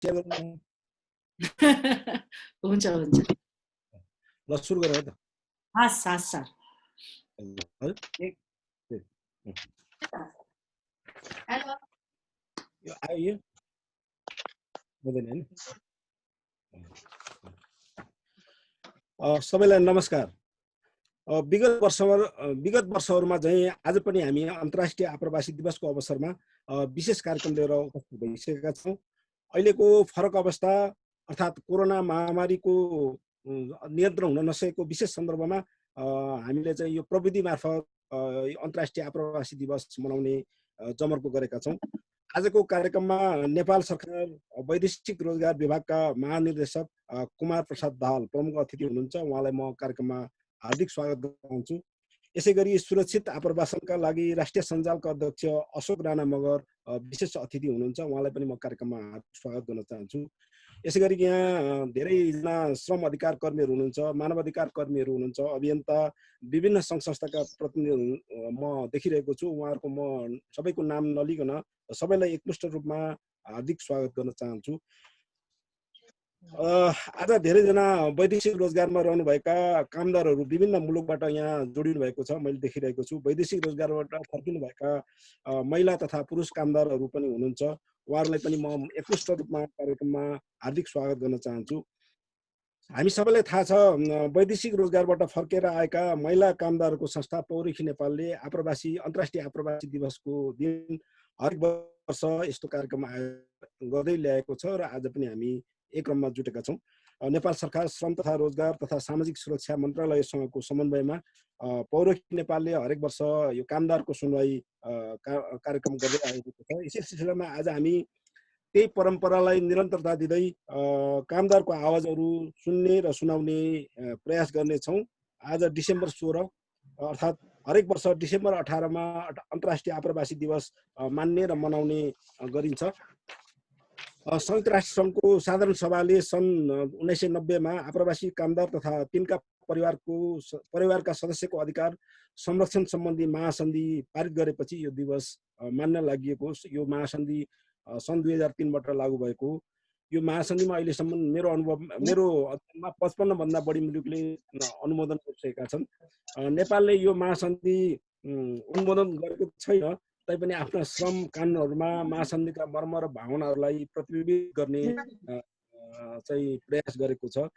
Share गर्नु। हुन्छ हुन्छ ल सुरु गरौँ है त। हस् हस् सर हजुर हेलो यो आयो हुँदैन हैन। सबैलाई नमस्कार। विगत वर्षहरूमा चाहिँ आज पनि हामी अन्तर्राष्ट्रिय आप्रवासी दिवसको अवसरमा विशेष कार्यक्रम लिएर उपस्थित भइसकेका छौँ। अहिलेको फरक अवस्था अर्थात् कोरोना महामारीको नियन्त्रण हुन नसकेको विशेष सन्दर्भमा हामीले चाहिँ यो प्रविधि मार्फत अन्तर्राष्ट्रिय आप्रवासी दिवस मनाउने जमर्को गरेका छौँ। आजको कार्यक्रममा नेपाल सरकार वैदेशिक रोजगार विभागका महानिर्देशक कुमार प्रसाद दाहाल प्रमुख अतिथि हुनुहुन्छ। उहाँलाई म कार्यक्रममा हार्दिक स्वागत गर्न चाहन्छु। यसैगरी सुरक्षित आप्रवासनका लागि राष्ट्रिय सञ्जालका अध्यक्ष अशोक राणा मगर विशेष अतिथि हुनुहुन्छ। उहाँलाई पनि म कार्यक्रममा हार्दिक स्वागत गर्न चाहन्छु। यसैगरी यहाँ धेरैजना श्रम अधिकार कर्मीहरू हुनुहुन्छ, मानव अधिकार कर्मीहरू हुनुहुन्छ, अभियन्ता, विभिन्न सङ्घ संस्थाका प्रतिनिधिहरू म देखिरहेको छु। उहाँहरूको म सबैको नाम नलिकन सबैलाई एकमुष्ट रूपमा हार्दिक स्वागत गर्न चाहन्छु। आज धेरैजना वैदेशिक रोजगारमा रहनुभएका कामदारहरू विभिन्न मुलुकबाट यहाँ जोडिनु भएको छ, मैले देखिरहेको छु। वैदेशिक रोजगारबाट फर्किनुभएका महिला तथा पुरुष कामदारहरू पनि हुनुहुन्छ। उहाँहरूलाई पनि म एकमुष्ट रूपमा कार्यक्रममा हार्दिक स्वागत गर्न चाहन्छु। हामी सबैलाई थाहा छ वैदेशिक रोजगारबाट फर्केर आएका महिला कामदारहरूको संस्था पौरखी नेपालले अन्तर्राष्ट्रिय आप्रवासी दिवसको दिन हरेक वर्ष यस्तो कार्यक्रम गर्दै ल्याएको छ र आज पनि हामी एक क्रममा जुटेका छौँ। नेपाल सरकार श्रम तथा रोजगार तथा सामाजिक सुरक्षा मन्त्रालयसँगको समन्वयमा पौरखी नेपालले हरेक वर्ष यो कामदारको सुनवाई कार्यक्रम गर्दै आएको छ। यसै सिलसिलामा आज हामी त्यही परम्परालाई निरन्तरता दिँदै कामदारको आवाजहरू सुन्ने र सुनाउने प्रयास गर्नेछौँ। आज डिसेम्बर 16 अर्थात् हरेक वर्ष डिसेम्बर 18मा अन्तर्राष्ट्रिय आप्रवासी दिवस मान्ने र मनाउने गरिन्छ। संयुक्त राष्ट्र सङ्घको साधारण सभाले सन् 1990मा आप्रवासी कामदार तथा तिनका परिवारका सदस्यको अधिकार संरक्षण सम्बन्धी महासन्धि पारित गरेपछि यो दिवस मान्न लागि। यो महासन्धि सन् 2003बाट लागू भएको। यो महासन्धिमा अहिलेसम्म मेरो अध्ययनमा 55 भन्दा बढी मुलुकले अनुमोदन गरिसकेका छन्। नेपालले यो महासन्धि अनुमोदन गरेको छैन, तैपनि आफ्ना श्रम कानुनहरूमा महासन्धिका मर्म र भावनाहरूलाई प्रतिबिम्बित गर्ने चाहिँ प्रयास गरेको छ।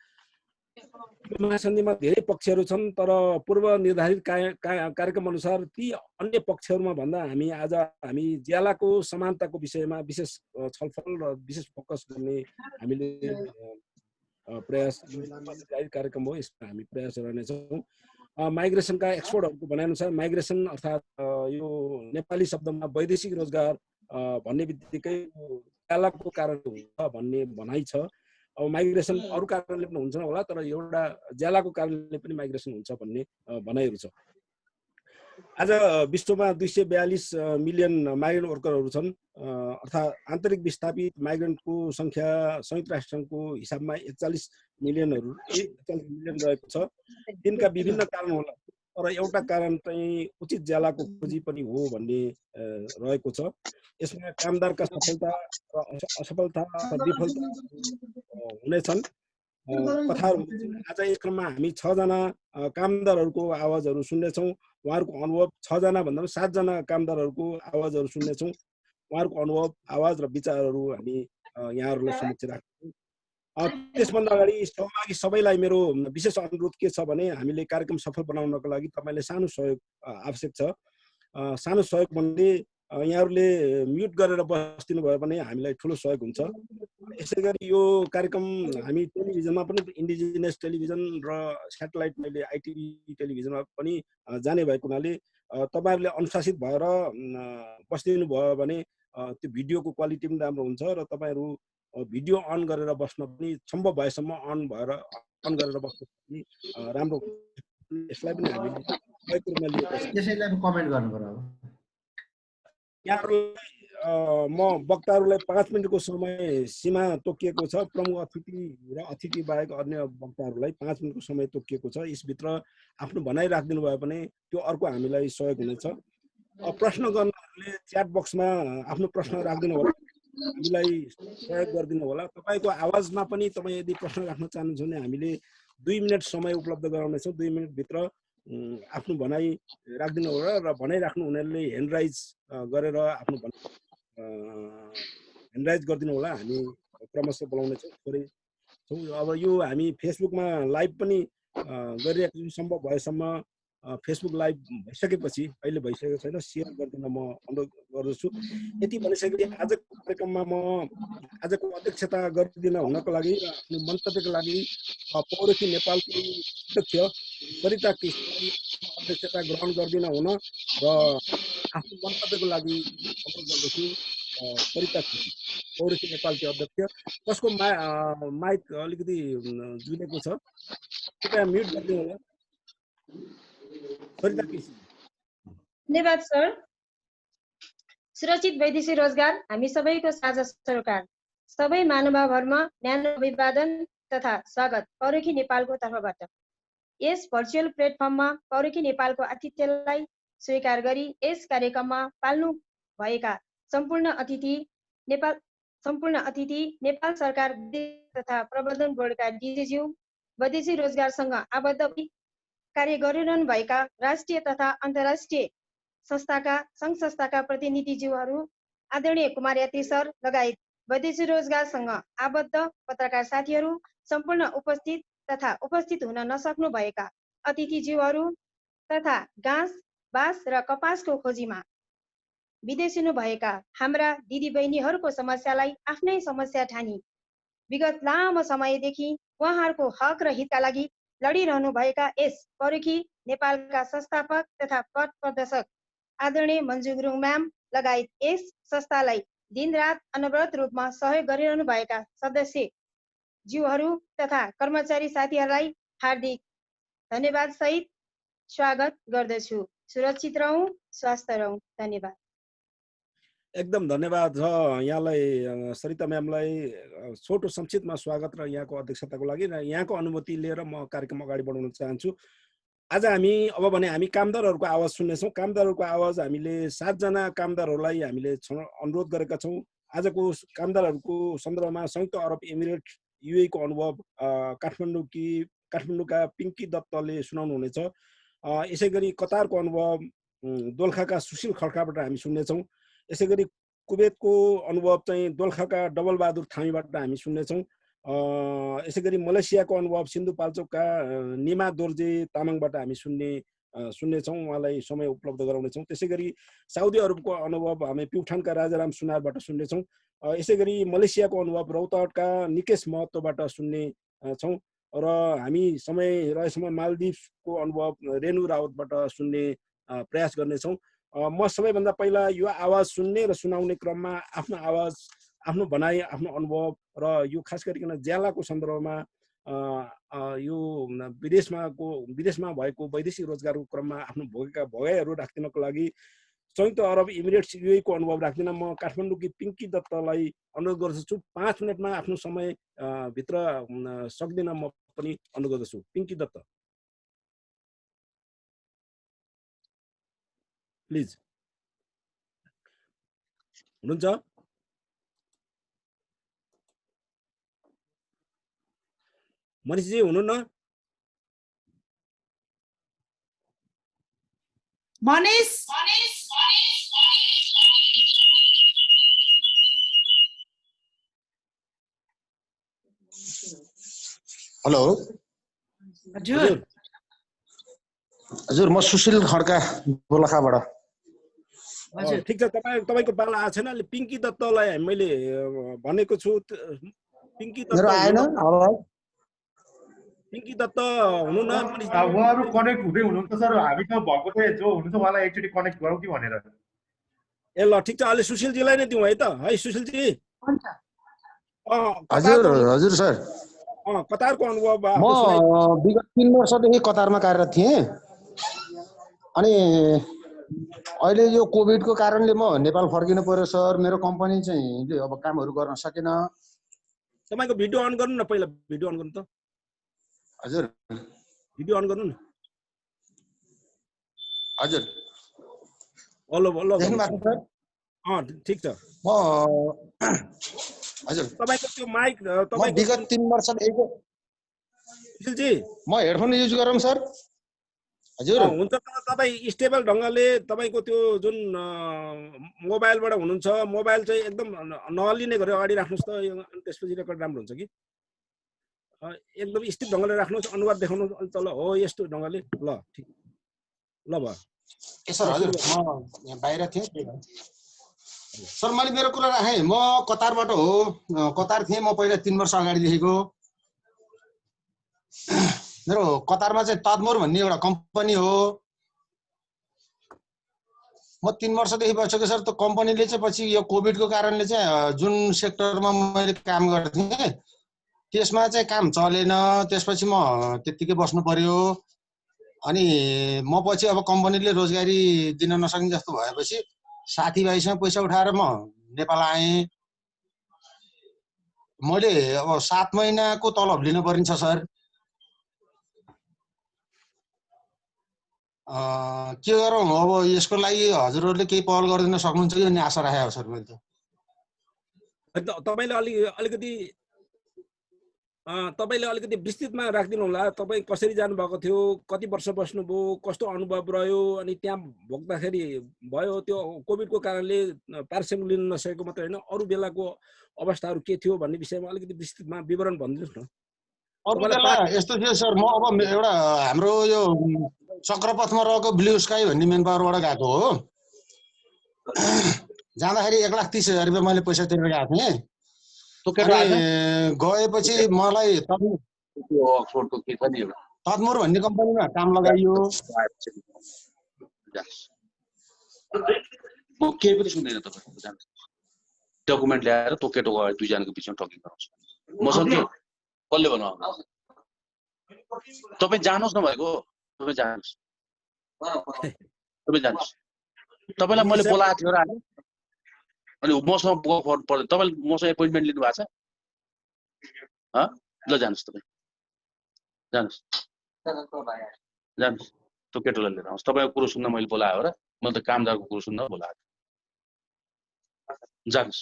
यो महासन्धिमा धेरै पक्षहरू छन्, तर पूर्व निर्धारित कार्यक्रम अनुसार ती अन्य पक्षहरूमा भन्दा हामी ज्यालाको समानताको विषयमा विशेष छलफल र विशेष फोकस गर्ने हामीले प्रयास कार्यक्रम हो। यसमा हामी प्रयास गर्नेछौँ। माइग्रेसनका एक्सपर्टहरूको भनाइअनुसार माइग्रेसन अर्थात् यो नेपाली शब्दमा वैदेशिक रोजगार भन्ने बित्तिकै ज्यालाको कारण हुन्छ भन्ने भनाइ छ। अब माइग्रेसन अरू कारणले पनि हुन्छ होला, तर एउटा ज्यालाको कारणले पनि माइग्रेसन हुन्छ भन्ने भनाइहरू छ। आज विश्वमा 242 मिलियन माइग्रेन्ट वर्करहरू छन्। अर्थात् आन्तरिक विस्थापित माइग्रेन्टको सङ्ख्या संयुक्त राष्ट्रसङ्घको हिसाबमा 41 मिलियन रहेको छ। तिनका विभिन्न कारण होला, तर एउटा कारण चाहिँ उचित ज्यालाको खोजी पनि हो भन्ने रहेको छ। यसमा कामदारका सफलता र असफलता अथवा विफलता हुनेछन्, कथाहरू हुनेछन्। आज यस क्रममा हामी 6 जना कामदारहरूको आवाजहरू सुन्नेछौँ। उहाँहरूको अनुभव 6 जना भन्दा 7 जना कामदारहरूको आवाजहरू सुन्नेछौँ। उहाँहरूको अनुभव, आवाज र विचारहरू हामी यहाँहरूलाई समक्ष राख्छौँ। त्यसभन्दा अगाडि सहभागी सबैलाई मेरो विशेष अनुरोध के छ भने हामीले कार्यक्रम सफल बनाउनको लागि तपाईँले सानो सहयोग आवश्यक छ। सानो सहयोग भन्ने यहाँहरूले म्युट गरेर बसिदिनु भयो भने हामीलाई ठुलो सहयोग हुन्छ। यसैगरी यो कार्यक्रम हामी टेलिभिजनमा पनि इन्डिजिनियस टेलिभिजन र स्याटेलाइट मैले आइटिभी टेलिभिजनमा पनि जाने भएको हुनाले तपाईँहरूले अनुशासित भएर बसिदिनु भयो भने त्यो भिडियोको क्वालिटी पनि राम्रो हुन्छ र तपाईँहरू भिडियो अन गरेर बस्न पनि सम्भव भएसम्म अन गरेर बस्नु पनि राम्रो हुन्छ। यसलाई पनि हामीले सहयोग रूपमा लिएको छ। त्यसैलाई कमेन्ट गर्नु पर्यो। यहाँहरूलाई म वक्ताहरूलाई 5 मिनटको समय सीमा तोकिएको छ। प्रमुख अतिथि र अतिथि बाहेक अन्य वक्ताहरूलाई 5 मिनटको समय तोकिएको छ। यसभित्र आफ्नो भनाइ राखिदिनु भयो भने त्यो अर्को हामीलाई सहयोग हुनेछ। प्रश्न गर्नेहरूले च्याट बक्समा आफ्नो प्रश्न राखिदिनु होला। हामीलाई सहयोग गरिदिनु होला। तपाईँको आवाजमा पनि तपाईँ यदि प्रश्न राख्न चाहनुहुन्छ भने हामीले 2 मिनट समय उपलब्ध गराउनेछौँ। 2 मिनटभित्र आफ्नो भनाइ राखिदिनु होला र भनाइ राख्नु हुनेले ह्यान्ड राइज गरेर आफ्नो ह्यान्ड राइज गरिदिनु होला। हामी क्रमशः बोलाउनेछौँ। थोरै छौँ। अब यो हामी फेसबुकमा लाइभ पनि गरिरहेको छौँ। सम्भव भएसम्म फेसबुक लाइभ भइसकेपछि, अहिले भइसकेको छैन, सेयर गरिदिन म अनुरोध गर्दछु। यति भनिसकेपछि आजको कार्यक्रममा म आजको अध्यक्षता गरिदिन हुनको लागि र आफ्नो मन्तव्यको लागि पौरखी नेपालको अध्यक्ष सरिता केसीलाई अध्यक्षता ग्रहण गरिदिन हुन र आफ्नो मन्तव्यको लागि अनुरोध गर्दछु। सरिता केसी, पौरखी नेपालकी अध्यक्ष, कसको माइक अलिकति जुलेको छ, कृपया म्युट गरिदिनु होला। सरिता केसी। धन्यवाद सर। सुरक्षित वैदेशिक रोजगार हामी सबैको साझा सरोकार। सबै महानुभावहरूमा न्यानो अभिवादन तथा स्वागत पौरखी नेपालको तर्फबाट। यस भर्चुअल प्लेटफर्ममा पौरखी नेपालको आतिथ्यलाई स्वीकार गरी यस कार्यक्रममा पाल्नु भएका सम्पूर्ण अतिथि नेपाल सरकार तथा प्रबन्धन बोर्डका डिजिज्यू, वैदेशिक रोजगारसँग आबद्ध कार्य गरिरहनु भएका राष्ट्रिय तथा अन्तर्राष्ट्रिय सङ्घ संस्थाका प्रतिनिधिज्यूहरू, आदरणीय कुमार यात्री सर लगायत वैदेशिक रोजगारसँग आबद्ध पत्रकार साथीहरू, सम्पूर्ण उपस्थित तथा उपस्थित हुन नसक्नु भएका अतिथिज्यूहरू तथा घाँस, बाँस र कपासको खोजीमा विदेश हुनुभएका हाम्रा दिदीबहिनीहरूको समस्यालाई आफ्नै समस्या ठानी विगत लामो समयदेखि उहाँहरूको हक र हितका लागि लडिरहनु भएका यस पौरखी नेपालका संस्थापक तथा पथ प्रदर्शक आदरणीय मन्जु गुरुङ म्याम लगायत यस संस्थालाई दिनरात अनवरत रूपमा सहयोग गरिरहनु भएका सदस्य ज्यूहरू तथा कर्मचारी साथीहरूलाई हार्दिक धन्यवाद सहित स्वागत गर्दछु। सुरक्षित रहौं, स्वस्थ रहौं। धन्यवाद। एकदम धन्यवाद छ यहाँलाई, सरिता म्यामलाई छोटो संक्षिप्तमा स्वागत र यहाँको अध्यक्षताको लागि र यहाँको अनुमति लिएर म कार्यक्रम अगाडि बढाउन चाहन्छु। आज अब भने हामी कामदारहरूको आवाज सुन्नेछौँ। कामदारहरूको आवाज हामीले 7 जना कामदारहरूलाई हामीले अनुरोध गरेका छौँ। आजको कामदारहरूको सन्दर्भमा संयुक्त अरब एमिरेट युए को अनुभव काठमाडौँका पिङ्की दत्तले सुनाउनु हुनेछ। यसै गरी कतारको अनुभव दोलखाका सुशील खड्काबाट हामी सुन्नेछौँ। यसै गरी कुवेतको अनुभव चाहिँ दोलखाका डबल बहादुर थामीबाट हामी सुन्नेछौँ। यसै गरी मलेसियाको अनुभव सिन्धुपाल्चोकका निमा दोर्जे तामाङबाट हामी सुन्नेछौँ, उहाँलाई समय उपलब्ध गराउनेछौँ। त्यसै गरी साउदी अरबको अनुभव हामी प्युठानका राजाराम सुनारबाट सुन्नेछौँ। यसै गरी मलेसियाको अनुभव रौतहटका निकेश महतोबाट सुन्नेछौँ र हामी समय रहेसम्म मालदिभ्सको अनुभव रेणु रावतबाट सुन्ने प्रयास गर्नेछौँ। म सबैभन्दा पहिला यो आवाज सुन्ने र सुनाउने क्रममा आफ्नो आवाज, आफ्नो भनाइ, आफ्नो अनुभव र यो खास गरिकन ज्यालाको सन्दर्भमा यो विदेशमा भएको वैदेशिक रोजगारको क्रममा आफ्नो भोगेका भोगाइहरू राख्दिनको लागि संयुक्त अरब इमिरेट्स युएको अनुभव राख्दिन म काठमाडौँकी पिङ्की दत्तलाई अनुरोध गर्दछु। 5 मिनटमा आफ्नो समय भित्र सक्दिन म पनि अनुरोध गर्दछु। पिङ्की दत्त प्लिज, हुनुहुन्छ? मनिषजी हुनुहुन्न? मनिष हेलो हजुर हजुर, म सुशील खड्का दोलखाबाट। ठिक छ, तपाईँको पाला आएको छैन। पिङ्की दत्तलाई मैले भनेको छु। पिङ्की दत्त आएन आवाज? पिङ्की दत्त हुनुहुन्न? उहाँहरू कनेक्ट हुँदै हुनुहुन्छ सर, हामी त भएको थिए जो हुनुहुन्छ उहाँलाई एकचोटि कनेक्ट गरौँ कि भनेर। ए ल ठिक छ, अहिले सुशीलजीलाई नै दिउँ है त। है सुशीलजी? हजुर हजुर सर, कतारको अनुभव म विगत 3 वर्षदेखि कतारमा कार्यरत थिएँ। अनि अहिले यो कोभिडको कारणले म नेपाल फर्किनु पर्यो सर। मेरो कम्पनी चाहिँ अब कामहरू गर्न सकेन। तपाईँको भिडियो अन गर्नु न, पहिला भिडियो अन गर्नु त। हजुर भिडियो अन गर्नु न। हजुर, हेलो हेलो देख्नु भएको सर? ठिक छ। म हजुर तपाईको त्यो माइक म तपाईको विगत 3 वर्षदेखिको सुशीलजी म हेडफोन युज गरौँ सर हजुर हुन्छ तर तपाईँ स्टेबल ढङ्गले तपाईँको त्यो जुन मोबाइलबाट हुनुहुन्छ मोबाइल चाहिँ एकदम नहल्लिने गरेर अगाडि राख्नुहोस् त अनि त्यसपछि रेकर्ड राम्रो हुन्छ कि एकदम स्थिर ढङ्गले राख्नुहोस् अनुहार देखाउनुहोस् अनि तल हो यस्तो ढङ्गले ल ठिक ल भयो ए सर हजुर म यहाँ बाहिर थिएँ सर मैले मेरो कुरा राखेँ म कतारबाट हो कतार थिएँ म पहिला 3 वर्ष अगाडिदेखिको मेरो कतारमा चाहिँ तदमोर भन्ने एउटा कम्पनी हो म 3 वर्षदेखि बसेको सर त्यो कम्पनीले चाहिँ पछि यो कोभिडको कारणले चाहिँ जुन सेक्टरमा मैले काम गर्थेँ त्यसमा चाहिँ काम चलेन त्यसपछि म त्यतिकै बस्नु पर्यो अनि म पछि अब कम्पनीले रोजगारी दिन नसक्ने जस्तो भएपछि साथीभाइसँग पैसा उठाएर म नेपाल आएँ मैले अब 7 महिनाको तलब लिनु पर्छ सर के गरौँ अब यसको लागि हजुरहरूले केही पहल गरिदिन सक्नुहुन्छ कि भन्ने आशा राखेको सर मैले तपाईँले अलिकति विस्तृतमा राखिदिनु होला तपाईँ कसरी जानुभएको थियो कति वर्ष बस्नुभयो कस्तो अनुभव रह्यो अनि त्यहाँ भोग्दाखेरि भयो त्यो कोभिडको कारणले पार्सेल लिन नसकेको मात्र होइन अरू बेलाको अवस्थाहरू के थियो भन्ने विषयमा अलिकति विस्तृतमा विवरण भनिदिनुहोस् न अरू बेला यस्तो थियो सर म अब एउटा हाम्रो यो चक्रपथमा रहेको ब्लू स्काई भन्ने मेन पावरबाट गएको हो जाँदाखेरि 1,30,000 रुपियाँ मैले पैसा तिरेर गएको थिएँ गएपछि मलाई तदमोर भन्ने कम्पनीमा काम लगाइयो म केही पनि सुन्दैन तपाईहरु जान्छ डकुमेन्ट ल्याएर तो केटोको दुईजनाको बिचमा टकिङ गराउँछ मसँग के कसले भन्नु तपाई जानुस् नभएको तपाई जानुस् तपाईलाई मैले बोलाएको थियो र अनि मसँग पर्दैन तपाईले मसँग एपोइन्टमेन्ट लिनु भएको छ ह ल जानुस् तपाई जानुस् त्यो केटोलाई लिएर आउनुस् तपाईको कुरो सुन्न मैले बोलाएको र मैले त कामदारको कुरो सुन्न बोलाएको जानुस्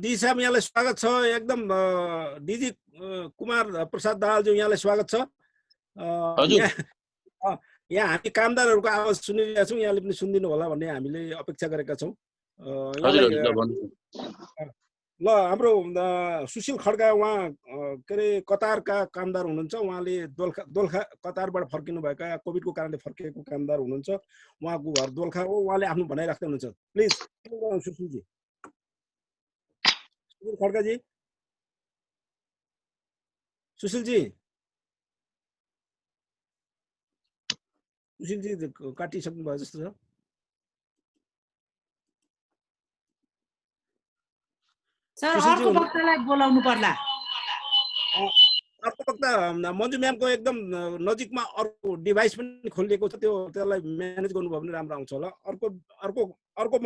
डी साहब यहाँलाई स्वागत छ एकदम डीजी कुमार प्रसाद दाहालज्यू यहाँलाई स्वागत छ यहाँ हामी कामदारहरूको आवाज सुनिरहेका छौँ यहाँले पनि सुनिदिनु होला भन्ने हामीले अपेक्षा गरेका छौँ ल हाम्रो सुशील खड्का उहाँ के अरे कतारका कामदार हुनुहुन्छ उहाँले दोलखा कतारबाट फर्किनु भएका कोभिडको कारणले फर्किएको कामदार हुनुहुन्छ उहाँको घर दोलखा हो उहाँले आफ्नो भनाइ राख्दै हुनुहुन्छ प्लिज सुशीलजी सुशील खड्काजी सुशीलजी काटिसक्नु भयो जस्तो छ सर अर्को वक्तालाई बोलाउनु पर्ला अर्को वक्ता मन्जु म्यामको एकदम नजिकमा अर्को डिभाइस पनि खोलिएको छ त्यसलाई म्यानेज गर्नुभयो भने राम्रो आउँछ होला अर्को म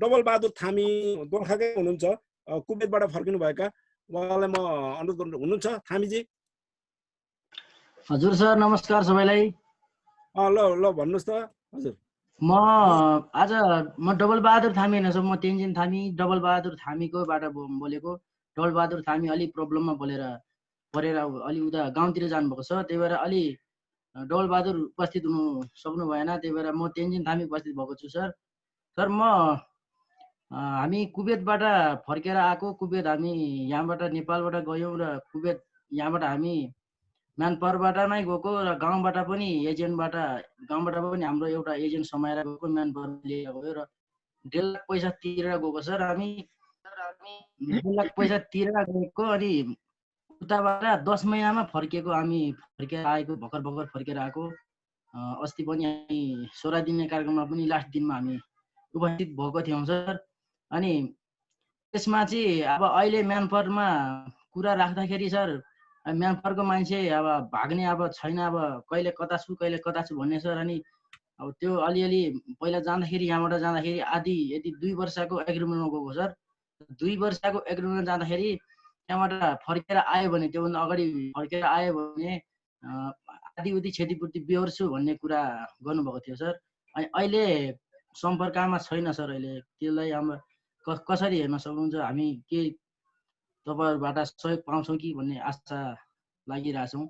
डबल बहादुर थामी दोलखाकै हुनुहुन्छ कुवेतबाट फर्किनु भएका उहाँलाई म अनुरोध गर्नु हुनुहुन्छ थामीजी हजुर सर नमस्कार सबैलाई ल भन्नुहोस् त हजुर आज म डबल बहादुर थामी होइन सर म तेन्जिन थामी डबल बहादुर थामीकोबाट बोलेको डबल बहादुर थामी अलि प्रब्लममा परेर अलि उता गाउँतिर जानुभएको छ त्यही भएर अलि डबल बहादुर उपस्थित हुनु सक्नु भएन त्यही भएर म तेन्जिन थामी उपस्थित भएको छु सर हामी कुवेतबाट फर्केर आएको कुवेत हामी यहाँबाट नेपालबाट गयौँ र कुवेत यहाँबाट हामी म्यानपावरबाटमै गएको र गाउँबाट पनि हाम्रो एउटा एजेन्ट समाएर गएको म्यानपावर लिएर गयो र 1.5 लाख पैसा तिरेर गएको सर हामी 1.5 लाख पैसा तिरेर गएको अनि उताबाट 10 महिनामा फर्केर आएको भर्खर फर्केर आएको अस्ति पनि हामी 16 दिने कार्यक्रममा पनि लास्ट दिनमा हामी उपस्थित भएको थियौँ सर अनि त्यसमा चाहिँ अब अहिले म्यानपावरमा कुरा राख्दाखेरि सर म्यानपावरको मान्छे अब भाग्ने अब छैन अब कहिले कता छु भन्ने सर अनि अब त्यो अलिअलि पहिला जाँदाखेरि यहाँबाट जाँदाखेरि आदि यदि 2 वर्षको एग्रिमेन्टमा गएको सर 2 वर्षको एग्रिमेन्टमा जाँदाखेरि त्यहाँबाट फर्केर आयो भने त्योभन्दा अगाडि फर्केर आयो भने आदि उदि क्षतिपूर्ति बेहोर्छु भन्ने कुरा गर्नुभएको थियो सर अनि अहिले सम्पर्कमा छैन सर अहिले। त्यसलाई हाम्रो कसरी हेर्न सक्नुहुन्छ? हामी के तपाईँहरूबाट सहयोग पाउँछौँ कि भन्ने आशा लागिरहेछौँ।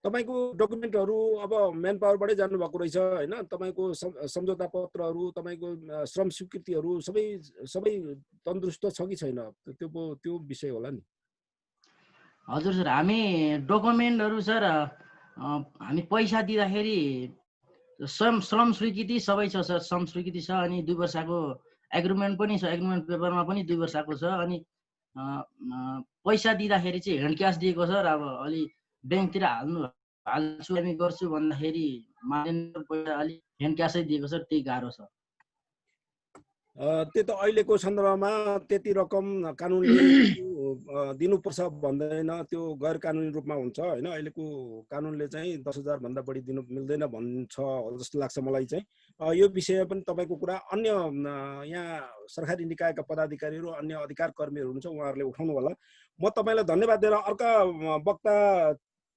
तपाईँको डकुमेन्टहरू अब म्यान पावरबाटै जानुभएको रहेछ होइन? तपाईँको सम्झौता पत्रहरू, तपाईँको श्रम स्वीकृतिहरू सबै तन्दुरुस्त छ कि छैन? त्यो विषय होला नि। हजुर सर, हामी डकुमेन्टहरू सर हामी पैसा दिँदाखेरि श्रम स्वीकृति सबै छ सर। श्रम स्वीकृति छ, अनि 2 वर्षको एग्रिमेन्ट पनि छ। एग्रिमेन्ट पेपरमा पनि 2 वर्षको छ। अनि पैसा दिँदाखेरि चाहिँ ह्यान्ड क्यास दिएको सर। अब अलि ब्याङ्कतिर हाल्छु हामी गर्छु भन्दाखेरि मानेन, पैसा अलि ह्यान्ड क्यासै दिएको सर। त्यही गाह्रो छ। त्यो त अहिलेको सन्दर्भमा त्यति रकम कानुनले दिनुपर्छ भन्दैन, त्यो गैर कानुनी रूपमा हुन्छ होइन। अहिलेको कानुनले चाहिँ 10,000 भन्दा बढी दिनु मिल्दैन भन्छ जस्तो लाग्छ मलाई चाहिँ। यो विषय पनि तपाईँको कुरा अन्य यहाँ सरकारी निकायका पदाधिकारीहरू, अन्य अधिकार कर्मीहरू हुनुहुन्छ, उहाँहरूले उठाउनु होला। म तपाईँलाई धन्यवाद दिएर अर्का वक्ता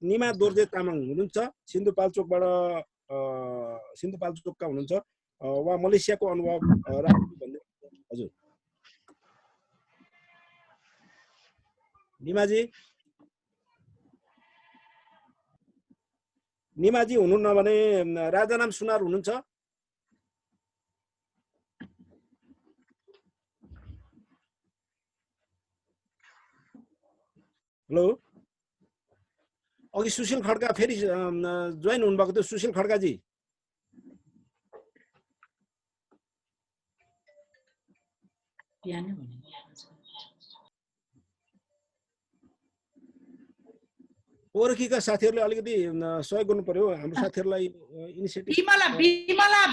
निमा दोर्जे तामाङ हुनुहुन्छ, सिन्धुपाल्चोकका हुनुहुन्छ। उहाँ मलेसियाको अनुभव भन्दै। हजुर निमाजी हुनुहुन्न भने राजाराम सुनार हुनुहुन्छ? हेलो, अघि सुशील खड्का फेरि जोइन हुनुभएको थियो। सुशील खड्काजी, ओरखीका साथीहरूले अलिकति सहयोग गर्नु पर्यो हाम्रो साथीहरूलाई। इनिसिएटिभ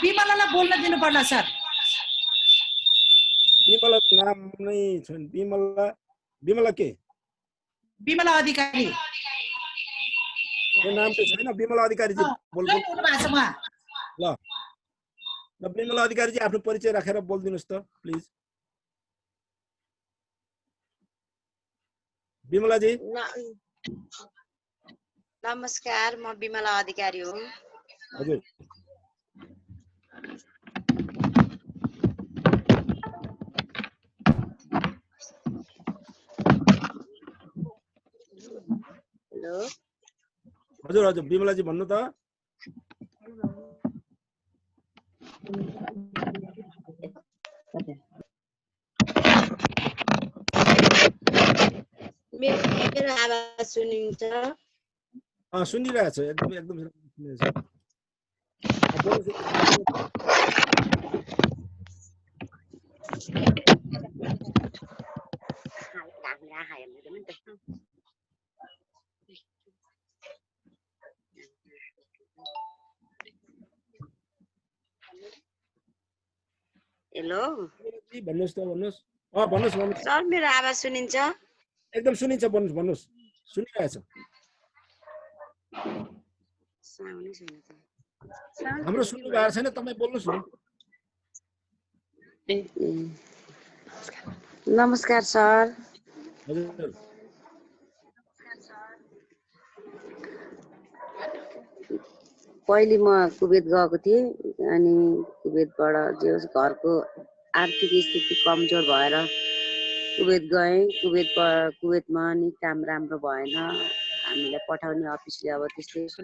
बिमलालाई बोल्न दिनु पर्ला सर। बिमला नाम नै छैन। बिमला के? बिमला अधिकारी नाम त छैन। बिमला अधिकारीजी बोल्नु भएको छ उहाँ। ल बिमला अधिकारीजी आफ्नो परिचय राखेर बोलिदिनुहोस् त प्लिज। बिमलाजी नमस्कार, म बिमला अधिकारी हुँ। हजुर हेलो हजुर हजुर बिमलाजी भन्नु त। मेरो आवाज सुनिन्छ? सुनिरहेछ, एकदम सुनिरहेछ। हेलो भन्नुहोस् त, भन्नुहोस्। सर, मेरो आवाज सुनिन्छ? एकदम सुनिन्छ, भन्नुहोस्। सुनिरहेछ। हाम्रो सुन्नु भएको छैन, तपाईँ बोल्नुहोस् न। नमस्कार सर। हजुर पहिले म कुवेत गएको थिएँ, अनि कुवेतबाट जो घरको आर्थिक स्थिति कमजोर भएर कुवेत गएँ। कुवेतमा नि काम राम्रो भएन, हामीलाई पठाउने अफिसले अब त्यस्तो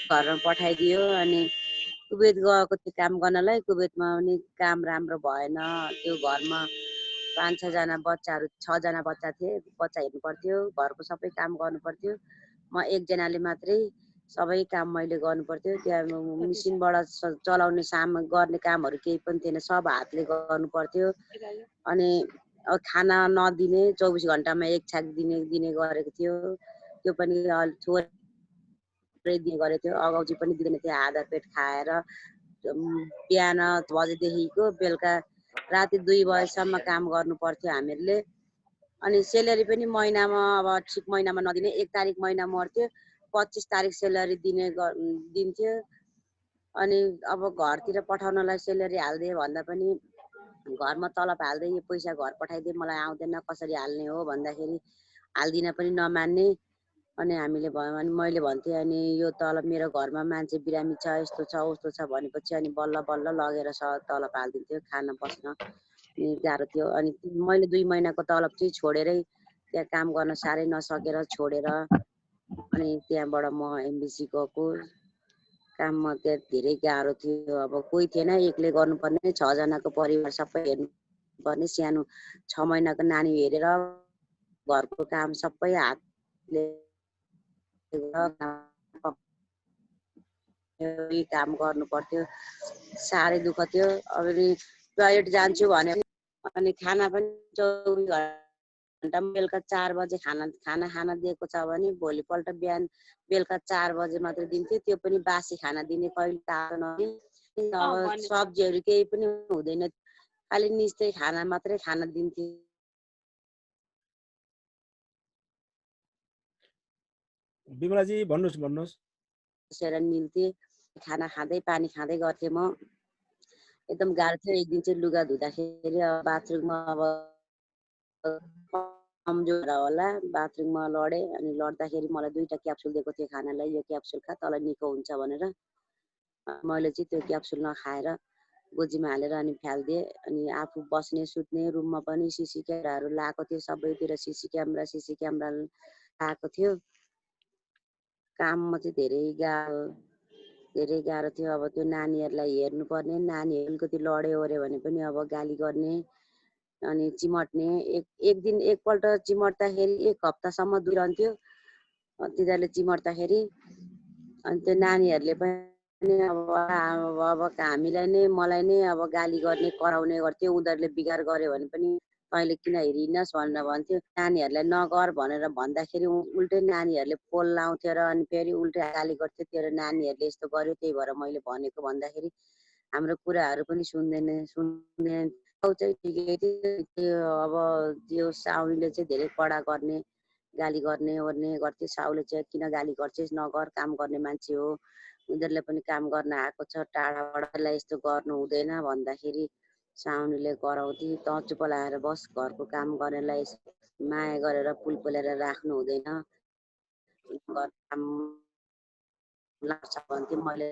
घरमा पठाइदियो। अनि कुवेत गएको थिएँ काम गर्नलाई। कुवेतमा पनि काम राम्रो भएन। त्यो घरमा 5-6 जना बच्चाहरू, 6 जना बच्चा थिए। बच्चा हेर्नु पर्थ्यो, घरको सबै काम गर्नु पर्थ्यो। म एकजनाले मात्रै सबै काम मैले गर्नु पर्थ्यो। त्यहाँ मेसिनबाट चलाउने गर्ने कामहरू केही पनि थिएन, सब हातले गर्नु पर्थ्यो। अनि खाना नदिने, 24 घन्टामा एक छाक दिने गरेको थियो। त्यो पनि थोरै दिने गरेको थियो। अगौजी पनि दिँदैन थियो। आधा पेट खाएर बिहान बजेदेखिको बेलुका राति 2 बजेसम्म काम गर्नु पर्थ्यो हामीहरूले। अनि सेलेरी पनि महिनामा अब ठिक महिनामा नदिने, 1 तारिक महिना मर्थ्यो, 25 तारिक सेलेरी दिन्थ्यो। अनि अब घरतिर पठाउनलाई सेलेरी हाल्दिए भन्दा पनि घरमा तलब हाल्दै यो पैसा घर पठाइदिए मलाई आउँदैन, कसरी हाल्ने हो भन्दाखेरि हाल्दिन पनि नमान्ने। अनि हामीले भन्यो अनि मैले भन्थेँ अनि यो तल मेरो घरमा मान्छे बिरामी छ यस्तो छ उस्तो छ भनेपछि अनि बल्ल बल्ल लगेर तलब हालिदिन्थ्यो खान बस्न अनि गाह्रो थियो अनि मैले 2 महिनाको तलब चाहिँ छोडेरै त्यहाँ काम गर्न साह्रै नसकेर छोडेर अनि त्यहाँबाट म एमबिसी गएको काममा त्यहाँ धेरै गाह्रो थियो अब कोही थिएन एक्लै गर्नुपर्ने 6 जनाको परिवार सबै हेर्नुपर्ने सानो 6 महिनाको नानी हेरेर घरको काम सबै हातले काम गर्नु पर्थ्यो साह्रै दुःख थियो अब टोयलेट जान्छु भने अनि खाना पनि 24 घण्टा बेलुका 4 बजे खाना खान दिएको छ भने भोलिपल्ट बिहान बेलुका 4 बजे मात्रै दिन्थ्यो त्यो पनि बासी खाना दिने कहिले तातो नदिने अब सब्जीहरू केही पनि हुँदैन खालि निस्ते खाना मात्रै खान दिन्थ्यो बिमलाजी भन्नुहोस् बसेर मिल्थे खाना खाँदै पानी खाँदै गर्थेँ म एकदम गाह्रो थियो एक दिन चाहिँ लुगा धुँदाखेरि बाथरुममा अब कमजोर होला बाथरुममा लडेँ अनि लड्दाखेरि मलाई 2टा क्याप्सुल दिएको थियो खानालाई यो क्याप्सुल खा तँलाई निको हुन्छ भनेर मैले चाहिँ त्यो क्याप्सुल नखाएर गोजीमा हालेर अनि फ्याल्दिएँ अनि आफू बस्ने सुत्ने रुममा पनि सिसी क्यामेराहरू लगाएको थियो सबैतिर सिसी क्यामेरा लगाएको थियो काममा चाहिँ धेरै गाह्रो थियो अब त्यो नानीहरूलाई हेर्नुपर्ने नानीहरू अलिकति लड्यो ओर्यो भने पनि अब गाली गर्ने अनि चिमट्ने एक दिन एकपल्ट चिमट्दाखेरि 1 हप्तासम्म दुइरहन्थ्यो तिनीहरूले चिमट्दाखेरि अनि त्यो नानीहरूले पनि अब हामीलाई नै मलाई नै अब गाली गर्ने कराउने गर्थ्यो उनीहरूले बिगार गर्यो भने पनि तैँले किन हेरिनस् भनेर भन्थ्यो नानीहरूलाई नगर भनेर भन्दाखेरि उल्टै नानीहरूले पोल लाउँथ्यो र अनि फेरि उल्टै गाली गर्थ्यो तेरो नानीहरूले यस्तो गर्यो त्यही भएर मैले भनेको भन्दाखेरि हाम्रो कुराहरू पनि सुन्दैन चाहिँ ठिकै थियो अब त्यो साउनीले चाहिँ धेरै कडा गर्ने गाली गर्ने ओर्ने गर्थ्यो साउले चाहिँ किन गाली गर्छस् नगर काम गर्ने मान्छे हो उनीहरूले पनि काम गर्न आएको छ टाढाबाटलाई यस्तो गर्नु हुँदैन भन्दाखेरि साउनीले कराउँथे त चुप लाएर बस घरको काम गर्नेलाई माया गरेर पुल पोलेर राख्नु हुँदैन काम लाग्छ भन्थ्यो मैले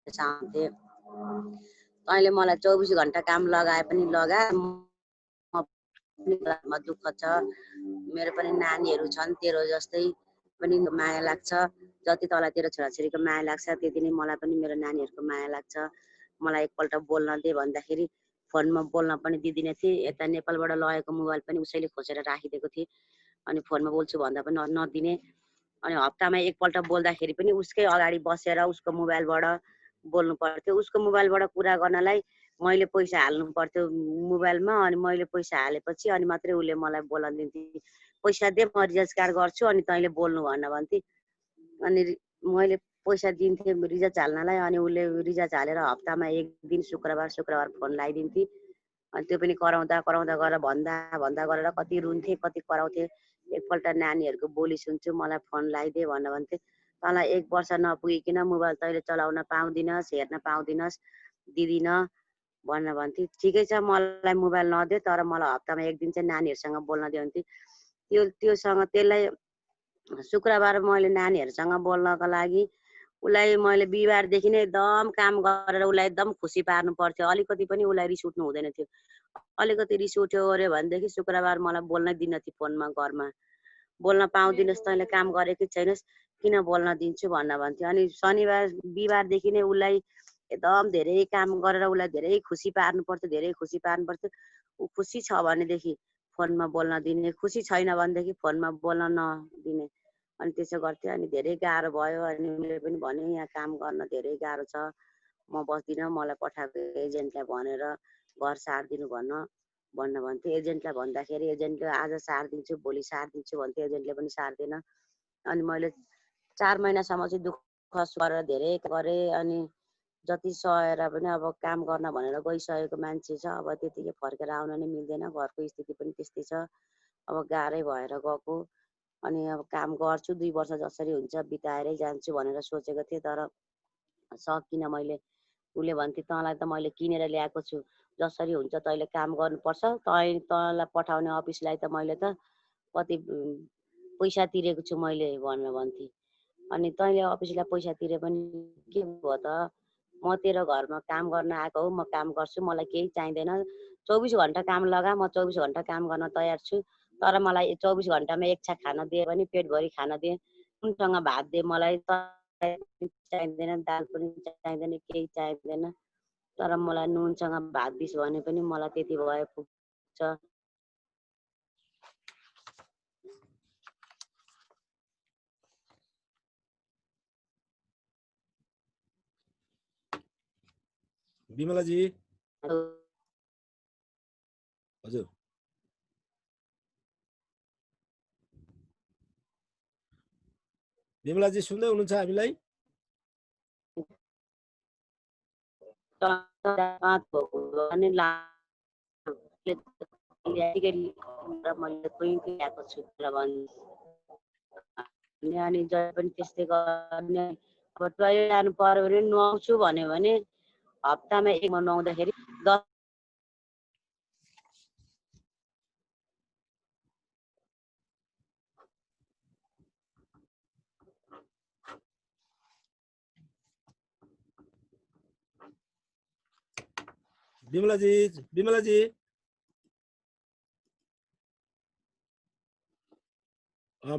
चाहन्थेँ तैँले मलाई 24 घण्टा काम लगाए पनि लगा म दुःख छ मेरो पनि नानीहरू छन् तेरो जस्तै पनि माया लाग्छ जति तँलाई तेरो छोराछोरीको माया लाग्छ त्यति नै मलाई पनि मेरो नानीहरूको माया लाग्छ मलाई एकपल्ट बोल्न दे भन्दाखेरि फोनमा बोल्न पनि दिदिनँ थिएँ यता नेपालबाट लगेको मोबाइल पनि उसैले खोजेर राखिदिएको थिएँ अनि फोनमा बोल्छु भन्दा पनि नदिने अनि हप्तामा एकपल्ट बोल्दाखेरि पनि उसकै अगाडि बसेर उसको मोबाइलबाट बोल्नु पर्थ्यो उसको मोबाइलबाट कुरा गर्नलाई मैले पैसा हाल्नु पर्थ्यो मोबाइलमा अनि मैले पैसा हालेपछि अनि मात्रै उसले मलाई बोल्न दिन्थे पैसा दे म रिचार्ज कार्ड गर्छु अनि तैँले बोल्नु भन्न भन्थे अनि मैले पैसा दिन्थेँ रिचार्ज हाल्नलाई अनि उसले रिचार्ज हालेर हप्तामा एक दिन शुक्रबार फोन लगाइदिन्थे अनि त्यो पनि कराउँदा गरेर भन्दा गरेर कति रुन्थे कति कराउँथे एकपल्ट नानीहरूको बोली सुन्छु मलाई फोन लगाइदिए भनेर भन्थे तँलाई 1 वर्ष नपुगिकन मोबाइल तैँले चलाउन पाउँदिनस् हेर्न पाउँदिनस् दिदिन भनेर भन्थे ठिकै छ मलाई मोबाइल नदे तर मलाई हप्तामा एक दिन चाहिँ नानीहरूसँग बोल्न दियो भन्थे त्यसलाई शुक्रबार मैले नानीहरूसँग बोल्नको लागि उसलाई मैले बिहिबारदेखि नै एकदम काम गरेर उसलाई एकदम खुसी पार्नु पर्थ्यो अलिकति पनि उसलाई रिस उठ्नु हुँदैन थियो अलिकति रिस उठ्यो ओर्यो भनेदेखि शुक्रबार मलाई बोल्नै दिन्न थियो फोनमा घरमा बोल्न पाउँदिनस् तैँले काम गरेकै छैनस् किन बोल्न दिन्छु भनेर भन्थ्यो अनि शनिबार बिहिबारदेखि नै उसलाई एकदम धेरै काम गरेर उसलाई धेरै खुसी पार्नु पर्थ्यो ऊ खुसी छ भनेदेखि फोनमा बोल्न दिने खुसी छैन भनेदेखि फोनमा बोल्न नदिने अनि त्यसो गर्थ्यो अनि धेरै गाह्रो भयो अनि मैले पनि भने यहाँ काम गर्न धेरै गाह्रो छ म बस्दिनँ मलाई पठाएको एजेन्टलाई भनेर घर सारिदिनु भन्न भन्थ्यो एजेन्टलाई भन्दाखेरि एजेन्टले आज सारिदिन्छु भोलि सारिदिन्छु भन्थ्यो एजेन्टले पनि सार्दैन अनि मैले 4 महिनासम्म चाहिँ दुःख गरेर धेरै गरेँ अनि जति सहेर पनि अब काम गर्न भनेर गइसकेको मान्छे छ अब त्यतिकै फर्केर आउन नै मिल्दैन घरको स्थिति पनि त्यस्तै छ अब गाह्रै भएर गएको अनि अब काम गर्छु 2 वर्ष जसरी हुन्छ बिताएरै जान्छु भनेर सोचेको थिएँ तर सकिनँ मैले उसले भन्थे तँलाई त मैले किनेर ल्याएको छु जसरी हुन्छ तैँले काम गर्नुपर्छ तँलाई पठाउने अफिसलाई त मैले त कति पैसा तिरेको छु मैले भनेर भन्थे। अनि तैँले अफिसलाई पैसा तिरे पनि के भयो त, म तेरो घरमा काम गर्न आएको हो, म काम गर्छु, मलाई केही चाहिँदैन, 24 घन्टा काम लगा, म 24 घन्टा काम गर्न तयार छु, तर मलाई 24 घन्टामा एक छाक खाना दिए पनि पेटभरि खाना दिए, नुनसँग भात दिए, मलाई चाहिँदैन, दाल पनि चाहिँदैन, केही चाहिँदैन, तर मलाई नुनसँग भात दिस भने पनि मलाई त्यति भए पुग्छ। बिमलाजी हजुर बिमलाजी सुन्दै हुनुहुन्छ हामीलाई? अनि जहिले पनि त्यस्तै गर्ने। अब टोइलेट जानु पर्यो भने नुहाउँछु भन्यो भने हप्तामा एकमा नुहाउँदाखेरि 10 बिमलाजी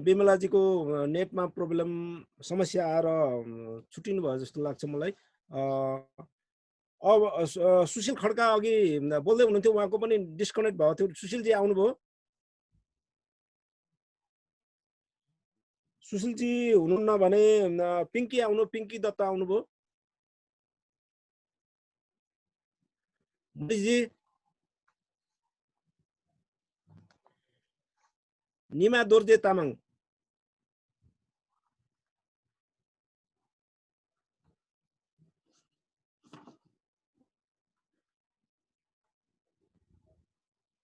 बिमलाजीको नेटमा प्रब्लम समस्या आएर छुट्टिनु भयो जस्तो लाग्छ मलाई। अब सुशील खड्का अघि बोल्दै हुनुहुन्थ्यो, उहाँको पनि डिस्कनेक्ट भएको थियो। सुशीलजी आउनुभयो? सुशीलजी हुनुहुन्न भने पिङ्की आउनु, पिङ्की दत्त आउनुभयो? जी निमा दोर्जे तामाङ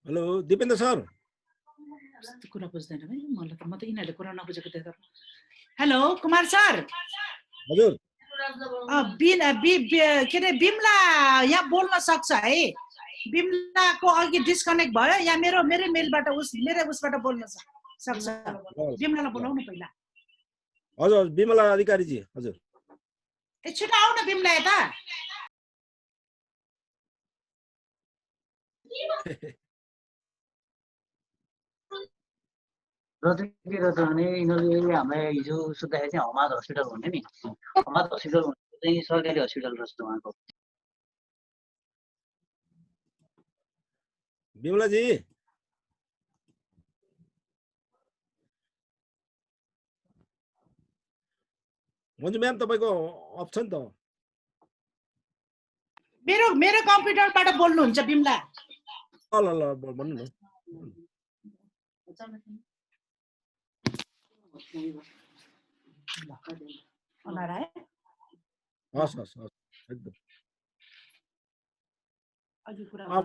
हेलो दिपेन्द्र सर। कुरा बुझ्दैन है मलाई त, म त यिनीहरूले कुरा नबुझेको देख्दा। Hello Kumar sir. हजुर के अरे बिमला यहाँ बोल्न सक्छ है? बिमलाको अघि डिस्कनेक्ट भयो, या मेरो मेलबाट मेरो उसबाट बोल्न सक्छ? बिमलालाई बोलाउनु पहिला। हजुर बिमला अधिकारीजी हजुर। छिटो आउन बिमला यता। यिनीहरूले हामीलाई हिजो सोद्धाखेरि चाहिँ हमाद हस्पिटल भन्यो नि, हमाद हस्पिटल चाहिँ सरकारी हस्पिटल रहेछ उहाँको। बिमलाजी मन्जु म्याम तपाईँको अफ छ नि त? मेरो कम्प्युटरबाट बोल्नुहुन्छ बिमला? ल ल भन्नु न। हस् हस् हस् एकदम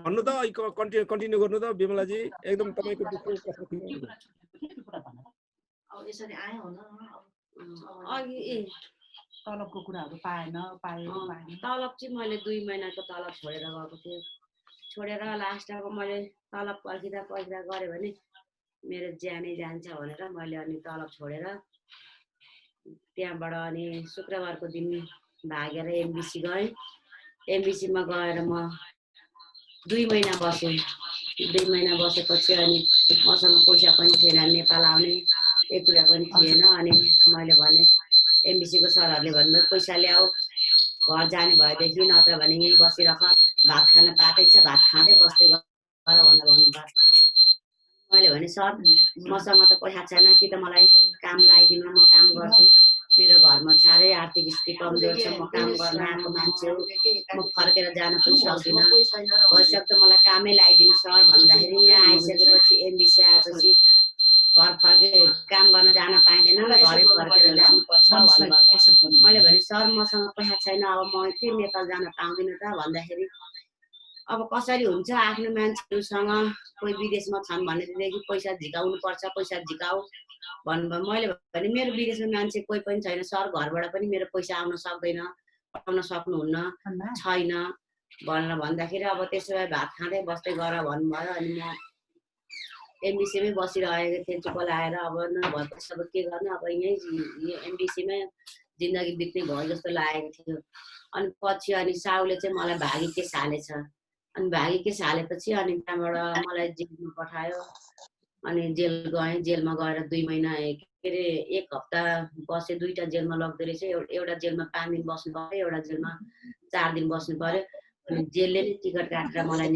भन्नु त, कन्टिन्यू गर्नु त बिमलाजी। एकदम तपाईँको तलबको कुराहरू पाएन। तलब चाहिँ मैले 2 महिनाको तलब छोडेर गएको थिएँ। छोडेर लास्ट अब मैले तलब पर्खिँदा गऱ्यो भने मेरो ज्यानै जान्छ भनेर मैले अनि तलब छोडेर त्यहाँबाट अनि शुक्रबारको दिन भागेर एमबिसी गएँ। एमबिसीमा गएर म 2 महिना बसेँ। 2 महिना बसेपछि अनि मसँग पैसा पनि थिएन नेपाल आउने, एक कुरा पनि थिएन। अनि मैले भने एमबिसीको सरहरूले भन्नुभयो पैसा ल्याऊ, घर जाने भएदेखि, नत्र भने यहीँ बसिरह, भात खान पाएकै छ, भात खाँदै बस्दै गर भनेर भन्नुभयो। मैले भने सर मसँग त पैसा छैन, कि त मलाई काम लगाइदिनु, म काम गर्छु, मेरो घरमा साह्रै आर्थिक स्थिति कमजोर छ, म काम गर्न आएको मान्छे हो, म फर्केर जान पनि सक्दिनँ, भइसक्दो मलाई कामै लगाइदिनु सर भन्दाखेरि यहाँ आइसकेपछि एमबिसी आएपछि घर फर्के काम गर्न जान पाइँदैन, घरै फर्केर जानुपर्छ भन्नुभयो। मैले भने सर मसँग पैसा छैन, अब म के नेपाल जान पाउँदिनँ त भन्दाखेरि अब कसरी हुन्छ, आफ्नो मान्छेहरूसँग कोही विदेशमा छन् भनेदेखि पैसा झिकाउनु पर्छ, पैसा झिकाऊ भन्नुभयो। मैले भने मेरो विदेशमा मान्छे कोही पनि छैन सर, घरबाट पनि मेरो पैसा आउन सक्दैन, पठाउन सक्नुहुन्न, छैन भनेर भन्दाखेरि अब त्यसो भए भात खाँदै बस्दै गर भन्नुभयो। अनि म एमबिसीमै बसिरहेको थिएँ चुप लाएर। अब नभएपछि अब के गर्ने, अब यहीँ एमबिसीमै जिन्दगी बित्ने भयो जस्तो लागेको थियो। अनि पछि अनि साउले चाहिँ मलाई भागी केस हालेछ। अनि भागी केस हालेपछि अनि त्यहाँबाट मलाई जेलमा पठायो। अनि जेल गएँ। जेलमा गएर 2 महिना के अरे 1 हप्ता बसेँ। 2टा जेलमा लग्दो रहेछ। एउटा जेलमा 5 दिन बस्नु पर्यो, एउटा जेलमा 4 दिन बस्नु पर्यो। अनि जेलले नै टिकट काटेर मलाई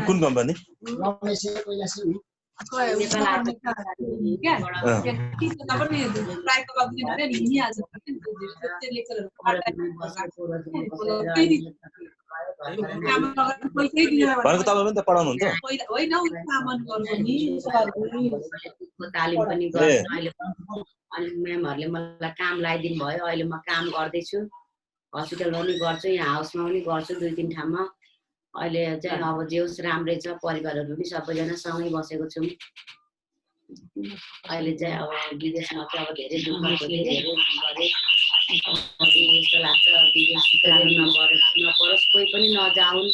कुन कम्पनी भनेको तपाईँ पनि त पढाउनुहुन्छ? तालिम पनि गर्छु अहिले। अनि म्यामहरूले मलाई काम लगाइदिनु भयो। अहिले म काम गर्दैछु। हस्पिटलमा पनि गर्छु, यहाँ हाउसमा पनि गर्छु, 2-3 ठाउँमा। अहिले चाहिँ अब जे होस् राम्रै छ। परिवारहरू पनि सबैजना सँगै बसेको छौँ। अहिले चाहिँ अब विदेशमा चाहिँ अब धेरै दुःख गरेँ, धेरै गरेँ। यस्तो लाग्छ विदेश नपरोस्, कोही पनि नजाउन्।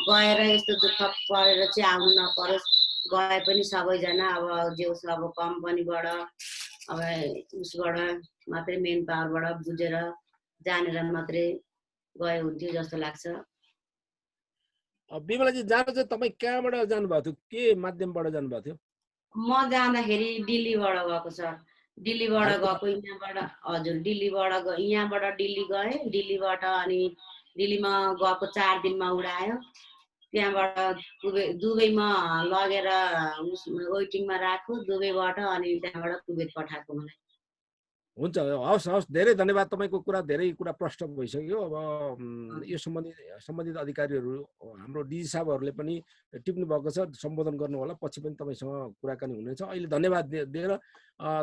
गएर यस्तो दुःख परेर चाहिँ आउनु नपरोस्। गए पनि सबैजना अब जे होस् अब कम्पनीबाट अब उसबाट मात्रै मेन पावरबाट बुझेर जानेर मात्रै गए हुन्थ्यो जस्तो लाग्छ। बिमलाजी जानु चाहिँ तपाईँ कहाँबाट जानुभएको थियो, के माध्यमबाट जानुभएको थियो? म जाँदाखेरि दिल्लीबाट गएको सर। दिल्लीबाट गएको। यहाँबाट हजुर दिल्लीबाट यहाँबाट दिल्ली गएँ। दिल्लीबाट अनि दिल्लीमा गएको 4 दिनमा उडायो। त्यहाँबाट दुबईमा लगेर वेटिङमा राख्यो। दुबईबाट अनि त्यहाँबाट कुवेत पठाएको मलाई। हुन्छ, हवस् धेरै धन्यवाद। तपाईँको धेरै कुरा प्रश्न भइसक्यो। अब यो सम्बन्धित अधिकारीहरू हाम्रो डिजी साहबहरूले पनि टिप्नु भएको छ, सम्बोधन गर्नु होला। पछि पनि तपाईँसँग कुराकानी हुनेछ। अहिले धन्यवाद दिएर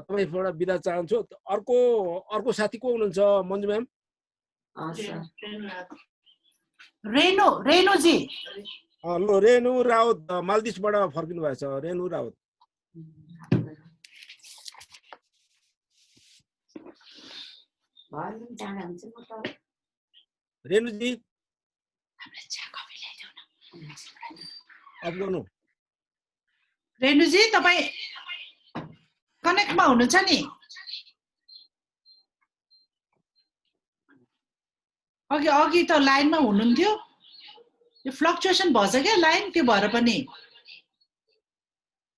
तपाईँबाट बिदा चाहन्छु। अर्को साथी को हुनुहुन्छ मन्जु म्याम? रेणुजी। हेलो, रेणु राउत मालदिप्सबाट फर्किनु भएको छ। रेणु राउत। रेणुजी रेणुजी तपाईँ कनेक्टमा हुनुहुन्छ नि? अघि त लाइनमा हुनुहुन्थ्यो। यो फ्लक्चुएसन भएछ क्या लाइन, त्यो भएर पनि।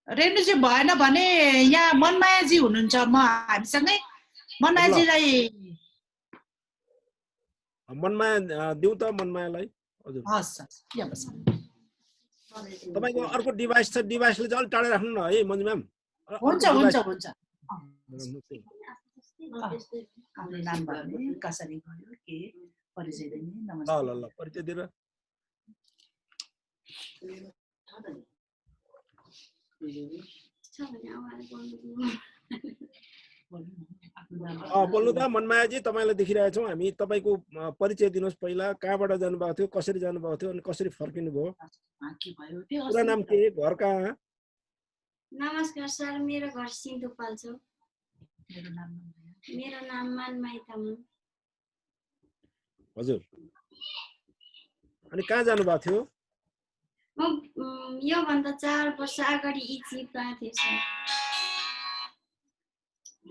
रेणुजी भएन भने यहाँ मनमायाजी हुनुहुन्छ हामीसँगै। मनमायाजीलाई मनमाया दिउँ त मनमायालाई। हजुर तपाईँको अर्को डिभाइस छ, डिभाइसले चाहिँ अलिक टाढा राख्नु न है मन्जु म्याम। हुन्छ हुन्छ हुन्छ। कसरी भयो के परिचय दिने? नमस्ते। ल परिचय दिएर बोल्नु त मनमायाजी। तपाईँलाई देखिरहेका छौँ हामी। तपाईँको परिचय दिनुहोस् पहिला। कहाँबाट जानुभएको थियो, कसरी जानुभएको थियो, अनि कसरी फर्किनु भयो? पुरा नाम के, घर कहाँ? नमस्कार सर, मेरो घर सिन्धुपाल्चोक। मेरो नाम मनमाया तामाङ। हजुर, अनि कहाँ जानुभएको थियो? म योभन्दा 4 वर्ष अगाडि इजिप्ट गएको थिएँ सर।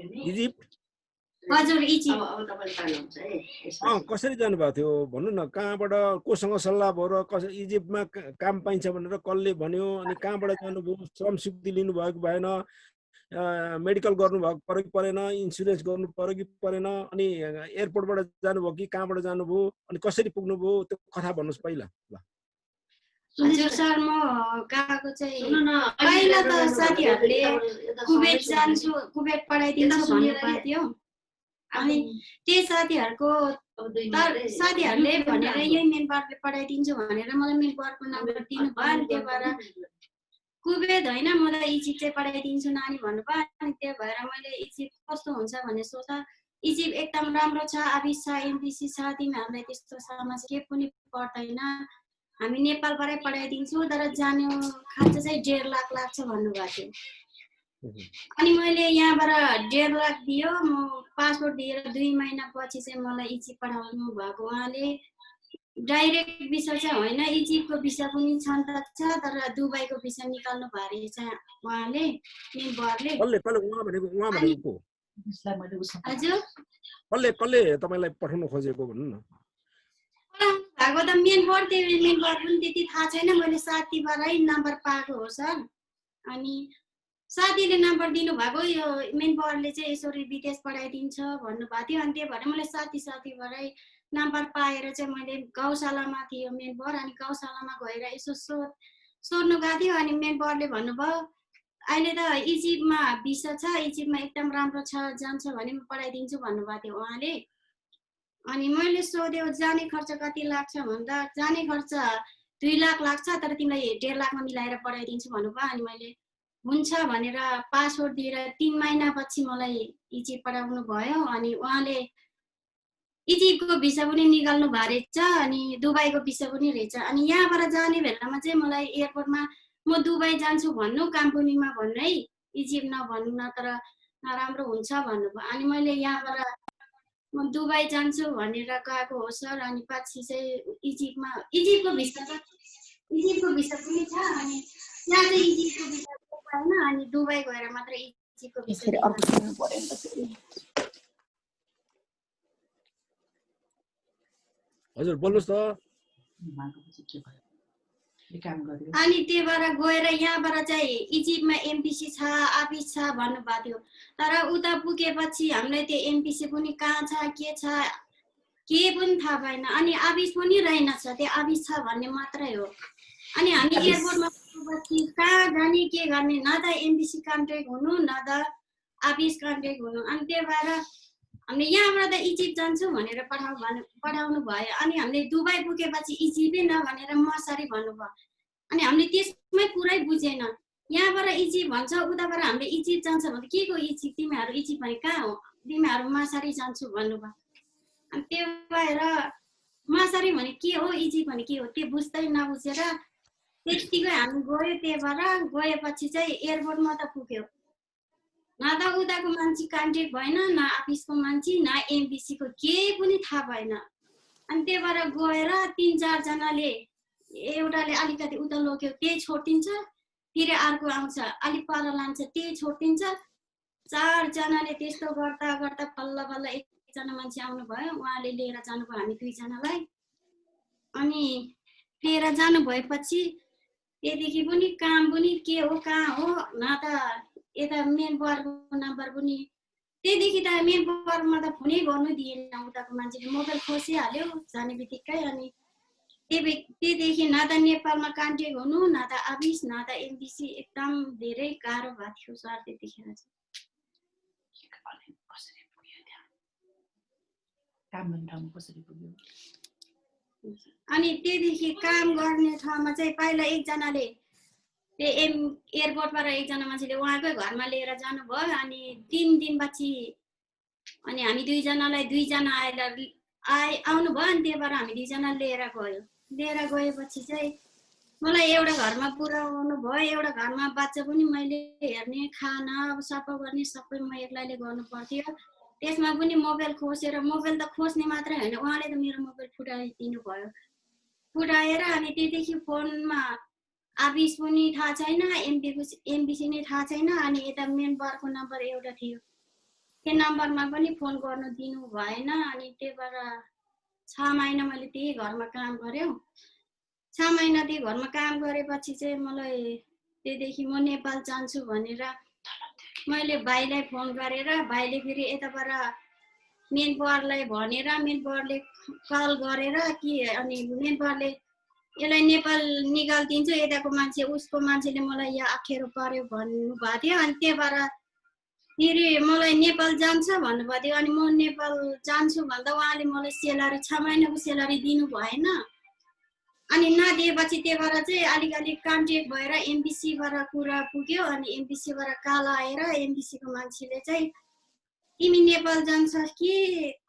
इजिप्ट? हजुर इजिप्ट। कसरी जानुभएको थियो भन्नु न? कहाँबाट, कोसँग सल्लाह भयो र इजिप्टमा काम पाइन्छ भनेर कसले भन्यो? अनि कहाँबाट जानुभयो? श्रम स्वीकृति लिनुभयो कि भएन? मेडिकल गर्नुभएको पऱ्यो कि परेन? इन्सुरेन्स गर्नु पऱ्यो कि परेन? अनि एयरपोर्टबाट जानुभयो कि कहाँबाट जानुभयो? अनि कसरी पुग्नुभयो? त्यो कथा भन्नुहोस् पहिला। ल हजुर सर, म गएको चाहिँ पहिला त साथीहरूले कुवेत जान्छु, कुवेत पढाइदिन्छु भन्नुभएको थियो। अनि त्यही साथीहरूले भनेर यही मेन पार्टले पढाइदिन्छु भनेर मलाई मेन पार्टको नम्बर दिनु भयो। अनि त्यही भएर कुवेत होइन मलाई इजिप्ट चाहिँ पढाइदिन्छु नानी भन्नुभयो। अनि त्यही भएर मैले इजिप्ट कस्तो हुन्छ भन्ने सोचा। इजिप्ट एकदम राम्रो छ, आबिस छ, एमबिसी छ। तिमीहरूलाई त्यस्तो समस्या के पनि पर्दैन, हामी नेपालबाटै पढाइदिन्छु, तर जाने खर्च चाहिँ 1.5 लाख लाग्छ भन्नुभएको थियो। अनि मैले यहाँबाट 1.5 लाख दियो। म पासपोर्ट दिएर 2 महिना पछि चाहिँ मलाई इजिप्ट पठाउनु भएको उहाँले। डाइरेक्ट भिसा चाहिँ होइन, इजिप्टको भिसा पनि छन् त छ, तर दुबईको भिसा निकाल्नु भयो रहेछ उहाँले, मेम्बरले। भनेको हजुर कसले तपाईँलाई पठाउन खोजेको भन्नु न? भएको त मेम्बर पनि त्यति थाहा छैन, मैले साथीबाटै नम्बर पाएको हो सर। अनि साथीले नम्बर दिनुभएको, यो मेम्बरले चाहिँ यसरी विदेश पठाइदिन्छ भन्नुभएको थियो। अनि त्यही भएर मैले साथीबाटै नम्बर पाएर चाहिँ मैले गौशालामा थियो मेम्बर, अनि गौशालामा गएर यसो सोध्नु गएको थियो। अनि मेम्बरले भन्नुभयो अहिले त इजिप्टमा भिसा छ, इजिप्टमा एकदम राम्रो छ, जान्छ भने म पठाइदिन्छु भन्नुभएको थियो उहाँले। अनि मैले सोध्यो जाने खर्च कति लाग्छ भन्दा जाने खर्च 2 लाख लाग्छ, तर तिमीलाई 1.5 लाखमा मिलाएर पठाइदिन्छु भन्नुभयो। अनि मैले हुन्छ भनेर पासपोर्ट दिएर 3 महिनापछि मलाई इजिप्ट पठाउनु भयो। अनि उहाँले इजिप्टको भिसा पनि निकाल्नु भएको रहेछ, अनि दुबईको भिसा पनि रहेछ। अनि यहाँबाट जाने बेलामा चाहिँ मलाई एयरपोर्टमा म दुबई जान्छु भन्नु, कम्पनीमा भन्नु है, इजिप्ट नभन्नु न, तर नराम्रो हुन्छ भन्नुभयो। अनि मैले यहाँबाट म दुबई जान्छु भनेर गएको हो सर। अनि पछि चाहिँ इजिप्टको भिसा पनि छ, अनि यहाँ चाहिँ इजिप्टको भिसा छैन, अनि दुबई गएर मात्र इजिप्टको भिसा। हजुर बोल्नुस् त। अनि त्यही भएर गएर यहाँबाट चाहिँ इजिप्टमा एमपिसी छ, अफिस छ भन्नुभएको थियो। तर उता पुगेपछि हामीलाई त्यो एमपिसी पनि कहाँ छ, के छ, के पनि थाहा भएन। अनि अफिस पनि रहेनछ, त्यो अफिस छ भन्ने मात्रै हो। अनि हामी एयरपोर्टमा पुगेपछि कहाँ जाने, के गर्ने, न त एमपिसी कन्ट्याक्ट हुनु, न त अफिस कन्ट्याक्ट हुनु। अनि त्यही भएर हामीले यहाँबाट त इजिप्ट जान्छु भनेर पठाउनु भयो। अनि हामीले दुबई पुगेपछि इजिप्टै नभनेर मसारी भन्नुभयो। अनि हामीले त्यसमै पुरै बुझेन, यहाँबाट इजिप्ट भन्छ, उताबाट हामीले इजिप्ट जान्छ भने के को इजिप्ट, तिमीहरू इजिप्ट भने कहाँ हो, तिमीहरू मसारी जान्छु भन्नुभयो। अनि त्यो भएर मसारी भने के हो, इजिप्ट भने के हो, त्यो बुझ्दै नबुझेर त्यतिकै हामी गयो। त्यही भएर गएपछि चाहिँ एयरपोर्टमा त पुग्यो, न त उताको मान्छे कन्ट्याक्ट भएन, न अफिसको मान्छे, न एमबिसीको केही पनि थाहा भएन। अनि त्यही भएर गएर 3-4 जनाले, एउटाले अलिकति उता लग्यो त्यही छोडिदिन्छ, फेरि अर्को आउँछ अलिक पर लान्छ त्यही छोडिदिन्छ। 4 जनाले त्यस्तो गर्दा गर्दा बल्ल एकजना मान्छे आउनु भयो, उहाँले लिएर जानुभयो हामी 2 जनालाई। अनि लिएर जानु भएपछि त्यतिकै पनि काम पनि के हो कहाँ हो, न त यता मेन बरको नम्बर पनि, त्यतिकै त मेन बरमा त फोनै गर्नु दिएन उताको मान्छेले, मोबाइल खोसिहाल्यो जाने बित्तिकै। अनि त्यदेखि न त नेपालमा कन्ट्याक्ट हुनु, न त अफिस, न त एमबिसी, एकदम धेरै गाह्रो भएको थियो सर त्यतिखेर चाहिँ। अनि त्यदेखि काम गर्ने ठाउँमा चाहिँ पहिला एकजनाले त्यो एयरपोर्टबाट एकजना मान्छेले उहाँकै घरमा लिएर जानुभयो। अनि 3 दिनपछि अनि हामी 2 जनालाई 2 जना आउनुभयो। अनि त्यहीबाट हामी 2 जना लिएर गएपछि चाहिँ मलाई एउटा घरमा पुऱ्याउनु भयो। एउटा घरमा बच्चा पनि मैले हेर्ने, खाना सफा गर्ने सबै म एक्लैले गर्नु पर्थ्यो। त्यसमा पनि मोबाइल खोसेर, मोबाइल त खोज्ने मात्रै होइन, उहाँले त मेरो मोबाइल फुटाइदिनु भयो, फुटाएर। अनि त्यदेखि फोनमा अफिस पनि थाहा छैन, एमबिसी नै थाहा छैन। अनि यता मेन बरको नम्बर एउटा थियो, त्यो नम्बरमा पनि फोन गर्नु दिनु भएन। अनि त्यही भएर 6 महिना मैले त्यही घरमा काम गर्यो। 6 महिना त्यही घरमा काम गरेपछि चाहिँ मलाई त्यदेखि म नेपाल जान्छु भनेर मैले भाइलाई फोन गरेर, भाइले फेरि यताबाट मेन बरलाई भनेर, मेन बरले कल गरेर कि, अनि मेन बरले यसलाई नेपाल निकालिदिन्छु, यताको मान्छे उसको मान्छेले मलाई यहाँ अप्ठ्यारो पर्यो भन्नुभएको थियो। अनि त्यही भएर फेरि मलाई नेपाल जान्छ भन्नुभएको थियो। अनि म नेपाल जान्छु भन्दा उहाँले मलाई सेलरी 6 महिनाको सेलरी दिनु भएन। अनि नदिएपछि त्यही भएर चाहिँ अलिक कन्ट्याक्ट भएर एमबिसीबाट कुरा पुग्यो। अनि एमबिसीबाट काल आएर एमबिसीको मान्छेले चाहिँ तिमी नेपाल जान्छस् कि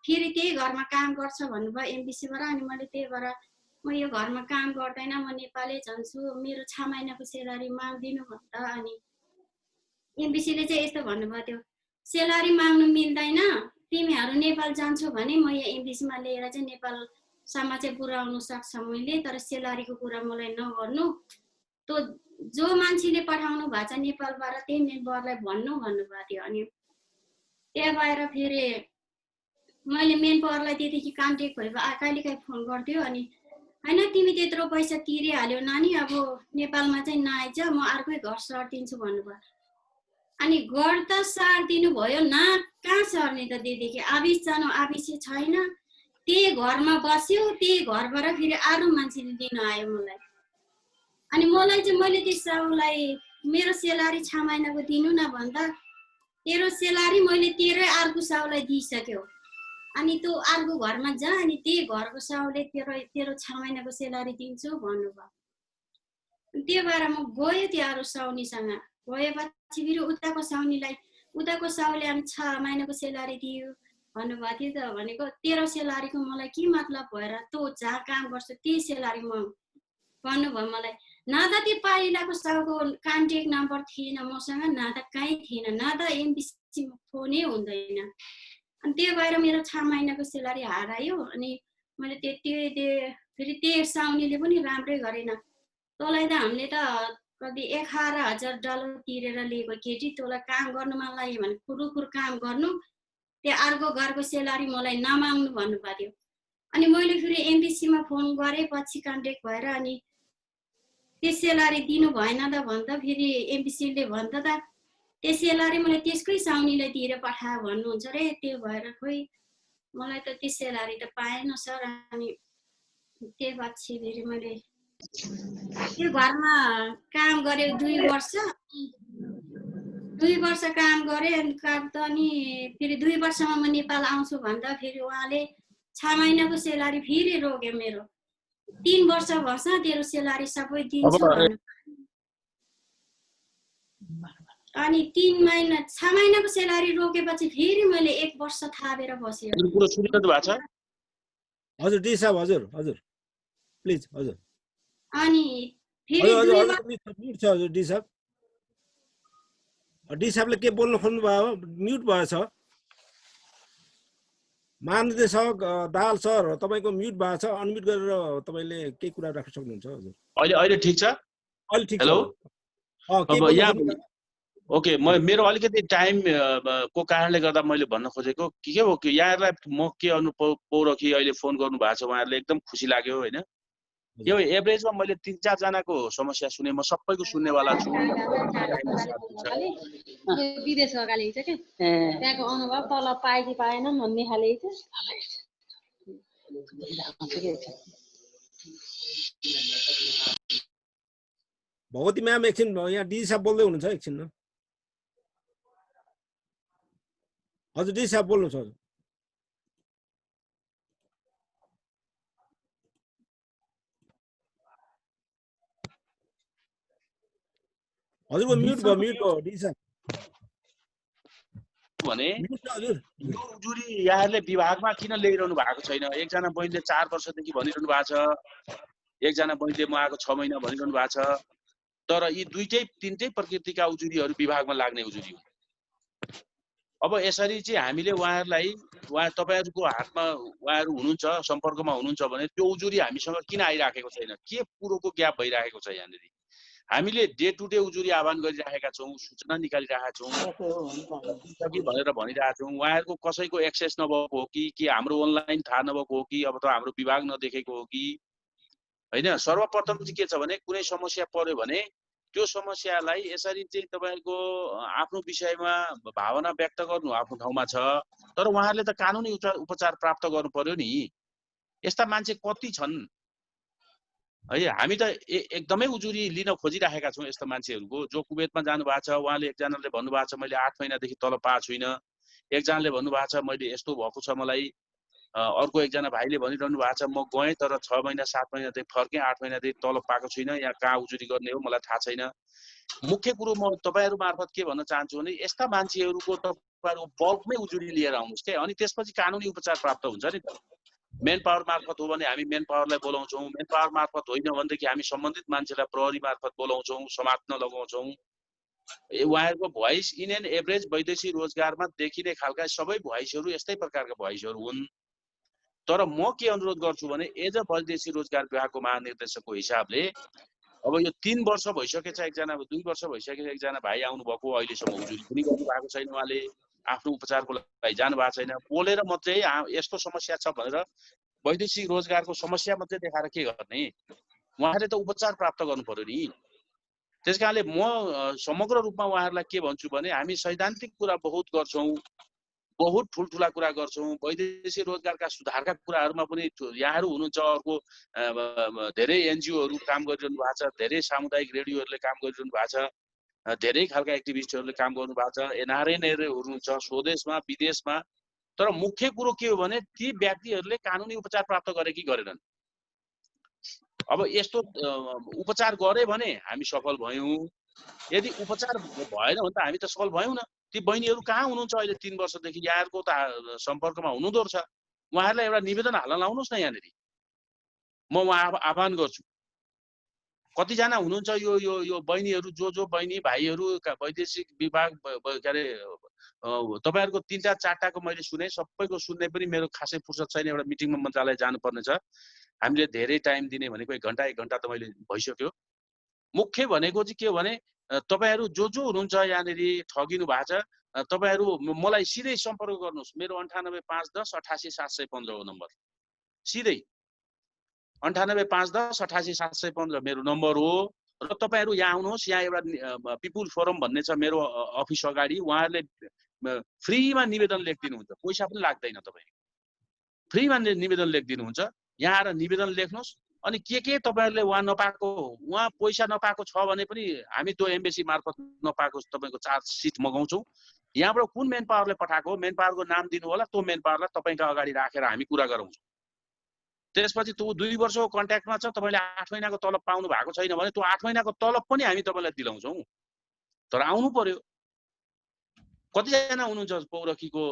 फेरि त्यही घरमा काम गर्छ भन्नुभयो एमबिसीबाट। अनि मैले त्यही भएर म यो घरमा काम गर्दैन, म नेपालै जान्छु, मेरो 6 महिनाको सेलरी माग्दिनु भन्दा। अनि एमबिसीले चाहिँ यस्तो भन्नुभएको थियो, सेलरी माग्नु मिल्दैन, तिमीहरू नेपाल जान्छौ भने म यहाँ एमबिसीमा लिएर चाहिँ नेपाल सम्म चाहिँ पुर्याउन सक्छ मैले, तर सेलारीको कुरा मलाई नगर्नु। त्यो जो मान्छेले पठाउनु भएको छ नेपालबाट त्यही मेम्बरलाई भन्नुभएको थियो। अनि त्यहाँ भएर फेरि मैले मेन पावरलाई त्यतिकै कन्ट्याक्ट भएर कहिलेकाहीँ फोन गर्थ्यो। अनि होइन तिमी त्यत्रो पैसा तिरिहाल्यो नानी, अब नेपालमा चाहिँ नआइज, म अर्कै घर सर्दिन्छु भन्नुभयो। अनि घर त सारिदिनु भयो, न कहाँ सर्ने त त्यतिकै आबिस जानु आबिसै छैन। त्यही घरमा बस्यो, त्यही घरबाट फेरि अरू मान्छेले लिन आयो मलाई। अनि मलाई चाहिँ मैले त्यो साउलाई मेरो सेलारी 6 महिनाको दिनु न भन्दा तेरो सेलारी मैले तेरै अर्को साउलाई दिइसक्यो। अनि त्यो अर्को घरमा जा, अनि त्यही घरको साउले तेरो 6 महिनाको सेलारी दिन्छु भन्नुभयो। त्यो भएर म गएँ त्यो अरू साउनीसँग। गएपछि फेरि उताको साउले अनि 6 महिनाको सेलारी दियो भन्नुभएको थियो। त भनेको तेरो सेलारीको मलाई के मतलब भएर तँ जहाँ काम गर्छ त्यही सेलारी म भन्नुभयो मलाई। न त त्यो पहिलाको साउको कन्ट्याक्ट नम्बर थिएन मसँग, न त कहीँ थिएन, न त एमबिसीमा फोनै हुँदैन। अनि त्यो भएर मेरो 6 महिनाको सेलारी हरायो। अनि मैले फेरि त्यो साउनीले पनि राम्रै गरेन। तँलाई त हामीले त कति $11,000 तिरेर लिएको केटी, तँलाई काम गर्नु मन लाग्यो भने खुरुखुर काम गर्नु, त्यो अर्को घरको सेलारी मलाई नमाग्नु भन्नुभएको थियो। अनि मैले फेरि एमबिसीमा फोन गरेँ पछि कन्ट्याक्ट भएर, अनि त्यो सेलारी दिनु भएन त भन्दा फेरि एमबिसीले भन्दा त त्यो सेलारी मैले त्यसकै साउनीलाई दिएर पठायो भन्नुहुन्छ रे। त्यो भएर खोइ मलाई त त्यो सेलारी त पाएन सर। अनि त्यो पछि फेरि मैले त्यो घरमा काम गरेँ 2 वर्ष काम गरेँ। अनि फेरि 2 वर्षमा म नेपाल आउँछु भन्दा फेरि उहाँले 6 महिनाको सेलारी फेरि रोक्यो मेरो। 3 वर्ष भएछ तेरो सेलारी सबै दिन्छु भन्नु। अनि 6 महिनाको सेलारी रोकेपछि फेरि मैले 1 वर्ष थापेर बसेँ। कुरो सुनिरहनु भएको छ? हजुर डी साहब, हजुर हजुर प्लिज हजुर। अनि फेरि म्युट छ हजुर डी साहब। डी साहबले के बोल्न खोज्नु भयो? म्युट भएछ। महानिर्देशक दाहाल सर तपाईको म्युट भएको छ, अनम्युट गरेर तपाईले केही कुरा राख्न सक्नुहुन्छ हजुर। अहिले ठिक छ? अहिले ठिक छ। हेलो, अब यहाँ ओके, मेरो अलिकति टाइम को कारणले गर्दा मैले भन्न खोजेको के हो कि यहाँहरूलाई म के अनुभव पौरखी अहिले फोन गर्नु भएको छ, उहाँहरूले एकदम खुसी लाग्यो होइन। यो एभरेजमा मैले 3-4 जनाको समस्या सुने, म सबैको सुन्नेवाला छु। विदेश गएकाले छ के त्यहाँको अनुभव तल पाए कि पाएन भन्ने खाले भगवती म्याम एकछिन यहाँ डी साहब बोल्दै हुनुहुन्छ, एकछिन न हजुर। डी साहब बोल्नुहोस् हजुर। हजुरको म्युट भयो डी साहब। भने यो उजुरी यहाँहरूले विभागमा किन ल्याइरहनु भएको छैन? एकजना बहिनीले 4 वर्षदेखि भनिरहनु भएको छ, एकजना बहिनीले म आएको 6 महिना भनिरहनु भएको छ। तर यी तीनटै प्रकृतिका उजुरीहरू विभागमा लाग्ने उजुरी हो। अब यसरी चाहिँ हामीले तपाईहरुको हातमा उहाँहरू हुनुहुन्छ, सम्पर्कमा हुनुहुन्छ भने त्यो उजुरी हामीसँग किन आइराखेको छैन? के कुरोको ग्याप भइराखेको छ यहाँनिर? हामीले डे टु डे उजुरी आह्वान गरिराखेका छौँ, सूचना निकालिरहेका छौँ भनेर भनिरहेका छौँ। उहाँहरूको कसैको एक्सेस नभएको हो कि हाम्रो अनलाइन थाहा नभएको हो कि अब त हाम्रो विभाग नदेखेको हो कि होइन? सर्वप्रथम चाहिँ के छ भने कुनै समस्या पर्यो भने त्यो समस्यालाई यसरी चाहिँ तपाईको आफ्नो विषयमा भावना व्यक्त गर्नु आफ्नो ठाउँमा छ, तर उहाँहरूले त कानुनी उपचार प्राप्त गर्नु पर्यो नि। यस्ता मान्छे कति छन् है? हामी त एकदमै उजुरी लिन खोजिराखेका छौँ यस्ता मान्छेहरूको। जो कुवेतमा जानु भएको छ उहाँले एकजनाले भन्नुभएको छ मैले 8 महिनादेखि तल पाएको छुइनँ, एकजनाले भन्नुभएको छ मैले यस्तो भएको छ मलाई, अर्को एकजना भाइले भनिरहनु भएको छ म गएँ तर 6 महिना 7 महिनादेखि फर्केँ, 8 महिनादेखि तल पाएको छुइनँ, यहाँ कहाँ उजुरी गर्ने हो मलाई थाहा छैन। मुख्य कुरो म तपाईहरु मार्फत के भन्न चाहन्छु भने यस्ता मान्छेहरूको तपाईहरु बल्कमै उजुरी लिएर आउनुस् के, अनि त्यसपछि कानुनी उपचार प्राप्त हुन्छ नि त। मेन पावर मार्फत हो भने हामी मेन पावरलाई बोलाउँछौँ, मेन पावर मार्फत होइन भनेदेखि हामी सम्बन्धित मान्छेलाई प्रहरी मार्फत बोलाउँछौँ, समात्न लगाउँछौँ। उहाँहरूको भोइस इन एन एभरेज वैदेशिक रोजगारमा देखिने खालका सबै भोइसहरू यस्तै प्रकारका भोइसहरू हुन्। तर म के अनुरोध गर्छु भने एज अ वैदेशिक रोजगार विभागको महानिर्देशकको हिसाबले अब यो 3 वर्ष भइसकेछ, एकजना 2 वर्ष भइसकेछ, एकजना भाइ आउनुभएको अहिलेसम्म उजुरी पनि गर्नु भएको छैन, उहाँले आफ्नो उपचारको लागि जानु भएको छैन। बोलेर मात्रै यस्तो समस्या छ भनेर वैदेशिक रोजगारको समस्या मात्रै देखाएर के गर्ने? उहाँहरूले त उपचार प्राप्त गर्नु पर्यो नि। त्यस कारणले म समग्र रूपमा उहाँहरूलाई के भन्छु भने हामी सैद्धान्तिक कुरा बहुत गर्छौँ, बहुत ठुल्ठुला कुरा गर्छौँ, वैदेशिक रोजगारका सुधारका कुराहरूमा पनि यहाँहरू हुनुहुन्छ, अर्को धेरै एनजिओहरू काम गरिरहनु भएको छ, धेरै सामुदायिक रेडियोहरूले काम गरिरहनु भएको छ, धेरै खालका एक्टिभिस्टहरूले काम गर्नु भएको छ, एनआरएनहरू हुनुहुन्छ स्वदेशमा विदेशमा। तर मुख्य कुरो के हो भने ती व्यक्तिहरूले कानुनी उपचार प्राप्त गरे कि गरेनन्। अब यस्तो उपचार गरे भने हामी सफल भयौँ, यदि उपचार भएन भने त हामी त सफल भयौँ न। ती बहिनीहरू कहाँ हुनुहुन्छ अहिले 3 वर्षदेखि? यहाँहरूको त सम्पर्कमा हुनुहुँदो रहेछ, उहाँहरूलाई एउटा निवेदन हाल्न लाउनुहोस् न यहाँनिर। म उहाँ आह्वान गर्छु, कतिजना हुनुहुन्छ यो यो यो बहिनीहरू, जो बहिनी भाइहरू वैदेशिक विभाग के अरे तपाईँहरूको 3टा 4टाको मैले सुने, सबैको सुन्ने पनि मेरो खासै फुर्सद छैन, एउटा मिटिङमा मन्त्रालय जानुपर्ने छ। हामीले धेरै टाइम दिने भनेको 1 घन्टा त मैले भइसक्यो। मुख्य भनेको चाहिँ के हो भने तपाईँहरू जो हुनुहुन्छ यहाँनिर ठगिनु भएको छ, तपाईँहरू मलाई सिधै सम्पर्क गर्नुहोस्। मेरो 985110 88 715 हो नम्बर, सिधै 985110 88 715 मेरो नम्बर हो। र तपाईँहरू यहाँ आउनुहोस्, यहाँ एउटा पिपुल फोरम भन्ने छ मेरो अफिस अगाडि, उहाँहरूले फ्रीमा निवेदन लेखिदिनुहुन्छ, पैसा पनि लाग्दैन, तपाईँ फ्रीमा निवेदन लेखिदिनुहुन्छ। यहाँ आएर निवेदन लेख्नुहोस्, अनि के तपाईँहरूले उहाँ नपाएको, उहाँ पैसा नपाएको छ भने पनि हामी त्यो एम्बेसी मार्फत नपाएको तपाईँको चार्ज सिट मगाउँछौँ। यहाँबाट कुन मेन पावरले पठाएको, मेन पावरको नाम दिनु होला, त्यो मेन पावरलाई तपाईँको अगाडि राखेर हामी कुरा गराउँछौँ। त्यसपछि त्यो 2 वर्षको कन्ट्याक्टमा छ, तपाईँले 8 महिनाको तलब पाउनु भएको छैन भने त्यो 8 महिनाको तलब पनि हामी तपाईँलाई दिलाउँछौँ। तर आउनु पर्यो। कतिजना हुनुहुन्छ पौरखीको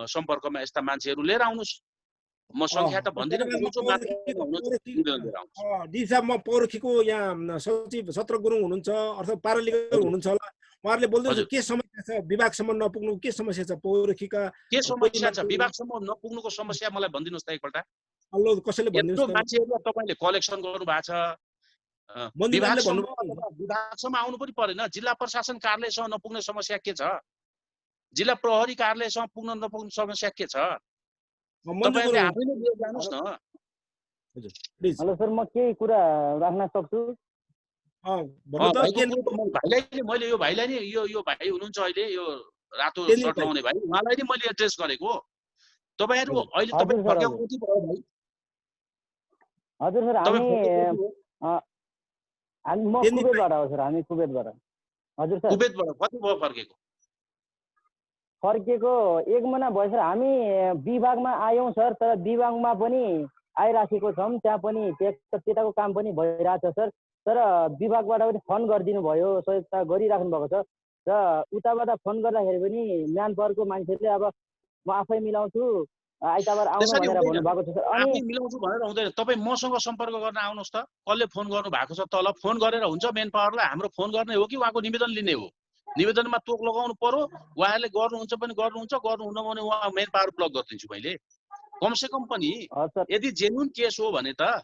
सम्पर्कमा यस्ता मान्छेहरू? लिएर आउनुहोस्। म सङ्ख्या त भन्दिनँ, डी साहब, म पौरखीको यहाँ सचिव सत्र गुरुङ हुनुहुन्छ, अर्थात् पारालिगल हुनुहुन्छ होला, उहाँहरूले बोल्दै के समस्या छ, विभागसम्म नपुग्नुको के समस्या छ, पौरखीका के समस्या छ, विभागसम्म नपुग्नुको समस्या मलाई भनिदिनुहोस् त एकपल्ट। कसैले यत्रो मान्छेहरूलाई तपाईँले कलेक्सन गर्नु भएको छ, विभागसम्म आउनु पनि परेन। जिल्ला प्रशासन कार्यालयसँग नपुग्ने समस्या के छ? जिल्ला प्रहरी कार्यालयसँग पुग्न नपुग्ने समस्या के छ? तपाईँहरूले आफैले लिएर जानुहोस् न। हेलो सर, म केही कुरा राख्न सक्छु? भाइलाई मैले यो भाइलाई नि यो भाइ हुनुहुन्छ अहिले यो रातो सर्ट लगाउने भाइ, उहाँलाई नि मैले एड्रेस गरेको। तपाईँहरू अहिले तपाईँ फर्केको कति भयो भाइ? हजुर सर, म कुवेतबाट हो सर, हामी कुवेतबाट। हजुर सर, कुवेतबाट कति भयो फर्केको? फर्केको 1 महिना भयो सर। हामी विभागमा आयौँ सर, तर विभागमा पनि आइराखेको छौँ, त्यहाँ पनि त्यताको काम पनि भइरहेछ सर। तर विभागबाट पनि फोन गरिदिनु भयो, सहयोगता गरिराख्नु भएको छ। र उताबाट फोन गर्दाखेरि पनि म्यान पावरको मान्छेले अब म आफै मिलाउँछु, आइतबार आउनु भनेर भन्नुभएको छ सर। अनि मिलाउँछु भनेर हुँदैन, तपाईँ मसँग सम्पर्क गर्न आउनुहोस् त। कसले फोन गर्नु भएको छ तल फोन गरेर हुन्छ। मेन पावरलाई हाम्रो फोन गर्ने हो कि उहाँको निवेदन लिने हो? निवेदनमा तोक लगाउनु पर्यो। उहाँहरूले गर्नुहुन्छ पनि गर्नुहुन्छ, गर्नुहुन्न भने उहाँ मेन पावर ब्लक गरिदिन्छु मैले। कमसेकम पनि यदि जेन्युन केस हो भने त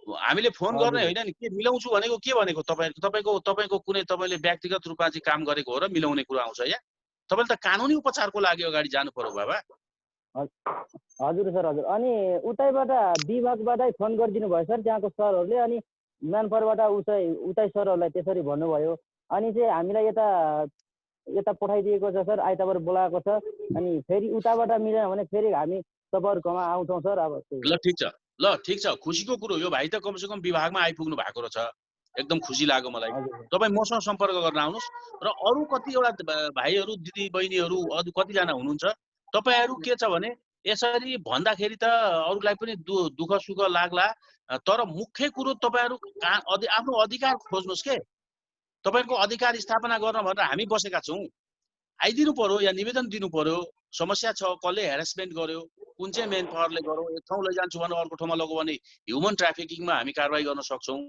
हामीले फोन गर्ने होइन नि। के मिलाउँछु भनेको के भनेको? तपाईँको कुनै तपाईँले व्यक्तिगत रूपमा चाहिँ काम गरेको हो र मिलाउने कुरा आउँछ यहाँ? तपाईँले त कानुनी उपचारको लागि अगाडि जानु पर्यो बाबा। हजुर सर, हजुर। अनि उतैबाट विभागबाटै फोन गरिदिनु भयो सर, त्यहाँको सरहरूले। अनि म्यान पावरबाट उतै सरहरूलाई त्यसरी भन्नुभयो। अनि चाहिँ हामीलाई यता पठाइदिएको छ सर, आइतबार बोलाएको छ। अनि फेरि उताबाट मिलेन भने फेरि हामी तपाईँहरूकोमा आउँछौँ सर। अब ल ठिक छ, खुसीको कुरो। यो भाइ त कमसेकम विभागमा आइपुग्नु भएको रहेछ, एकदम खुसी लाग्यो मलाई। तपाईँ मसँग सम्पर्क गर्न आउनुहोस्। र अरू कतिवटा भाइहरू दिदी बहिनीहरू अरू कतिजना हुनुहुन्छ, तपाईँहरू के छ भने यसरी भन्दाखेरि त अरूलाई पनि दुःख सुख लाग्ला। तर मुख्य कुरो तपाईँहरू आफ्नो अधिकार खोज्नुहोस् के। तपाईँको अधिकार स्थापना गर्न भनेर हामी बसेका छौँ। आइदिनु पर्यो, या निवेदन दिनु पर्यो। समस्या छ, कसले हेरेसमेन्ट गर्यो, कुन चाहिँ मेन पावरले गर्यो, एक ठाउँ लैजान्छु भने अर्को ठाउँमा लग्यो भने ह्युमन ट्राफिकिङमा हामी कारवाही गर्न सक्छौँ।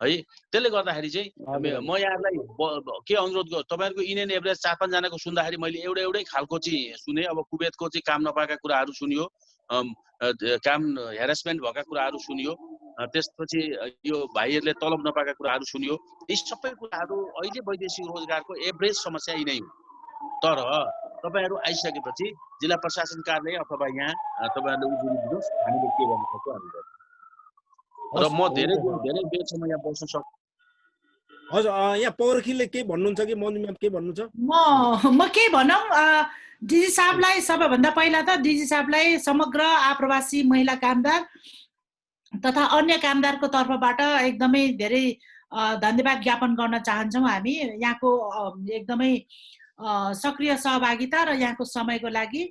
है। त्यसले गर्दाखेरि चाहिँ म यहाँहरूलाई के अनुरोध गर्छु, तपाईँहरूको इन्डियन एभरेज 4-5 जनाको सुन्दाखेरि मैले एउटै खालको चाहिँ सुने। अब कुवेतको चाहिँ काम नपाएका कुराहरू सुनियो, काम हेरेसमेन्ट भएका कुराहरू सुनियो, त्यसपछि यो भाइहरूले तलब नपाएका कुराहरू सुनियो। यी सबै कुराहरू अहिले वैदेशिक रोजगारको एभरेज समस्या यही नै हो। तर तपाईँहरू आइसकेपछि जिल्ला प्रशासन कार्यालय अथवा यहाँ तपाईँहरूले उजुरी दिनुहोस्, हामीले के गर्न सक्छौँ हामी गर्छौँ। र म धेरै बेरसम्म यहाँ बस्न सक्छु। हजुर, यहाँ पौरखीले के भन्नुहुन्छ कि मनु म्याम के भन्नुहुन्छ? म के भनौँ, डिजी साहबलाई सबैभन्दा पहिला त डिजी साहबलाई समग्र आप्रवासी महिला कामदार तथा अन्य कामदारको तर्फबाट एकदमै धेरै धन्यवाद ज्ञापन गर्न चाहन्छौँ हामी यहाँको एकदमै सक्रिय सहभागिता र यहाँको समयको लागि।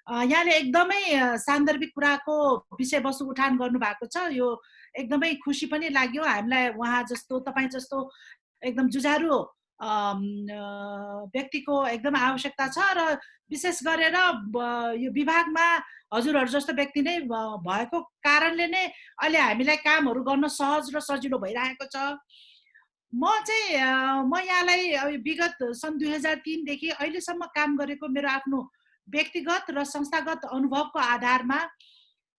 यहाँले एकदमै सान्दर्भिक कुराको विषयवस्तु उठान गर्नुभएको छ, यो एकदमै खुसी पनि लाग्यो हामीलाई। उहाँ जस्तो तपाईँ जस्तो एकदम जुझारु व्यक्तिको एकदम आवश्यकता छ र विशेष गरेर यो विभागमा हजुरहरू जस्तो व्यक्ति नै भएको कारणले नै अहिले हामीलाई कामहरू गर्न सहज र सजिलो भइरहेको छ। म यहाँलाई विगत सन् 2003 देखि अहिलेसम्म काम गरेको मेरो आफ्नो व्यक्तिगत र संस्थागत अनुभवको आधारमा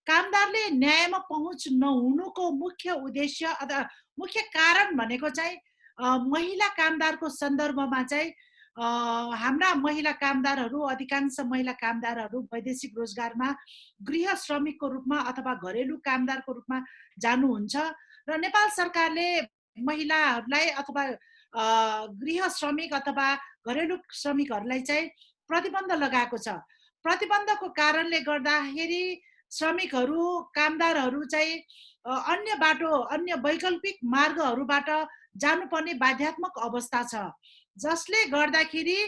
कामदारले न्यायमा पहुँच नहुनुको मुख्य उद्देश्य अथवा मुख्य कारण भनेको चाहिँ महिला कामदारको सन्दर्भमा चाहिँ हाम्रा महिला कामदारहरू, अधिकांश महिला कामदारहरू वैदेशिक रोजगारमा गृह श्रमिकको रूपमा अथवा घरेलु कामदारको रूपमा जानुहुन्छ र नेपाल सरकारले महिलाहरूलाई अथवा गृह श्रमिक अथवा घरेलु श्रमिकहरूलाई चाहिँ प्रतिबन्ध लगाएको छ। प्रतिबन्धको कारणले गर्दाखेरि श्रमिकहरू, कामदारहरू चाहिँ अन्य बाटो, अन्य वैकल्पिक मार्गहरूबाट जानुपर्ने बाध्यात्मक अवस्था छ, जसले गर्दाखेरि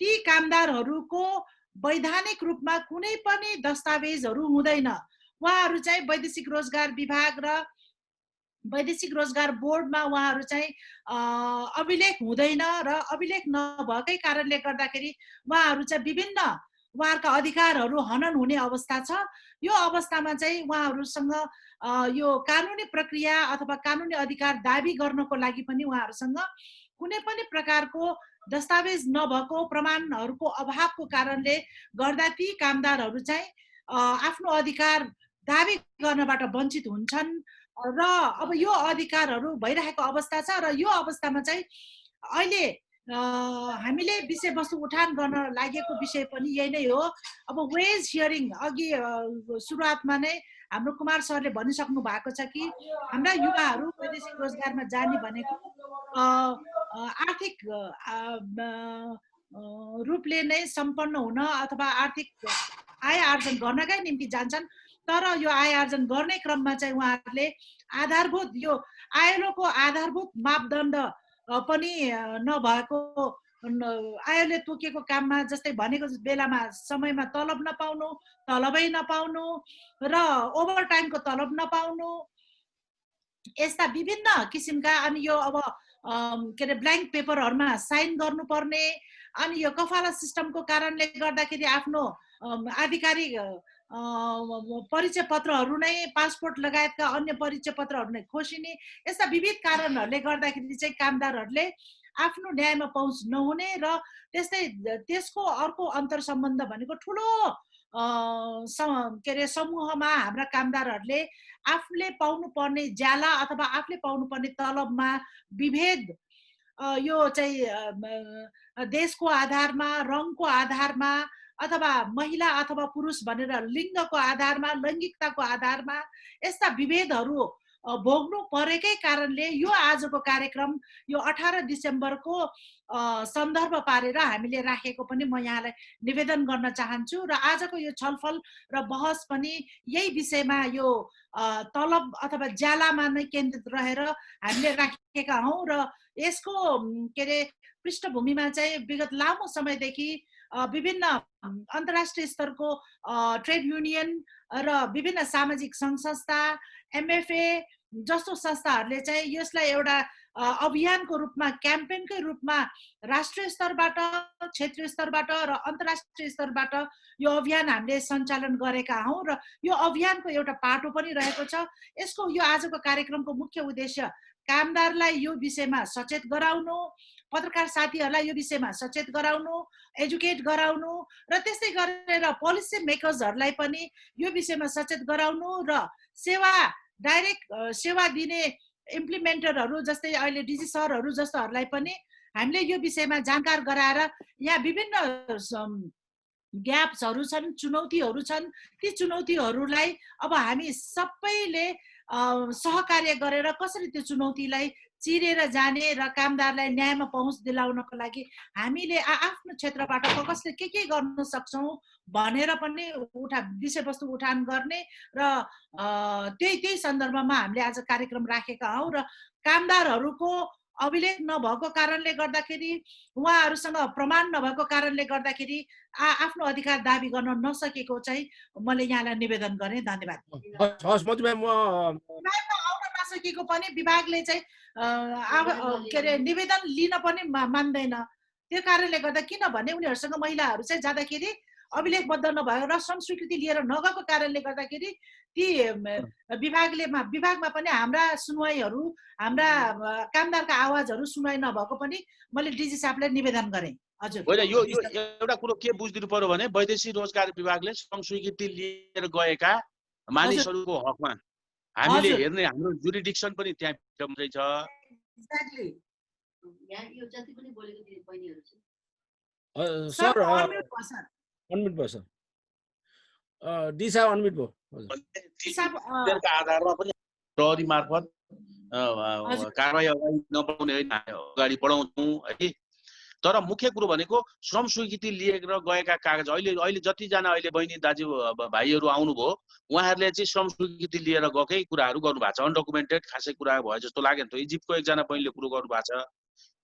ती कामदारहरूको वैधानिक रूपमा कुनै पनि दस्तावेजहरू हुँदैन। उहाँहरू चाहिँ वैदेशिक रोजगार विभाग र वैदेशिक रोजगार बोर्डमा उहाँहरू चाहिँ अभिलेख हुँदैन र अभिलेख नभएकै कारणले गर्दाखेरि उहाँहरू चाहिँ विभिन्न उहाँहरूका अधिकारहरू हनन हुने अवस्था छ। यो अवस्थामा चाहिँ उहाँहरूसँग यो कानुनी प्रक्रिया अथवा कानुनी अधिकार दाबी गर्नको लागि पनि उहाँहरूसँग कुनै पनि प्रकारको दस्तावेज नभएको, प्रमाणहरूको अभावको कारणले गर्दा ती कामदारहरू चाहिँ आफ्नो अधिकार दाबी गर्नबाट वञ्चित हुन्छन् र अब यो अधिकारहरू भइरहेको अवस्था छ। र यो अवस्थामा चाहिँ अहिले हामीले विषयवस्तु उठान गर्न लागेको विषय पनि यही नै हो। अब वेज हियरिङ अघि सुरुवातमा नै हाम्रो कुमार सरले भनिसक्नु भएको छ कि हाम्रा युवाहरू वैदेशिक रोजगारमा जाने भनेको आर्थिक रूपले नै सम्पन्न हुन अथवा आर्थिक आय आर्जन गर्नकै निम्ति जान्छन्। तर यो आय आर्जन गर्ने क्रममा चाहिँ उहाँहरूले आधारभूत यो आयोको आधारभूत मापदण्ड पनि नभएको, आयोले तोकेको काममा जस्तै भनेको बेलामा समयमा तलब नपाउनु, तलबै नपाउनु र ओभरटाइमको तलब नपाउनु, यस्ता विभिन्न किसिमका। अनि यो अब के अरे ब्ल्याङ्क पेपरहरूमा साइन गर्नुपर्ने, अनि यो कफाला सिस्टमको कारणले गर्दाखेरि आफ्नो आधिकारिक परिचय पत्रहरू नै, पासपोर्ट लगायतका अन्य परिचय पत्रहरू नै खोसिने, यस्ता विविध कारणहरूले गर्दाखेरि चाहिँ कामदारहरूले आफ्नो न्यायमा पहुँच नहुने र त्यस्तै त्यसको अर्को अन्तर सम्बन्ध भनेको ठुलो के अरे समूहमा हाम्रा कामदारहरूले आफूले पाउनुपर्ने ज्याला अथवा आफूले पाउनुपर्ने तलबमा विभेद, यो चाहिँ देशको आधारमा, रङको आधारमा अथवा महिला अथवा पुरुष भनेर लिङ्गको आधारमा, लैङ्गिकताको आधारमा यस्ता विभेदहरू भोग्नु परेकै कारणले यो आजको कार्यक्रम यो 18 डिसेम्बरको सन्दर्भ पारेर हामीले राखेको पनि म यहाँलाई निवेदन गर्न चाहन्छु। र आजको यो छलफल र बहस पनि यही विषयमा यो तलब अथवा ज्यालामा नै केन्द्रित रहेर हामीले राखेका हौँ। र यसको के अरे पृष्ठभूमिमा चाहिँ विगत लामो समयदेखि विभिन्न अन्तर्राष्ट्रिय स्तरको ट्रेड युनियन र विभिन्न सामाजिक सङ्घ संस्था, एमएफए जस्तो संस्थाहरूले चाहिँ यसलाई एउटा अभियानको रूपमा, क्याम्पेनकै रूपमा राष्ट्रिय स्तरबाट, क्षेत्रीय स्तरबाट र अन्तर्राष्ट्रिय स्तरबाट यो अभियान हामीले सञ्चालन गरेका हौँ र यो अभियानको एउटा पाटो पनि रहेको छ। यसको यो आजको कार्यक्रमको मुख्य उद्देश्य कामदारलाई यो विषयमा सचेत गराउनु, पत्रकार साथीहरूलाई यो विषयमा सचेत गराउनु, एजुकेट गराउनु र त्यस्तै गरेर पोलिसी मेकर्सहरूलाई पनि यो विषयमा सचेत गराउनु र डाइरेक्ट सेवा दिने इम्प्लिमेन्टरहरू जस्तै अहिले डिजी सरहरू जस्तोहरूलाई पनि हामीले यो विषयमा जानकार गराएर यहाँ विभिन्न ग्याप्सहरू छन्, चुनौतीहरू छन्। ती चुनौतीहरूलाई अब हामी सबैले सहकार्य गरेर कसरी त्यो चुनौतीलाई चिरेर जाने र कामदारलाई न्यायमा पहुँच दिलाउनको लागि हामीले आफ्नो क्षेत्रबाट कसले के गर्न सक्छौँ भनेर पनि विषयवस्तु उठान गर्ने र त्यही सन्दर्भमा हामीले आज कार्यक्रम राखेका हौँ र कामदारहरूको अभिलेख नभएको कारणले गर्दाखेरि, उहाँहरूसँग प्रमाण नभएको कारणले गर्दाखेरि आफ्नो अधिकार दाबी गर्न नसकेको चाहिँ मैले यहाँलाई निवेदन गरेँ। धन्यवाद। आउन नसकेको पनि विभागले चाहिँ के अरे निवेदन लिन पनि मान्दैन। त्यो कारणले गर्दा, किनभने उनीहरूसँग महिलाहरू चाहिँ जाँदाखेरि अभिलेखबद्ध नभएर र श्रम स्वीकृति लिएर नगएको कारणले गर्दाखेरि ती विभागमा पनि हाम्रा सुनवाईहरू, हाम्रा कामदारका आवाजहरू सुनवाई नभएको पनि मैले डिजी साहबलाई निवेदन गरेँ। हजुर, होइन, यो एउटा कुरो के बुझिदिनु पर्यो भने वैदेशिक रोजगार विभागले श्रम स्वीकृति लिएर गएका मानिसहरूको हकमा हामीले हेर्ने हाम्रो जुरिडिक्सन पनि त्यहाँ भित्र छ। एक्ज्याक्टली। यो जति पनि बोलेको बहिनीहरू छ सर, अनम्युट भयो सर। डी साहब अनम्युट भयो। आधारमा पनि प्रहरी मार्फत कारबाही अगाडि नबढाउने होइन, अगाडि बढाउँछौँ है। तर मुख्य कुरो भनेको श्रम स्वीकृति लिएर गएका कागज अहिले जतिजना अहिले बहिनी दाजु भाइहरू आउनुभयो, उहाँहरूले चाहिँ श्रम स्वीकृति लिएर गएकै कुराहरू गर्नुभएको छ। अनडकुमेन्टेड खासै कुरा भयो जस्तो लाग्यो नि त। इजिप्टको एकजना बहिनीले कुरो गर्नुभएको छ,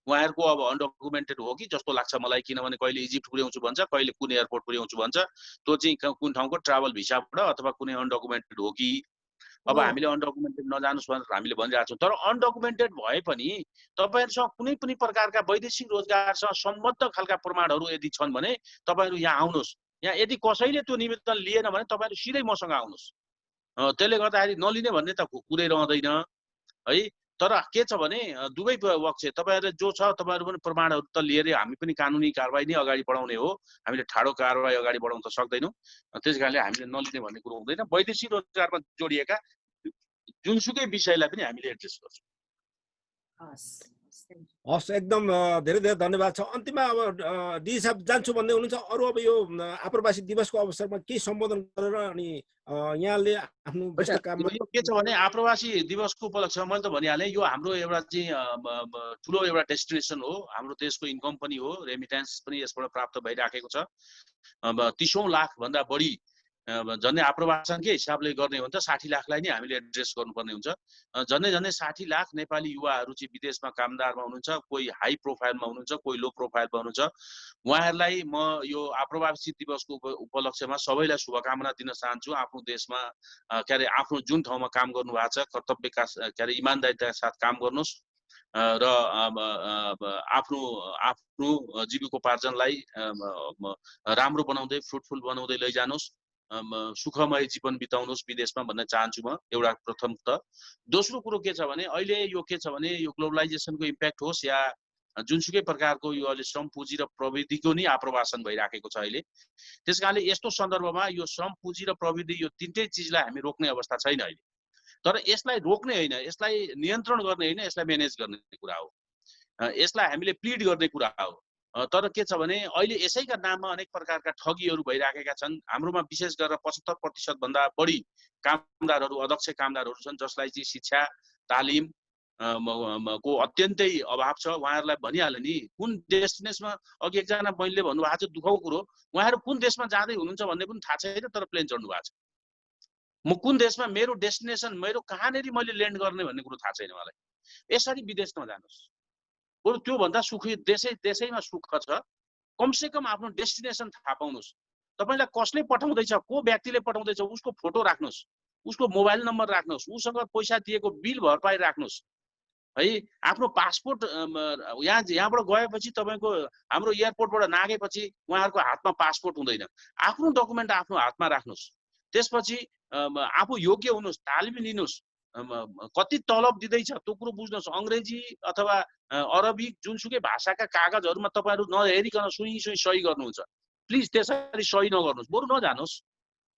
उहाँहरूको अब अनडकुमेन्टेड हो कि जस्तो लाग्छ मलाई, किनभने कहिले इजिप्ट पुर्याउँछु भन्छ, कहिले कुन एयरपोर्ट पुर्याउँछु भन्छ। त्यो चाहिँ कुन ठाउँको ट्राभल भिसाबाट अथवा कुनै अनडकुमेन्टेड हो कि। अब हामीले अनडकुमेन्टेड नजानुहोस् भनेर हामीले भनिरहेको छौँ। तर अनडकुमेन्टेड भए पनि तपाईँहरूसँग कुनै पनि प्रकारका वैदेशिक रोजगारसँग सम्बद्ध खालका प्रमाणहरू यदि छन् भने तपाईँहरू यहाँ आउनुहोस्। यहाँ यदि कसैले त्यो निवेदन लिएन भने तपाईँहरू सिधै मसँग आउनुहोस्। त्यसले गर्दाखेरि नलिने भन्ने त कुरै रहँदैन है। तर के छ भने दुवै पक्ष तपाईँहरूले जो छ तपाईँहरू पनि प्रमाणहरू त लिएर हामी पनि कानुनी कारबाही नै अगाडि बढाउने हो। हामीले ठाडो कारबाही अगाडि बढाउन त सक्दैनौँ। त्यस कारणले हामीले नलिने भन्ने कुरो हुँदैन। वैदेशिक रोजगारमा जोडिएका जुनसुकै विषयलाई पनि हामीले एड्रेस गर्छौँ। हस्, एकदम धेरै धेरै धन्यवाद छ। अन्तिममा अब डी साहब जान्छु भन्दै हुनुहुन्छ। अरू अब यो आप्रवासी दिवसको अवसरमा केही सम्बोधन गरेर अनि यहाँले आफ्नो व्यस्त काममा के छ भने आप्रवासी दिवसको उपलक्ष्यमा मैले त भनिहालेँ, यो हाम्रो एउटा चाहिँ ठुलो एउटा डेस्टिनेसन हो। हाम्रो देशको इन्कम पनि हो, रेमिटेन्स पनि यसबाट प्राप्त भइराखेको छ। अब 30 लाख भन्दा बढी झन्डै आप्रवासनकै हिसाबले गर्ने हो भने त 60 लाखलाई नै हामीले एड्रेस गर्नुपर्ने हुन्छ। झन्डै 60 लाख नेपाली युवाहरू चाहिँ विदेशमा कामदारमा हुनुहुन्छ। कोही हाई प्रोफाइलमा हुनुहुन्छ, कोही लो प्रोफाइलमा हुनुहुन्छ। उहाँहरूलाई म यो आप्रवासी दिवसको उपलक्ष्यमा सबैलाई शुभकामना दिन चाहन्छु। आफ्नो देशमा के अरे आफ्नो जुन ठाउँमा काम गर्नु भएको छ कर्तव्यका के अरे इमान्दारिताका साथ काम गर्नुहोस् र आफ्नो जीविकोपार्जनलाई राम्रो बनाउँदै फ्रुटफुल बनाउँदै लैजानुहोस्। सुखमय जीवन बिताउनुहोस् विदेशमा भन्न चाहन्छु म। एउटा प्रथम त। दोस्रो कुरो के छ भने अहिले यो के छ भने यो ग्लोबलाइजेसनको इम्प्याक्ट होस् या जुनसुकै प्रकारको यो अहिले श्रम पुँजी र प्रविधिको नै आप्रवासन भइराखेको छ अहिले। त्यस कारणले यस्तो सन्दर्भमा यो श्रम पुँजी र प्रविधि यो तीनटै चिजलाई हामी रोक्ने अवस्था छैन अहिले। तर यसलाई रोक्ने होइन, यसलाई नियन्त्रण गर्ने होइन, यसलाई म्यानेज गर्ने कुरा हो। यसलाई हामीले प्लिड गर्ने कुरा हो। तर के छ भने अहिले यसैका नाममा अनेक प्रकारका ठगीहरू भइराखेका छन्। हाम्रोमा विशेष गरेर 75% भन्दा बढी कामदारहरू, अदक्ष कामदारहरू छन् जसलाई चाहिँ शिक्षा तालिम को अत्यन्तै अभाव छ। उहाँहरूलाई भनिहाल्यो नि कुन डेस्टिनेसनमा, अघि एकजना बहिनीले भन्नुभएको छ दुःखको कुरो, उहाँहरू कुन देशमा जाँदै हुनुहुन्छ भन्ने पनि थाहा छैन, तर प्लेन चढ्नु भएको छ। म कुन देशमा मेरो डेस्टिनेसन मेरो कहाँनिर मैले ल्यान्ड गर्ने भन्ने कुरो थाहा छैन मलाई। यसरी विदेश नजानुहोस्। बरु त्योभन्दा सुखी देशैमा सुख छ। कमसेकम आफ्नो डेस्टिनेसन थाहा पाउनुहोस्। तपाईँलाई कसले पठाउँदैछ, को व्यक्तिले पठाउँदैछ, उसको फोटो राख्नुहोस्, उसको मोबाइल नम्बर राख्नुहोस्, उसँग पैसा दिएको बिल भरपाई राख्नुहोस् है। आफ्नो पासपोर्ट यहाँबाट गएपछि तपाईँको हाम्रो एयरपोर्टबाट नागेपछि उहाँहरूको हातमा पासपोर्ट हुँदैन। आफ्नो डकुमेन्ट आफ्नो हातमा राख्नुहोस्। त्यसपछि आफू योग्य हुनुहोस्, तालिम लिनुहोस्, कति तलब दिँदैछ त्यो कुरो बुझ्नुहोस्। अङ्ग्रेजी अथवा अरबिक जुनसुकै भाषाका कागजहरूमा तपाईँहरू नहेरिकन सुई सही गर्नुहुन्छ। प्लिज त्यसरी सही नगर्नुहोस्, बरु नजानुहोस्।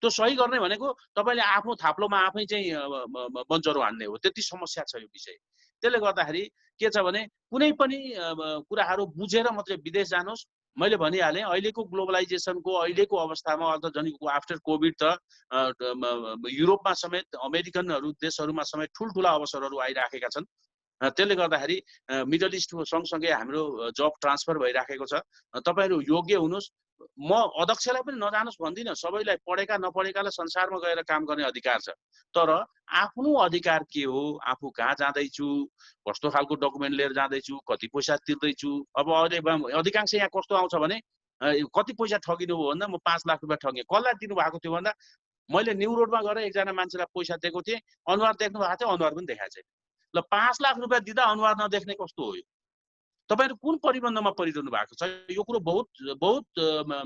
त्यो सही गर्ने भनेको तपाईँले आफ्नो थाप्लोमा आफै चाहिँ बन्चरो हान्ने हो। त्यति समस्या छ यो विषय। त्यसले गर्दाखेरि के छ भने कुनै पनि कुराहरू बुझेर मात्रै विदेश जानुहोस्। मैले भनिहालेँ अहिलेको ग्लोबलाइजेसनको अहिलेको अवस्थामा अर्थजनित आफ्टर कोभिड त युरोपमा समेत अमेरिकनहरू देशहरूमा समेत ठुल्ठुला अवसरहरू आइराखेका छन्। त्यसले गर्दाखेरि मिडल इस्ट सँगसँगै हाम्रो जब ट्रान्सफर भइराखेको छ। तपाईँहरू योग्य हुनुहोस्। म अध्यक्षलाई पनि नजानुहोस् भन्दिनँ, सबैलाई पढेका नपढेकालाई संसारमा गएर काम गर्ने अधिकार छ। तर आफ्नो अधिकार के हो, आफू कहाँ जाँदैछु, कस्तो खालको डकुमेन्ट लिएर जाँदैछु, कति पैसा तिर्दैछु। अब अहिले अधिकांश यहाँ कस्तो आउँछ भने कति पैसा ठगिनु हो भन्दा म 5 लाख रुपियाँ ठगेँ। कसलाई दिनुभएको थियो भन्दा मैले न्यू रोडमा गएर एकजना मान्छेलाई पैसा दिएको थिएँ, अनुहार देख्नु भएको थियो, अनुहार पनि देखाएको छैन। ल 5 लाख रुपियाँ दिँदा अनुहार नदेख्ने कस्तो हो यो? तपाईहरु कुन परिबन्धमा परिरहनु भएको छ? यो कुरो बहुत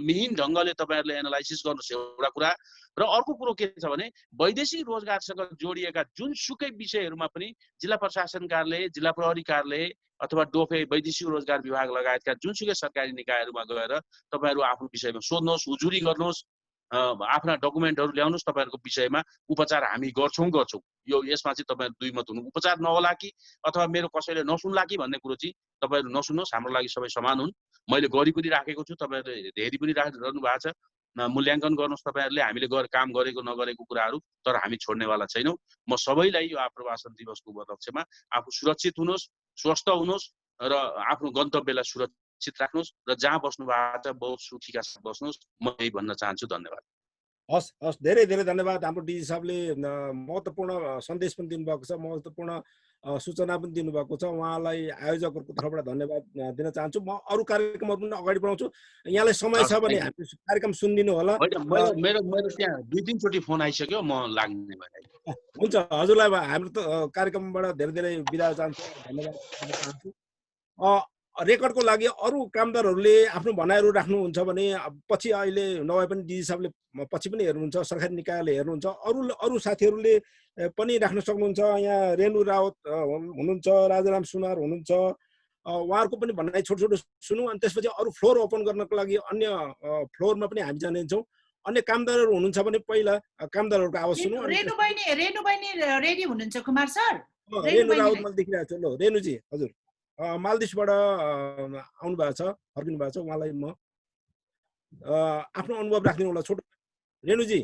मिहिन ढंगले तपाईहरुले एनालाइसिस गर्नुस् एउटा कुरा। र अर्को कुरो के छ भने वैदेशिक रोजगारसँग जोडिएका जुनसुकै विषयहरुमा पनि जिल्ला प्रशासन कार्यालय, जिल्ला प्रहरी कार्यालय अथवा डोफे वैदेशिक रोजगार विभाग लगायतका जुनसुकै सरकारी निकायहरुमा गएर तपाईहरु आफ्नो विषयमा सोध्नुहोस्, उजुरी गर्नुहोस्, आफ्ना डकुमेन्टहरु ल्याउनुहोस्। तपाईहरुको विषयमा उपचार हामी गर्छौं। यो यसमा चाहिँ तपाईहरु दुई मत हुनु, उपचार नहोला कि अथवा मेरो कसैले नसुन्ला कि भन्ने कुरो चाहिँ तपाईहरु नसुन्नुहोस्। हाम्रो लागि सबै समान हुन्। मैले गरि पनि राखेको छु, तपाईहरुले धेरै पनि राख्नु भएको छ। मूल्याङ्कन गर्नुहोस् तपाईहरुले, हामीले काम गरेको नगरेको कुराहरु। तर हामी छोड्नेवाला छैनौं। म सबैलाई यो आप्रवासन दिवसको उपलक्ष्यमा आफू सुरक्षित हुनुहोस्, स्वस्थ हुनुहोस् र आफ्नो गन्तव्यलाई सुरक्षित राख्नुहोस् र जहाँ बस्नु भएको छ बहुत सुखीका साथ बस्नुहोस्। म यही भन्न चाहन्छु। धन्यवाद। हस् हस्, धेरै धेरै धन्यवाद। हाम्रो डिजी साहबले महत्त्वपूर्ण सन्देश पनि दिनुभएको छ, महत्त्वपूर्ण सूचना पनि दिनुभएको छ। उहाँलाई आयोजकहरूको तर्फबाट धन्यवाद दिन चाहन्छु। म अरू कार्यक्रमहरू पनि अगाडि बढाउँछु। यहाँलाई समय छ भने हामी कार्यक्रम सुनिदिनु होला। मेरो त्यहाँ 2-3 चोटि फोन आइसक्यो, म लाग्ने भए। हुन्छ, हजुरलाई हाम्रो त कार्यक्रमबाट धेरै धेरै बिदा चाहन्छु, धन्यवाद दिन चाहन्छु। रेकर्डको लागि अरू कामदारहरूले आफ्नो भनाइहरू राख्नुहुन्छ भने पछि अहिले नभए पनि डिजी साहबले पछि पनि हेर्नुहुन्छ, सरकारी निकायले हेर्नुहुन्छ। अरू साथीहरूले पनि राख्न सक्नुहुन्छ। यहाँ रेणु रावत हुनुहुन्छ, राजाराम सुनार हुनुहुन्छ, उहाँहरूको पनि भनाइ छोटो छोटो सुनौँ। अनि त्यसपछि अरू फ्लोर ओपन गर्नको लागि अन्य फ्लोरमा पनि हामी जानेछौँ। अन्य कामदारहरू हुनुहुन्छ भने पहिला कामदारहरूको आवाज सुनौँ। रेणु बहिनी रेडी हुनुहुन्छ कुमार सर? रेणु रावत मैले देखिरहेको छु। ल रेणुजी, हजुर मालदिप्सबाट आउनु भएको छ, फर्किनु भएको छ। उहाँलाई म आफ्नो अनुभव राखिदिनु होला छोटो। रेणुजी,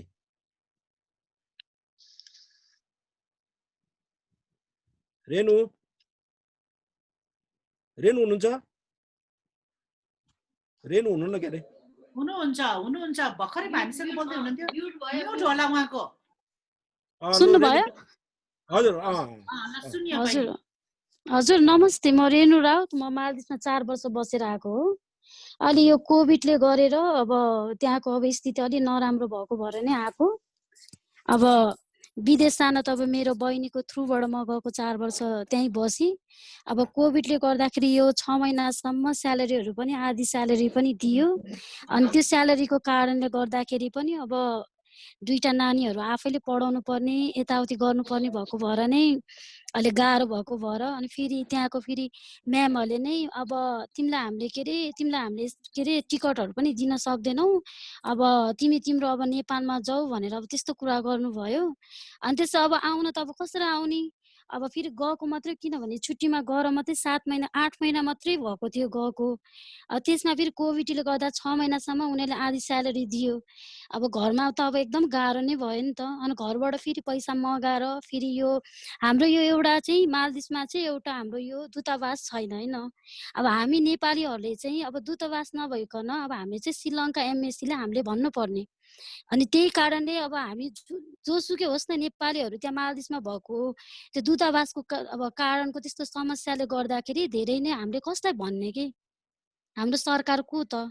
रेणु हुनुहुन्छ? रेणु हुनुहुन्न के अरे? हुनुहुन्छ भर्खरै हामीसँग बोल्दै हुनुहुन्थ्यो। म्युट होला उहाँको। सुन्नुभयो? हजुर हजुर नमस्ते, म रेणु राउत। म मालदिप्समा 4 वर्ष बसेर आएको हो। अलि यो कोभिडले गरेर अब त्यहाँको अब स्थिति अलि नराम्रो भएको भएर नै आएको। अब विदेश जान त अब मेरो बहिनीको थ्रुबाट म गएको 4 वर्ष त्यहीँ बसी। अब कोभिडले गर्दाखेरि यो 6 महिनासम्म स्यालेरीहरू पनि आधी स्यालेरी पनि दियो। अनि त्यो स्यालेरीको कारणले गर्दाखेरि पनि अब 2टा नानीहरू आफैले पढाउनु पर्ने, यताउति गर्नुपर्ने भएको भएर नै अहिले गाह्रो भएको भएर अनि फेरि त्यहाँको फेरि म्यामहरूले नै अब तिमीलाई हामीले टिकटहरू पनि दिन सक्दैनौ, अब तिम्रो अब नेपालमा जाऊ भनेर अब त्यस्तो कुरा गर्नुभयो। अनि त्यसो अब आउन त अब कसरी आउने? अब फेरि गएको मात्रै, किनभने छुट्टीमा गएर मात्रै 7 महिना 8 महिना मात्रै भएको थियो गएको। त्यसमा फेरि कोभिडले गर्दा 6 महिनासम्म उनीहरूले आधी स्यालेरी दियो। अब घरमा त अब एकदम गाह्रो नै भयो नि त। अनि घरबाट फेरि पैसा मगाएर फेरि यो हाम्रो यो एउटा चाहिँ मालदिप्समा चाहिँ एउटा हाम्रो यो दूतावास छैन हैन। अब हामी नेपालीहरूले चाहिँ अब दूतावास नभइकन अब हामीले चाहिँ श्रीलङ्का एमएससीले हामीले भन्नुपर्ने। अनि त्यही कारणले अब हामी जोसुकै होस् न नेपालीहरू त्यहाँ मालदिप्समा भएको त्यो दूतावासको अब कारणको त्यस्तो समस्याले गर्दाखेरि धेरै नै हामीले कसलाई भन्ने के? हाम्रो सरकार को त?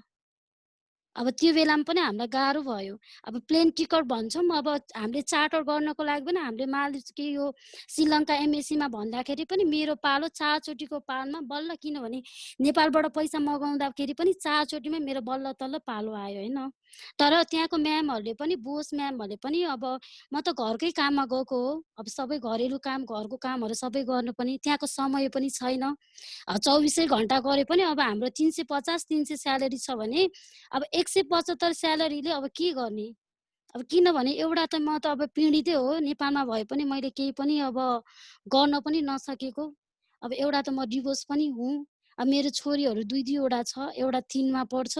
अब त्यो बेलामा पनि हामीलाई गाह्रो भयो। अब प्लेन टिकट भन्छौँ, अब हामीले चार्टर गर्नको लागि पनि हामीले मालदिभ्स कि यो श्रीलङ्का एमएसीमा भन्दाखेरि पनि मेरो पालो 4 चोटिको पालमा बल्ल, किनभने नेपालबाट पैसा मगाउँदाखेरि पनि 4 चोटिमा मेरो बल्ल तल्ल पालो आयो होइन। तर त्यहाँको म्यामहरूले पनि, बोस म्यामहरूले पनि, अब म त घरकै काममा गएको हो, अब सबै घरेलु काम, घरको कामहरू सबै गर्नु पनि, त्यहाँको समय पनि छैन। 24 घन्टा गरे पनि अब हाम्रो 350-300 स्यालेरी छ भने अब 175 स्यालेरीले अब के गर्ने? अब किनभने एउटा त म त अब पीडितै हो, नेपालमा भए पनि मैले केही पनि अब गर्न पनि नसकेको। अब एउटा त म डिभोर्स पनि हुँ। अब मेरो छोरीहरू 2-2वटा छ, एउटा 3मा पढ्छ,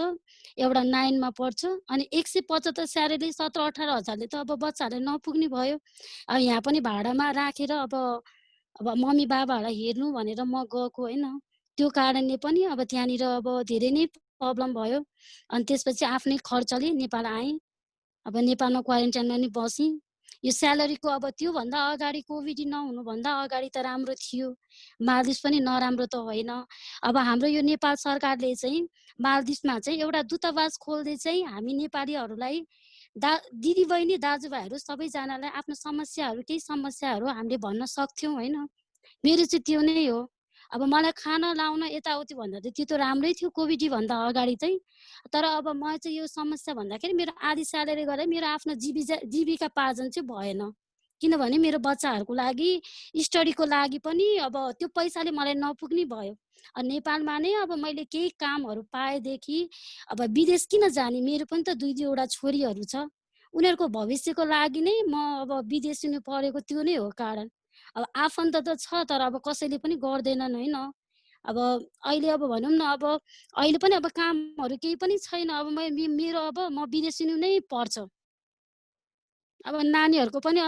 एउटा 9मा पढ्छ। अनि 175 स्यालेरी 17-18 हजारले त अब बच्चाहरूलाई नपुग्ने भयो। अब यहाँ पनि भाडामा राखेर अब मम्मी बाबाहरूलाई हेर्नु भनेर म गएको होइन। त्यो कारणले पनि अब त्यहाँनिर अब धेरै नै प्रब्लम भयो। अनि त्यसपछि आफ्नै खर्चले नेपाल आएँ। अब नेपालमा क्वारेन्टाइनमा नि बसेँ। यो स्यालेरीको अब त्योभन्दा अगाडि कोभिड नहुनुभन्दा अगाडि त राम्रो थियो, मालदिभ्स पनि नराम्रो त होइन। अब हाम्रो यो नेपाल सरकारले चाहिँ मालदिभ्समा चाहिँ एउटा दूतावास खोल्दै चाहिँ हामी नेपालीहरूलाई दिदीबहिनी दाजुभाइहरू सबैजनालाई आफ्नो समस्याहरू, केही समस्याहरू हामीले भन्न सक्थ्यौँ होइन। मेरो चाहिँ त्यो नै हो। अब मलाई खाना लाउन यताउति भन्दा त त्यो त राम्रै थियो कोभिडभन्दा अगाडि चाहिँ। तर अब म चाहिँ यो समस्या भन्दाखेरि मेरो आधी स्यालेरी गरेर मेरो आफ्नो जीविका पार्जन चाहिँ भएन। किनभने मेरो बच्चाहरूको लागि, स्टडीको लागि पनि अब त्यो पैसाले मलाई नपुग्ने भयो। नेपालमा नै अब मैले केही कामहरू पाएदेखि अब विदेश किन जाने? मेरो पनि त 2-2वटा छोरीहरू छ। उनीहरूको भविष्यको लागि नै म अब विदेश हुनु परेको, त्यो नै हो कारण। अब आफन्त त छ, तर अब कसैले पनि गर्दैनन् होइन। अब अहिले अब भनौँ न, अब अहिले पनि अब कामहरू केही पनि छैन। अब मेरो अब म विदेश हुनु नै पर्छ। अब नानीहरूको पनि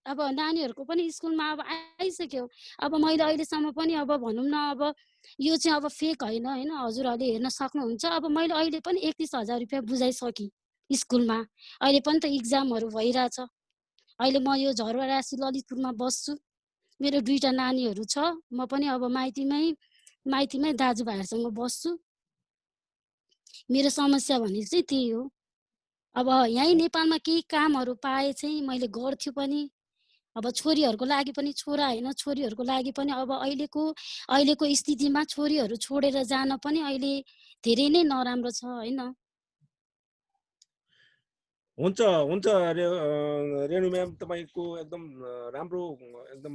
अब नानीहरूको पनि स्कुलमा अब आइसक्यो। अब मैले अहिलेसम्म पनि अब भनौँ न, अब यो चाहिँ अब फेक होइन होइन, हजुरहरूले हेर्न सक्नुहुन्छ। अब मैले अहिले पनि 31,000 रुपियाँ बुझाइसकेँ स्कुलमा। अहिले पनि त इक्जामहरू भइरहेछ। अहिले म यो झरवारासी ललितपुरमा बस्छु। मेरो 2टा नानीहरू छ। म पनि अब माइतीमै दाजुभाइहरूसँग बस्छु। मेरो समस्या भनेको चाहिँ त्यही हो। अब यहीँ नेपालमा केही कामहरू पाए चाहिँ मैले गर्थ्यो पनि। अब छोरीहरूको लागि पनि, छोरा होइन छोरीहरूको लागि पनि अब अहिलेको स्थितिमा छोरीहरू छोडेर जान पनि अहिले धेरै नै नराम्रो छ होइन। हुन्छ हुन्छ रेणु म्याम, तपाईँको एकदम राम्रो, एकदम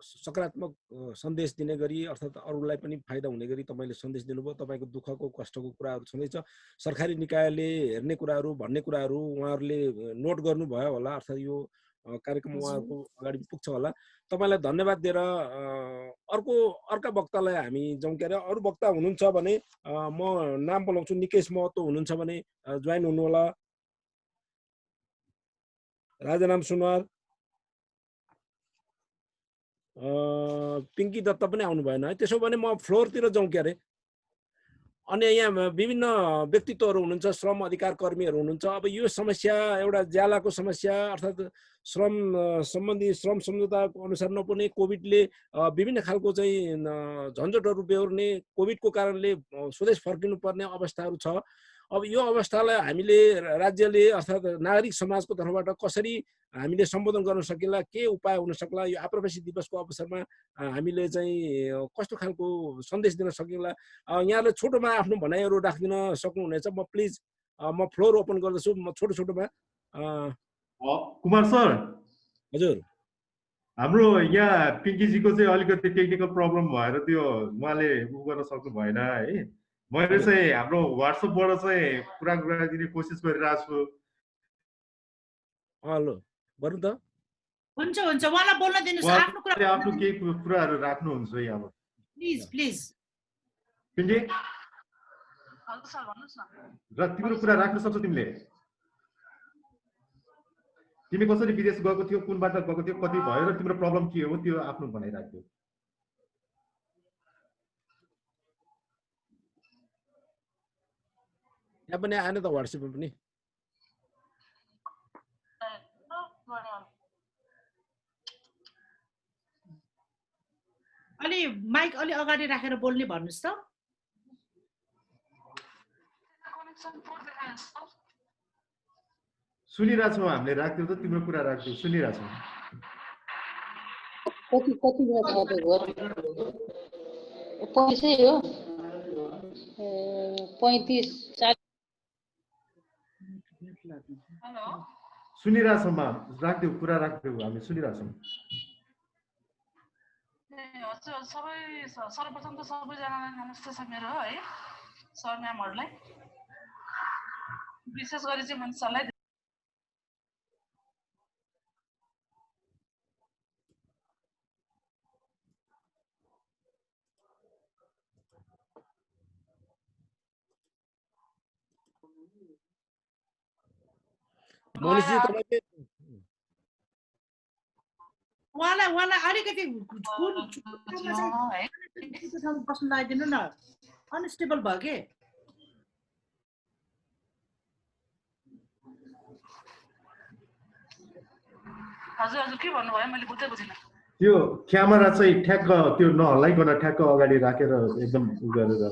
सकारात्मक सन्देश दिने गरी, अर्थात् अरूलाई पनि फाइदा हुने गरी तपाईँले सन्देश दिनुभयो। तपाईँको दुःखको कष्टको कुराहरू छँदैछ, सरकारी निकायले हेर्ने कुराहरू, भन्ने कुराहरू उहाँहरूले नोट गर्नुभयो होला, अर्थात् यो कार्यक्रम उहाँहरूको अगाडि पुग्छ होला। तपाईँलाई धन्यवाद दिएर अर्का वक्तालाई हामी जाउँ। के अरे अरू वक्ता हुनुहुन्छ भने म नाम बोलाउँछु। निकेश महतो हुनुहुन्छ भने जोइन हुनु होला। राजाराम सुनवार, पिङ्की दत्त पनि आउनु भएन है। त्यसो भने म फ्लोरतिर जाउँ। के अरे अनि यहाँ विभिन्न व्यक्तित्वहरू हुनुहुन्छ, श्रम अधिकार कर्मीहरू हुनुहुन्छ। अब यो समस्या एउटा ज्यालाको समस्या, अर्थात् श्रम सम्बन्धी श्रम सम्झौताको अनुसार नपुग्ने, कोभिडले विभिन्न खालको चाहिँ झन्झटहरू बेहोर्ने, कोभिडको कारणले स्वदेश फर्किनु पर्ने अवस्थाहरू छ। अब यो अवस्थालाई हामीले राज्यले अर्थात् नागरिक समाजको तर्फबाट कसरी हामीले सम्बोधन गर्न सकिला, के उपाय हुन सक्ला, यो आप्रवासी दिवसको अवसरमा हामीले चाहिँ कस्तो खालको सन्देश दिन सकिला, यहाँले छोटोमा आफ्नो भनाइहरू राखिदिन सक्नुहुनेछ? म प्लिज म फ्लोर ओपन गर्दछु। म छोटोमा कुमार सर, हजुर, हाम्रो यहाँ पिङ्कीजीको चाहिँ अलिकति टेक्निकल प्रब्लम भएर त्यो उहाँले गर्न सक्नु भएन है। मैले चाहिँ हाम्रो व्हाट्सएपबाट चाहिँ कुरा दिने कोसिस गरिरहेको छु। हेलो गर्नु त। हुन्छ उहाँलाई बोल्न दिनुस्। आफ्नो केही कुराहरू राख्नुहुन्छ यहाँबाट प्लिज। पिङ्की, र तिम्रो कुरा राख्न सक्छौ तिमीले? तिमी कसरी विदेश गएको थियो, कुन बाटो गएको थियो, कति भयो, र तिम्रो प्रब्लम के हो, त्यो आफ्नो भनाइराख्यो। यहाँ पनि आएन त व्हाट्सएपमा पनि। अलि माइक अलि अगाडि राखेर बोल्ने भन्नुस् त। सुनिरहेछौँ हामीले, राख्थ्यौ त तिम्रो कुरा राख्थ्यौ, सुनिरहेछौँ। कति बेला तपाईँको 35 हो 35 40 सुनिरहेछौँ मा, राख्थ्यौ कुरा राख्थ्यौ, हामी सुनिरहेछौँ। हजुर सर्वप्रथम त सबैजनालाई नमस्ते छ मेरो है, सर म्यामहरूलाई, विशेष गरी चाहिँ मनिषालाई। मनिषजी तपाईले उहाँलाई अलिकति बस्नु लगाइदिनु न, अनस्टेबल भयो के। हजुर के भन्नुभयो मैले बुझ्दै बुझिनँ। त्यो क्यामेरा चाहिँ ठ्याक्क त्यो नहल्लाइकन ठ्याक्क अगाडि राखेर एकदम उ गरेर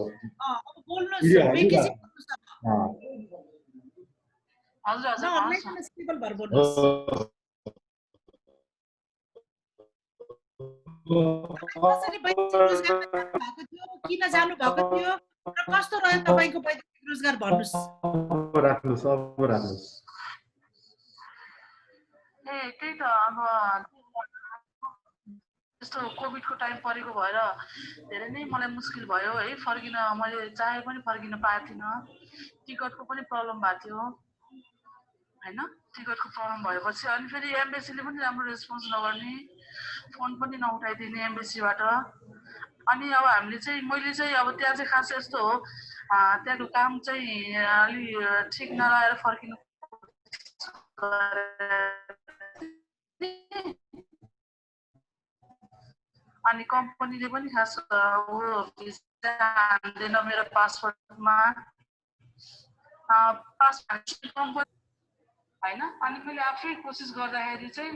किन जानु भएको थियो र कस्तो रह्यो तपाईको वैदेशिक रोजगार भन्नुस्। राख्नुस्, अब राख्नुस्। त्यही त अब यस्तो कोभिडको टाइम परेको भएर धेरै नै मलाई मुस्किल भयो है, फर्किन मैले चाहे पनि फर्किन पाएको थिइनँ। टिकटको पनि प्रब्लम भएको थियो होइन, टिकटको प्रब्लम भएपछि अनि फेरि एम्बेसीले पनि राम्रो रेस्पोन्स नगर्ने, फोन पनि नउठाइदिने एम्बेसीबाट। अनि अब हामीले चाहिँ मैले चाहिँ अब त्यहाँ चाहिँ खास यस्तो हो, त्यहाँको काम चाहिँ अलि ठिक नलाएर फर्किनु अनि कम्पनीले पनि खास भिजा हान्दैन मेरो पासपोर्टमा, कम्पनी होइन। अनि मैले आफै कोसिस गर्दाखेरि चाहिँ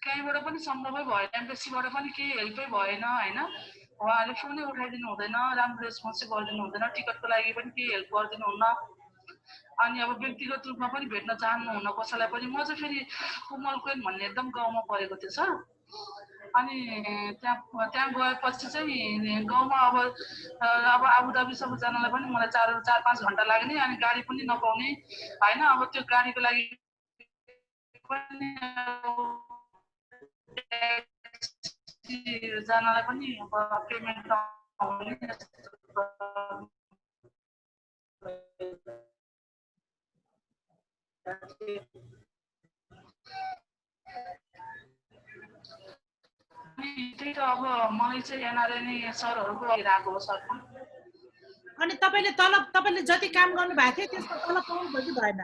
कहीँबाट पनि सम्भवै भएन, एम्बेसीबाट पनि केही हेल्पै भएन होइन। उहाँहरूले फोनै उठाइदिनु हुँदैन, राम्रो रेस्पोन्स चाहिँ गरिदिनु हुँदैन, टिकटको लागि पनि केही हेल्प गरिदिनुहुन्न। अनि अब व्यक्तिगत रूपमा पनि भेट्न चाहनुहुन्न कसैलाई पनि। म चाहिँ फेरि कुमलकोइन भन्ने एकदम गाउँमा परेको थियो सर। अनि त्यहाँ गएपछि चाहिँ गाउँमा अब आबुधाबी सबैजनालाई पनि मलाई 4-5 घन्टा लाग्ने, अनि गाडी पनि नपाउने होइन। अब त्यो गाडीको लागि पनि जानलाई पनि अब पेमेन्ट नहुने त्यही त। अब मलाई चाहिँ एनआरएनए सरहरूको आएको हो सर। अनि तपाईँले जति काम गर्नु भएको थियो त्यसको तलब पाउनु भयो कि भएन?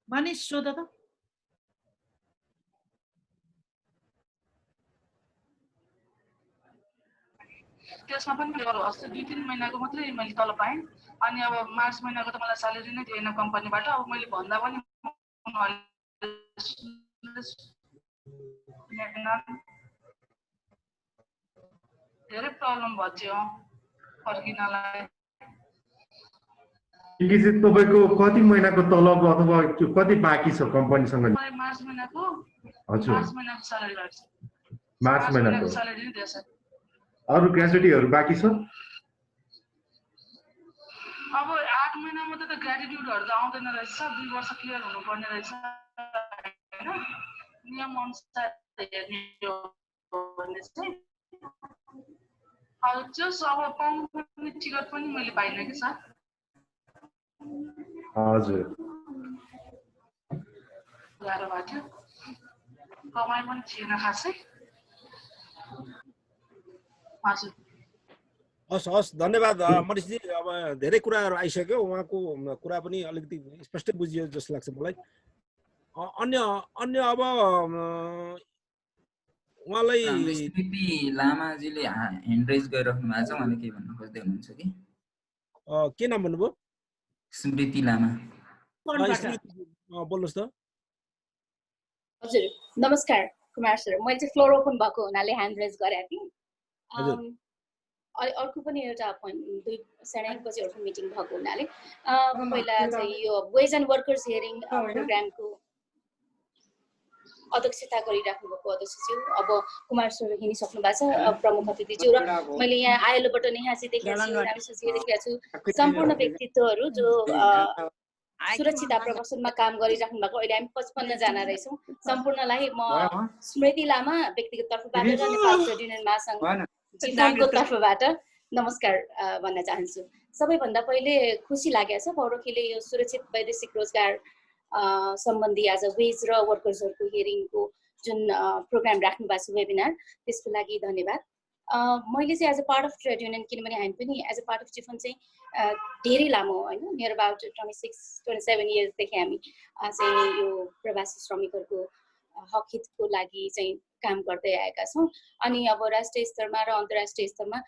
मनिष सोध त। त्यसमा पनि अस्ति 2-3 महिनाको मात्रै मैले तलब पाएँ। अनि अब मार्च महिनाको त मलाई स्यालेरी नै दिएन कम्पनीबाट। अब मैले भन्दा पनि धेरै प्रब्लम भयो थियो फर्किनलाई। तपाईँको कति महिनाको तलब अथवा कति बाँकी छ कम्पनीसँग? मार्च महिनाको स्यालेरी भएको छ। मार्च महिनाको स्यालेरी नै दिएछ। अरू ग्रेजुटीहरू बाँकी छ? अब 8 महिनामा त ग्रेजुटीहरू त आउँदैन रहेछ, 2 वर्ष क्लियर हुनुपर्ने रहेछ होइन, नियम अनुसार हेर्ने हो भने चाहिँ। अब पाउनु पर्ने टिकट पनि मैले पाइनँ कि सर। हजुर गाह्रो भएको थियो, कमाइ पनि थिएन खासै। हजुर हस् धन्यवाद मनिषजी। अब धेरै कुराहरू आइसक्यो, उहाँको कुरा पनि अलिकति स्पष्टै बुझियो जस्तो लाग्छ मलाई। अन्य अब उहाँलाई स्मृति लामाजीले ह्यान्ड रेज गरिराख्नु भएको छ, उहाँले के भन्नु खोज्दै हुनुहुन्छ कि? के नाम भन्नुभयो? स्मृति लामा। बोल्नुहोस् त। हजुर नमस्कार कुमार सर, मैले चाहिँ फ्लोर ओपन भएको हुनाले ह्यान्ड रेज गरेको थिएँ। अर्को पनि एउटा पोइन्ट 2 सेडाइपछि एउटा मिटिङ भएको हुनाले पहिला चाहिँ यो वेज एन्ड वर्कर्स हियरिङ प्रोग्रामको अध्यक्षता गरिराख्नु भएको अध्यक्षज्यू अब कुमार सर हिँडिसक्नु भएको छ प्रमुख अतिथिज्यू र मैले यहाँ आइएलओबाट नेहाजी देखेको छु रामेशजी देखेको छु सम्पूर्ण व्यक्तित्वहरू जो सुरक्षित प्रशासनमा काम गरिराख्नु भएको अहिले हामी 55 जना रहेछौँ सम्पूर्णलाई म स्मृति लामा व्यक्तिगत तर्फबाट र नेपाल ट्रेड युनियन महासंघ जितनको तर्फबाट नमस्कार भन्न चाहन्छु। सबैभन्दा पहिले खुसी लागेको छ पौरखीले यो सुरक्षित वैदेशिक रोजगार सम्बन्धी आज वेज र वर्कर्सहरूको हियरिङको जुन प्रोग्राम राख्नु भएको छ वेबिनार त्यसको लागि धन्यवाद। मैले चाहिँ as a part of trade union किनभने हामी पनि as a part of GEFONT चाहिँ धेरै लामो होइन नियर अबाउट 26-27 इयर्सदेखि हामी चाहिँ यो प्रवासी श्रमिकहरूको हक हितको लागि चाहिँ काम गर्दै आएका छौँ अनि अब राष्ट्रिय स्तरमा र अन्तर्राष्ट्रिय स्तरमा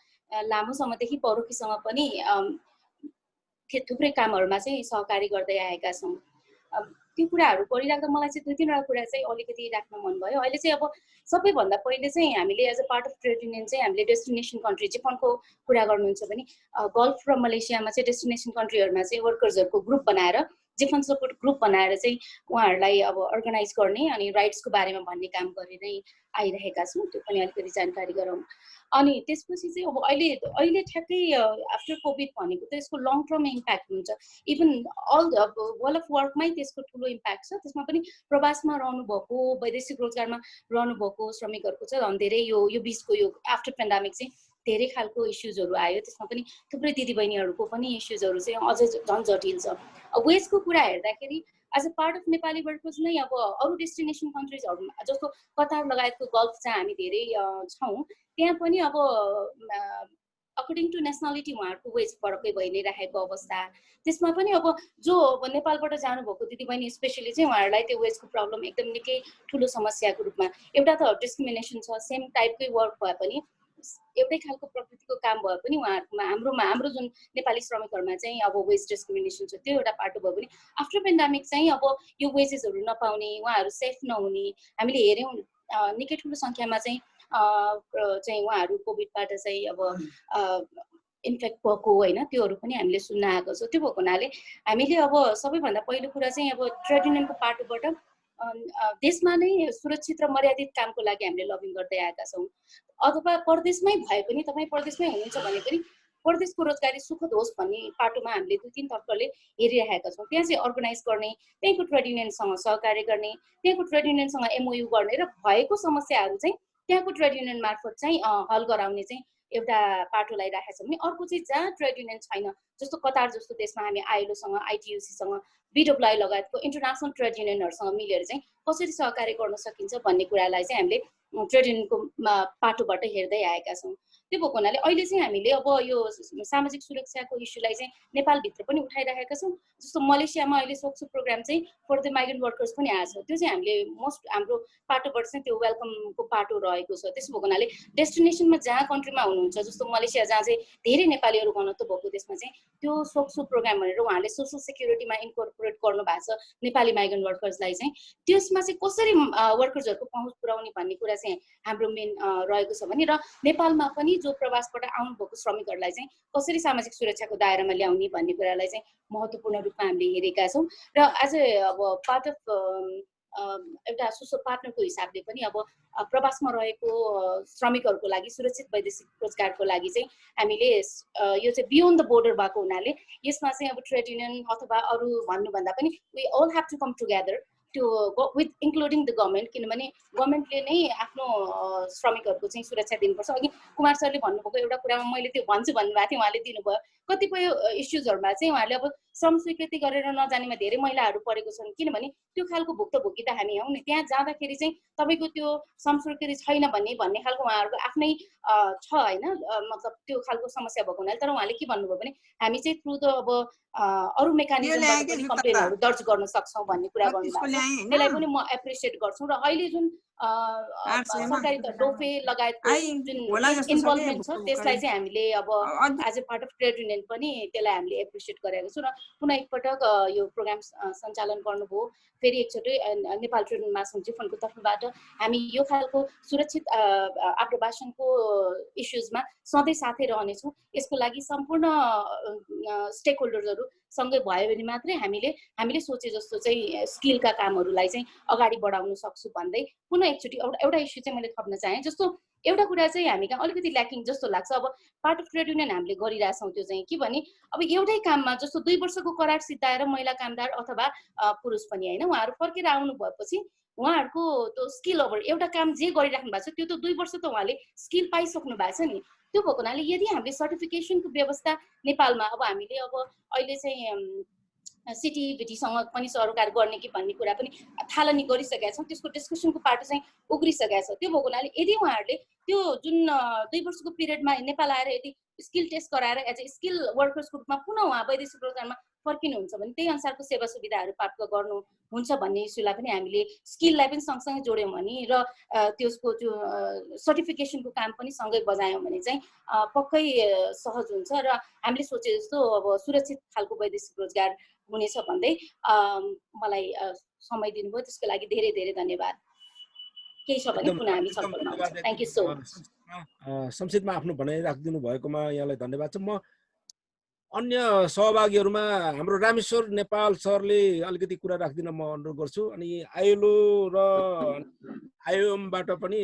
लामो समयदेखि पौरखीसँग पनि थुप्रै कामहरूमा चाहिँ सहकारी गर्दै आएका छौँ। त्यो कुराहरू गरिराख्दा मलाई चाहिँ 2-3 कुरा चाहिँ अलिकति राख्न मन भयो। अहिले चाहिँ अब सबैभन्दा पहिले चाहिँ हामीले as a part of trade union चाहिँ हामीले डेस्टिनेसन कन्ट्री जिफनको कुरा गर्नुहुन्छ भने गल्फ र मलेसियामा चाहिँ डेस्टिनेसन कन्ट्रीहरूमा चाहिँ वर्कर्सहरूको ग्रुप बनाएर जिफन सपोर्ट ग्रुप बनाएर चाहिँ उहाँहरूलाई अब अर्गनाइज गर्ने अनि राइट्सको बारेमा भन्ने काम गरि नै आइरहेका छौँ। त्यो पनि अलिकति जानकारी गरौँ। अनि त्यसपछि चाहिँ अब अहिले ठ्याक्कै आफ्टर कोभिड भनेको त यसको लङ टर्म इम्प्याक्ट हुन्छ। इभन अल वर्ल्ड अफ वर्कमै त्यसको ठुलो इम्प्याक्ट छ। त्यसमा पनि प्रवासमा रहनुभएको वैदेशिक रोजगारमा रहनुभएको श्रमिकहरूको चाहिँ झन् धेरै यो बिचको यो आफ्टर पेन्डामिक चाहिँ धेरै खालको इस्युजहरू आयो। त्यसमा पनि थुप्रै दिदीबहिनीहरूको पनि इस्युजहरू चाहिँ अझै झन् जटिल छ। वेजको कुरा हेर्दाखेरि as a part of Nepali workers नै अब अरू डेस्टिनेसन कन्ट्रिजहरूमा जस्तो कतार लगायतको गल्फ चाहिँ हामी धेरै छौँ त्यहाँ पनि अब अकर्डिङ टु नेसनालिटी उहाँहरूको वेज फरकै भइ नै राखेको अवस्था। त्यसमा पनि अब जो अब नेपालबाट जानुभएको दिदीबहिनी स्पेसली चाहिँ उहाँहरूलाई त्यो वेजको प्रब्लम एकदम निकै ठुलो समस्याको रूपमा एउटा त डिस्क्रिमिनेसन छ। सेम टाइपकै वर्क भए पनि एउटै खालको प्रकृतिको काम भए पनि उहाँहरूमा हाम्रो जुन नेपाली श्रमिकहरूमा चाहिँ अब वेज डिस्क्रिमिनेसन छ त्यो एउटा पाटो भयो भने आफ्टर पेन्डामिक चाहिँ अब यो वेजेसहरू नपाउने उहाँहरू सेफ नहुने हामीले हेऱ्यौँ निकै ठुलो सङ्ख्यामा चाहिँ उहाँहरू कोभिडबाट चाहिँ अब इन्फेक्ट भएको होइन त्योहरू पनि हामीले सुन्न आएको छ। त्यो भएको हुनाले हामीले अब सबैभन्दा पहिलो कुरा चाहिँ अब ट्रेड युनियनको पाटोबाट देशमा नै सुरक्षित र मर्यादित कामको लागि हामीले लबिङ गर्दै आएका छौँ। अथवा परदेशमै भए पनि तपाईँ परदेशमै हुनुहुन्छ भने पनि परदेशको रोजगारी सुखद होस् भन्ने पाटोमा हामीले 2-3 तर्फले हेरिरहेका छौँ। त्यहाँ चाहिँ अर्गनाइज गर्ने त्यहाँको ट्रेड युनियनसँग सहकार्य गर्ने त्यहाँको ट्रेड युनियनसँग एमओयू गर्ने र भएको समस्याहरू चाहिँ त्यहाँको ट्रेड युनियन मार्फत चाहिँ हल गराउने चाहिँ एउटा पाटोलाई राखेका छौँ भने अर्को चाहिँ जहाँ ट्रेड युनियन छैन जस्तो कतार जस्तो देशमा हामी आइएलओसँग आइटियुसीसँग बिडब्ल्युआई लगायतको इन्टरनेसनल ट्रेड युनियनहरूसँग मिलेर चाहिँ कसरी सहकार्य गर्न सकिन्छ भन्ने कुरालाई चाहिँ हामीले ट्रेड युनियनको पाटोबाट हेर्दै आएका छौँ। त्यो भएको हुनाले अहिले चाहिँ हामीले अब यो सामाजिक सुरक्षाको इस्युलाई चाहिँ नेपालभित्र पनि उठाइरहेका छौँ। जस्तो मलेसियामा अहिले सोक्सो प्रोग्राम चाहिँ फर द माइग्रेन्ट वर्कर्स पनि आएको छ। त्यो चाहिँ हामीले हाम्रो पाटोबाट चाहिँ त्यो वेलकमको पाटो रहेको छ। त्यसो भएको हुनाले डेस्टिनेसनमा जहाँ कन्ट्रीमा हुनुहुन्छ जस्तो मलेसिया जहाँ चाहिँ धेरै नेपालीहरू घनत्व भएको देशमा चाहिँ त्यो सोक्सो प्रोग्राम भनेर उहाँहरूले सोसल सेक्युरिटीमा इन्कर्पोरेट गर्नु भएको छ नेपाली माइग्रेन्ट वर्कर्सलाई चाहिँ त्यसमा चाहिँ कसरी वर्कर्सहरूको पहुँच पुर्याउने भन्ने कुरा चाहिँ हाम्रो मेन रहेको छ भने र नेपालमा पनि जो प्रवासबाट आउनुभएको श्रमिकहरूलाई चाहिँ कसरी सामाजिक सुरक्षाको दायरामा ल्याउने भन्ने कुरालाई चाहिँ महत्त्वपूर्ण रूपमा हामीले हेरेका छौँ। र एज अब पार्ट अफ एउटा सोसल पार्टनरको हिसाबले पनि अब प्रवासमा रहेको श्रमिकहरूको लागि सुरक्षित वैदेशिक रोजगारको लागि चाहिँ हामीले यो चाहिँ बियोन्ड द बोर्डर भएको हुनाले यसमा चाहिँ अब ट्रेड युनियन अथवा अरू भन्नुभन्दा पनि we all have to come together to with including the government किनभने गभर्मेन्टले नै आफ्नो श्रमिकहरूको चाहिँ सुरक्षा दिनुपर्छ। अघि कुमार सरले भन्नुभएको एउटा कुरामा मैले त्यो भन्छु भन्नुभएको थिएँ उहाँले दिनुभयो कतिपय इस्युजहरूमा चाहिँ उहाँले अब श्रम स्वीकृति गरेर नजानेमा धेरै महिलाहरू परेको छन् किनभने त्यो खालको भुक्तभोगी त हामी हौँ नि। त्यहाँ जाँदाखेरि चाहिँ तपाईँको त्यो श्रम स्वीकृति छैन भन्ने खालको उहाँहरूको आफ्नै छ होइन मतलब त्यो खालको समस्या भएको हुनाले तर उहाँले के भन्नुभयो भने हामी चाहिँ थ्रु द अब अरू मेकानिजमबाट पनि कम्प्लेनहरू दर्ज गर्न सक्छौँ भन्ने कुरा गर्नुभएको छ। त्यसलाई पनि म एप्रिसिएट गर्छु र अहिले जुन सरकारी डोफे लगायतको जुन इन्भल्भमेन्ट छ त्यसलाई चाहिँ हामीले अब as a part of trade union पनि त्यसलाई हामीले एप्रिसिएट गरेको छौँ र पुनः एकपटक यो प्रोग्राम सञ्चालन गर्नुभयो। फेरि एकचोटि नेपाल ट्रेड युनियन महासङ्घ फन्डको तर्फबाट हामी यो खालको सुरक्षित आप्रवासनको इस्युजमा सधैँ साथै रहनेछौँ। यसको लागि सम्पूर्ण स्टेक होल्डर्सहरू सँगै भयो भने मात्रै हामीले सोचे जस्तो चाहिँ स्किलका कामहरूलाई चाहिँ अगाडि बढाउन सक्छु भन्दै पुनः एकचोटि एउटा इस्यु चाहिँ मैले थप्न चाहेँ। जस्तो एउटा कुरा चाहिँ हामी कहाँ अलिकति ल्याकिङ जस्तो लाग्छ। अब पार्ट अफ ट्रेड युनियन हामीले गरिरहेछौँ त्यो चाहिँ के भने अब एउटै काममा जस्तो 2 वर्षको करार सिद्धाएर महिला कामदार अथवा पुरुष पनि होइन उहाँहरू फर्केर आउनु भएपछि उहाँहरूको त्यो स्किल ओभर एउटा काम जे गरिराख्नु भएको छ त्यो त 2 वर्ष त उहाँले स्किल पाइसक्नु भएको छ नि। त्यो भएको हुनाले यदि हामीले सर्टिफिकेसनको व्यवस्था नेपालमा अब हामीले अब अहिले चाहिँ सिटिभिटीसँग पनि सरोकार गर्ने कि भन्ने कुरा पनि थालनी गरिसकेका छौँ। त्यसको डिस्कसनको पाटो चाहिँ उग्रिसकेको छ। त्यो भएको हुनाले यदि उहाँहरूले त्यो जुन 2 वर्षको पिरियडमा नेपाल आएर यदि स्किल टेस्ट गराएर एज ए स्किल वर्कर्सको रूपमा पुनः उहाँ वैदेशिक रोजगारमा फर्किनुहुन्छ भने त्यही अनुसारको सेवा सुविधाहरू प्राप्त गर्नुहुन्छ भन्ने इस्युलाई पनि हामीले स्किललाई पनि सँगसँगै जोड्यौँ भने र त्यसको त्यो सर्टिफिकेसनको काम पनि सँगै बजायौँ भने चाहिँ पक्कै सहज हुन्छ र हामीले सोचे जस्तो अब सुरक्षित खालको वैदेशिक रोजगार हुनेछ भन्दै मलाई समय दिनुभयो त्यसको लागि धेरै धेरै धन्यवाद। केही छ भने पुनः हामी छलफलमा आउँछौँ। Thank you so much. संक्षिप्तमा आफ्नो भनाइ राखिदिनु भएकोमा यहाँलाई धन्यवाद छ। म अन्य सहभागीहरूमा हाम्रो रामेश्वर नेपाल सरले अलिकति कुरा राखिदिन म अनुरोध गर्छु। अनि आइएलओ र आइओएमबाट पनि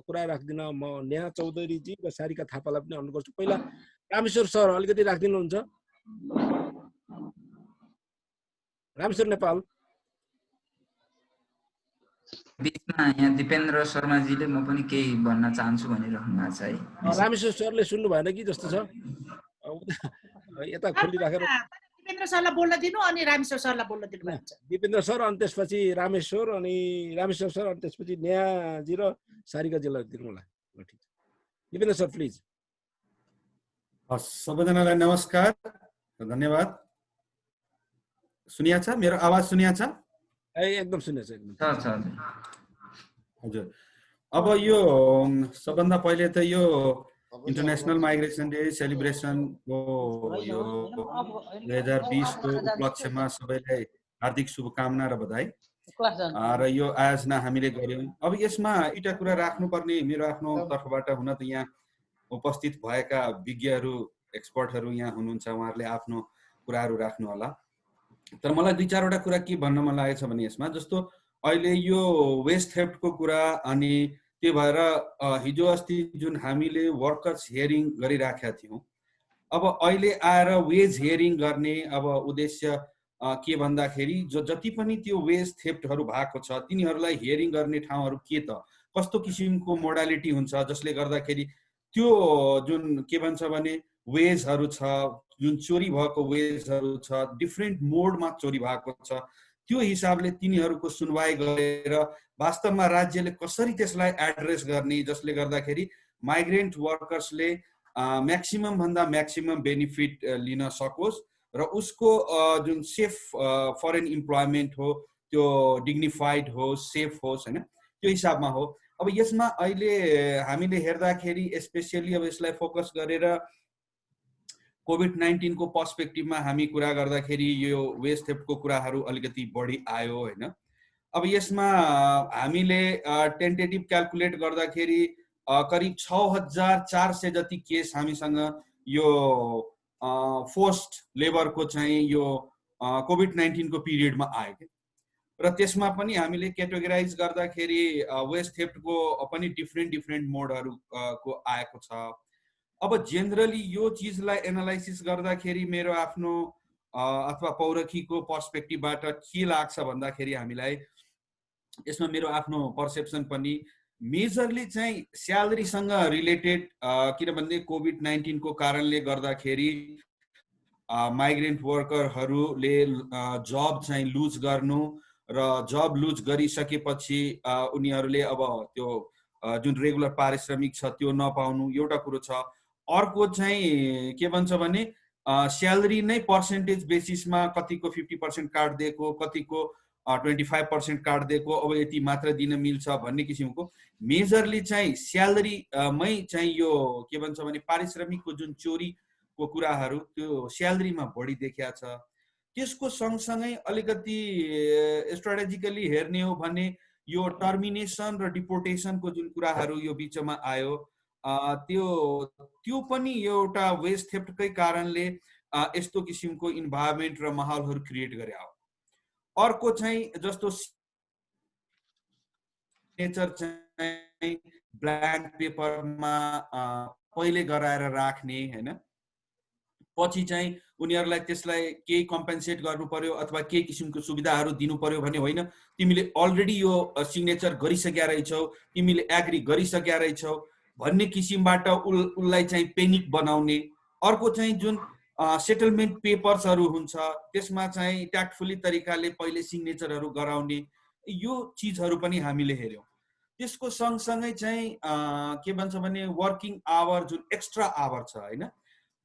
कुरा राखिदिन म नेहा चौधरीजी र सारिका थापालाई पनि अनुरोध गर्छु। पहिला रामेश्वर सर अलिकति राखिदिनुहुन्छ। रामेश्वर नेपाल बिचमा यहाँ दिपेन्द्र शर्माजीले म पनि केही भन्न चाहन्छु भनिराख्नु भएको छ है। रामेश्वर सरले सुन्नु भएन कि जस्तो छ। यता खोलिराखेर दिपेन्द्र सरलाई बोल्न दिनु अनि रामेश्वर सरलाई बोल्न दिनु भन्छ। दिपेन्द्र सर अनि त्यसपछि रामेश्वर अनि रामेश्वर सर अनि त्यसपछि नेहाजी र सारिकाजीलाई दिनु होला। ल ठीक छ। Dipendra sir please. सबैजनालाई नमस्कार धन्यवाद। सुनिया छ मेरो आवाज सुनिया छ? एकदम सुनिया छ एकदम। हजुर अब यो सबभन्दा पहिले त यो इन्टरनेसनल माइग्रेसन डे सेलिब्रेसनको यो 2020 को उपलक्ष्यमा सबैलाई हार्दिक शुभकामना र बधाई। र यो आयोजना हामीले गर्यौं। अब यसमा एउटा कुरा राख्नुपर्ने मेरो आफ्नो तर्फबाट हुन त यहाँ उपस्थित भएका विज्ञहरू एक्सपर्टहरू यहाँ हुनुहुन्छ, उहाँहरूले आफ्नो कुराहरू राख्नु होला। तर मलाई 2-4 वटा कुरा के भन्न मन लागेको छ भने यसमा जस्तो अहिले यो वेस्ट थेफ्टको कुरा अनि त्यो भएर हिजो अस्ति जुन हामीले वर्कर्स हियरिङ गरिराखेका थियौं, अब अहिले आएर वेज हियरिङ गर्ने अब उद्देश्य के भन्दाखेरि जति पनि त्यो वेज थेफ्टहरू भएको छ तिनीहरूलाई हियरिङ गर्ने ठाउँहरू के त कस्तो किसिमको मोडालिटी हुन्छ जसले गर्दाखेरि त्यो जुन के भन्छ भने वेजहरू छ, जुन चोरी भएको वेजहरू छ, डिफ्रेन्ट मोडमा चोरी भएको छ, त्यो हिसाबले तिनीहरूको सुनवाई गरेर वास्तवमा राज्यले कसरी त्यसलाई एड्रेस गर्ने जसले गर्दाखेरि माइग्रेन्ट वर्कर्सले म्याक्सिमम भन्दा म्याक्सिमम बेनिफिट लिन सकोस् र उसको जुन सेफ फरेन इम्प्लोइमेन्ट हो त्यो डिग्निफाइड होस्, सेफ होस् हैन, त्यो हिसाबमा हो। अब यसमा अहिले हामीले हेर्दाखेरि स्पेशली अब यसलाई फोकस गरेर कोभिड-19 को पर्सपेक्टिभमा हामी कुरा गर्दाखेरि यो वेस्ट थेफ्टको कुराहरू अलिकति बढी आयो हैन। अब यसमा हामीले टेन्टेटिभ क्याल्कुलेट गर्दाखेरि करिब 6400 जति केस हामीसँग यो फोर्स्ड लेबरको चाहिँ यो कोभिड-19 को पिरियडमा आयो र त्यसमा पनि हामीले क्याटेगोराइज गर्दाखेरि वेस्ट थेफ्टको पनि डिफ्रेन्ट मोडहरू को आएको छ। अब जेनरली यो चीजलाई एनालाइसिस गर्दाखेरि मेरो आफ्नो अथवा पौरखीको पर्सपेक्टिभबाट के लाग्छ भन्दाखेरि हामीलाई यसमा मेरो आफ्नो पर्सेप्सन पनि मेजरली चाहिँ स्यालेरीसँग रिलेटेड, किनभने कोभिड-19 को कारणले गर्दाखेरि माइग्रेन्ट वर्करहरूले जब चाहिँ लुज गर्नु र जब लुज गरिसकेपछि उनीहरूले अब त्यो जुन रेगुलर पारिश्रमिक छ त्यो नपाउनु एउटा कुरो छ। अर्को चाहिँ के भन्छ भने स्यालेरी नै पर्सेन्टेज बेसिसमा कतिको 50% काट दिएको, कतिको 25% काट्दिएको, अब यति मात्र दिन मिल्छ भन्ने किसिमको मेजरली चाहिँ स्यालेरीमै चाहिँ यो के भन्छ भने पारिश्रमिकको जुन चोरीको कुराहरू त्यो स्यालेरीमा बढी देखिया छ। त्यसको सँगसँगै अलिकति स्ट्राटेजिकली हेर्ने हो भने यो टर्मिनेसन र डिपोर्टेसनको जुन कुराहरू यो बिचमा आयो, त्यो पनि एउटा वेज थेफ्टकै कारणले यस्तो किसिमको इन्भाइरोमेन्ट र माहौलहरू क्रिएट गरे हो। अर्को चाहिँ जस्तो नेचर चाहिँ ब्ल्याङ्क पेपरमा पहिले गराएर राख्ने हैन, पछि चाहिँ उनीहरूलाई त्यसलाई केही कम्पेन्सेट गर्नु पर्यो अथवा केही किसिमको सुविधाहरू दिनु पर्यो भने होइन, तिमीले अलरेडी यो सिग्नेचर गरिसकेका रहेछौ, तिमीले एग्री गरिसकेका रहेछौ भन्ने किसिमबाट उसलाई चाहिँ पेनिक बनाउने। अर्को चाहिँ जुन सेटलमेन्ट पेपर्सहरू हुन्छ त्यसमा चाहिँ ट्याक्टफुली तरिकाले पहिले सिग्नेचरहरू गराउने, यो चिजहरू पनि हामीले हेर्यौँ। त्यसको सँगसँगै चाहिँ के भन्छ भने वर्किङ आवर जुन एक्स्ट्रा आवर छ हैन,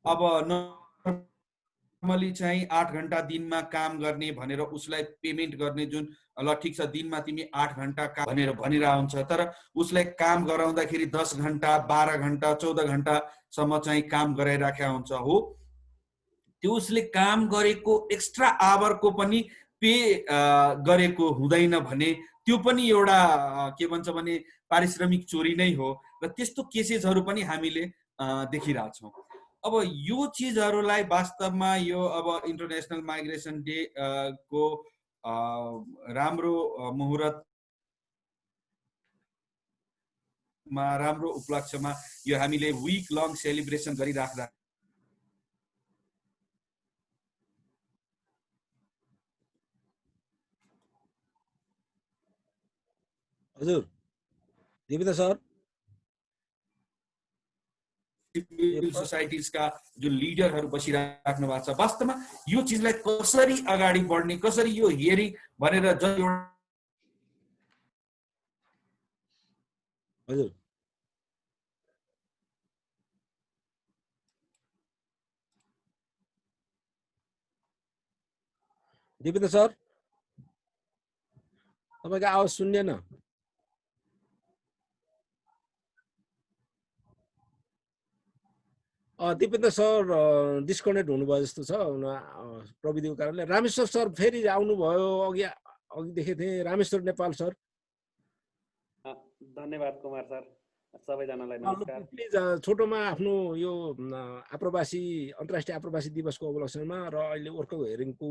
अब नर्मली चाहिँ 8 घण्टा दिनमा काम गर्ने भनेर उसलाई पेमेन्ट गर्ने, जुन ल ठिक छ दिनमा तिमी 8 घण्टा काम भनेर भनिरहेको हुन्छ, तर उसलाई काम गराउँदाखेरि 10 घण्टा 12 घण्टा 14 घण्टासम्म चाहिँ काम गराइराखेका हुन्छ हो। त्यो उसले काम गरेको एक्स्ट्रा आवरको पनि पे गरेको हुँदैन भने त्यो पनि एउटा के भन्छ भने पारिश्रमिक चोरी नै हो। र त्यस्तो केसेसहरू पनि हामीले देखिरहेछौँ। अब यो चिजहरूलाई वास्तवमा यो अब इन्टरनेसनल माइग्रेसन डे को राम्रो मुहुर्तमा, राम्रो उपलक्ष्यमा यो हामीले विक लङ सेलिब्रेसन गरिराख्दा हजुर देविता सर, सिभिल सोसाइटिजका जुन लिडरहरू बसिराख्नु भएको छ, वास्तवमा यो चिजलाई कसरी अगाडि बढ्ने, कसरी यो हियरिङ भनेर हजुर देविता सर तपाईको आवाज सुन्दैन। दिपेन्द्र सर डिस्कनेक्ट हुनुभयो जस्तो छ प्रविधिको कारणले। रामेश्वर सर फेरि आउनुभयो, अघि देखेको थिएँ। रामेश्वर नेपाल सर, धन्यवाद कुमार सर, सबैजनालाई नमस्कार। प्लिज छोटोमा आफ्नो यो आप्रवासी अन्तर्राष्ट्रिय आप्रवासी दिवसको उपलक्ष्यमा र अहिले वर्कको हेरिङको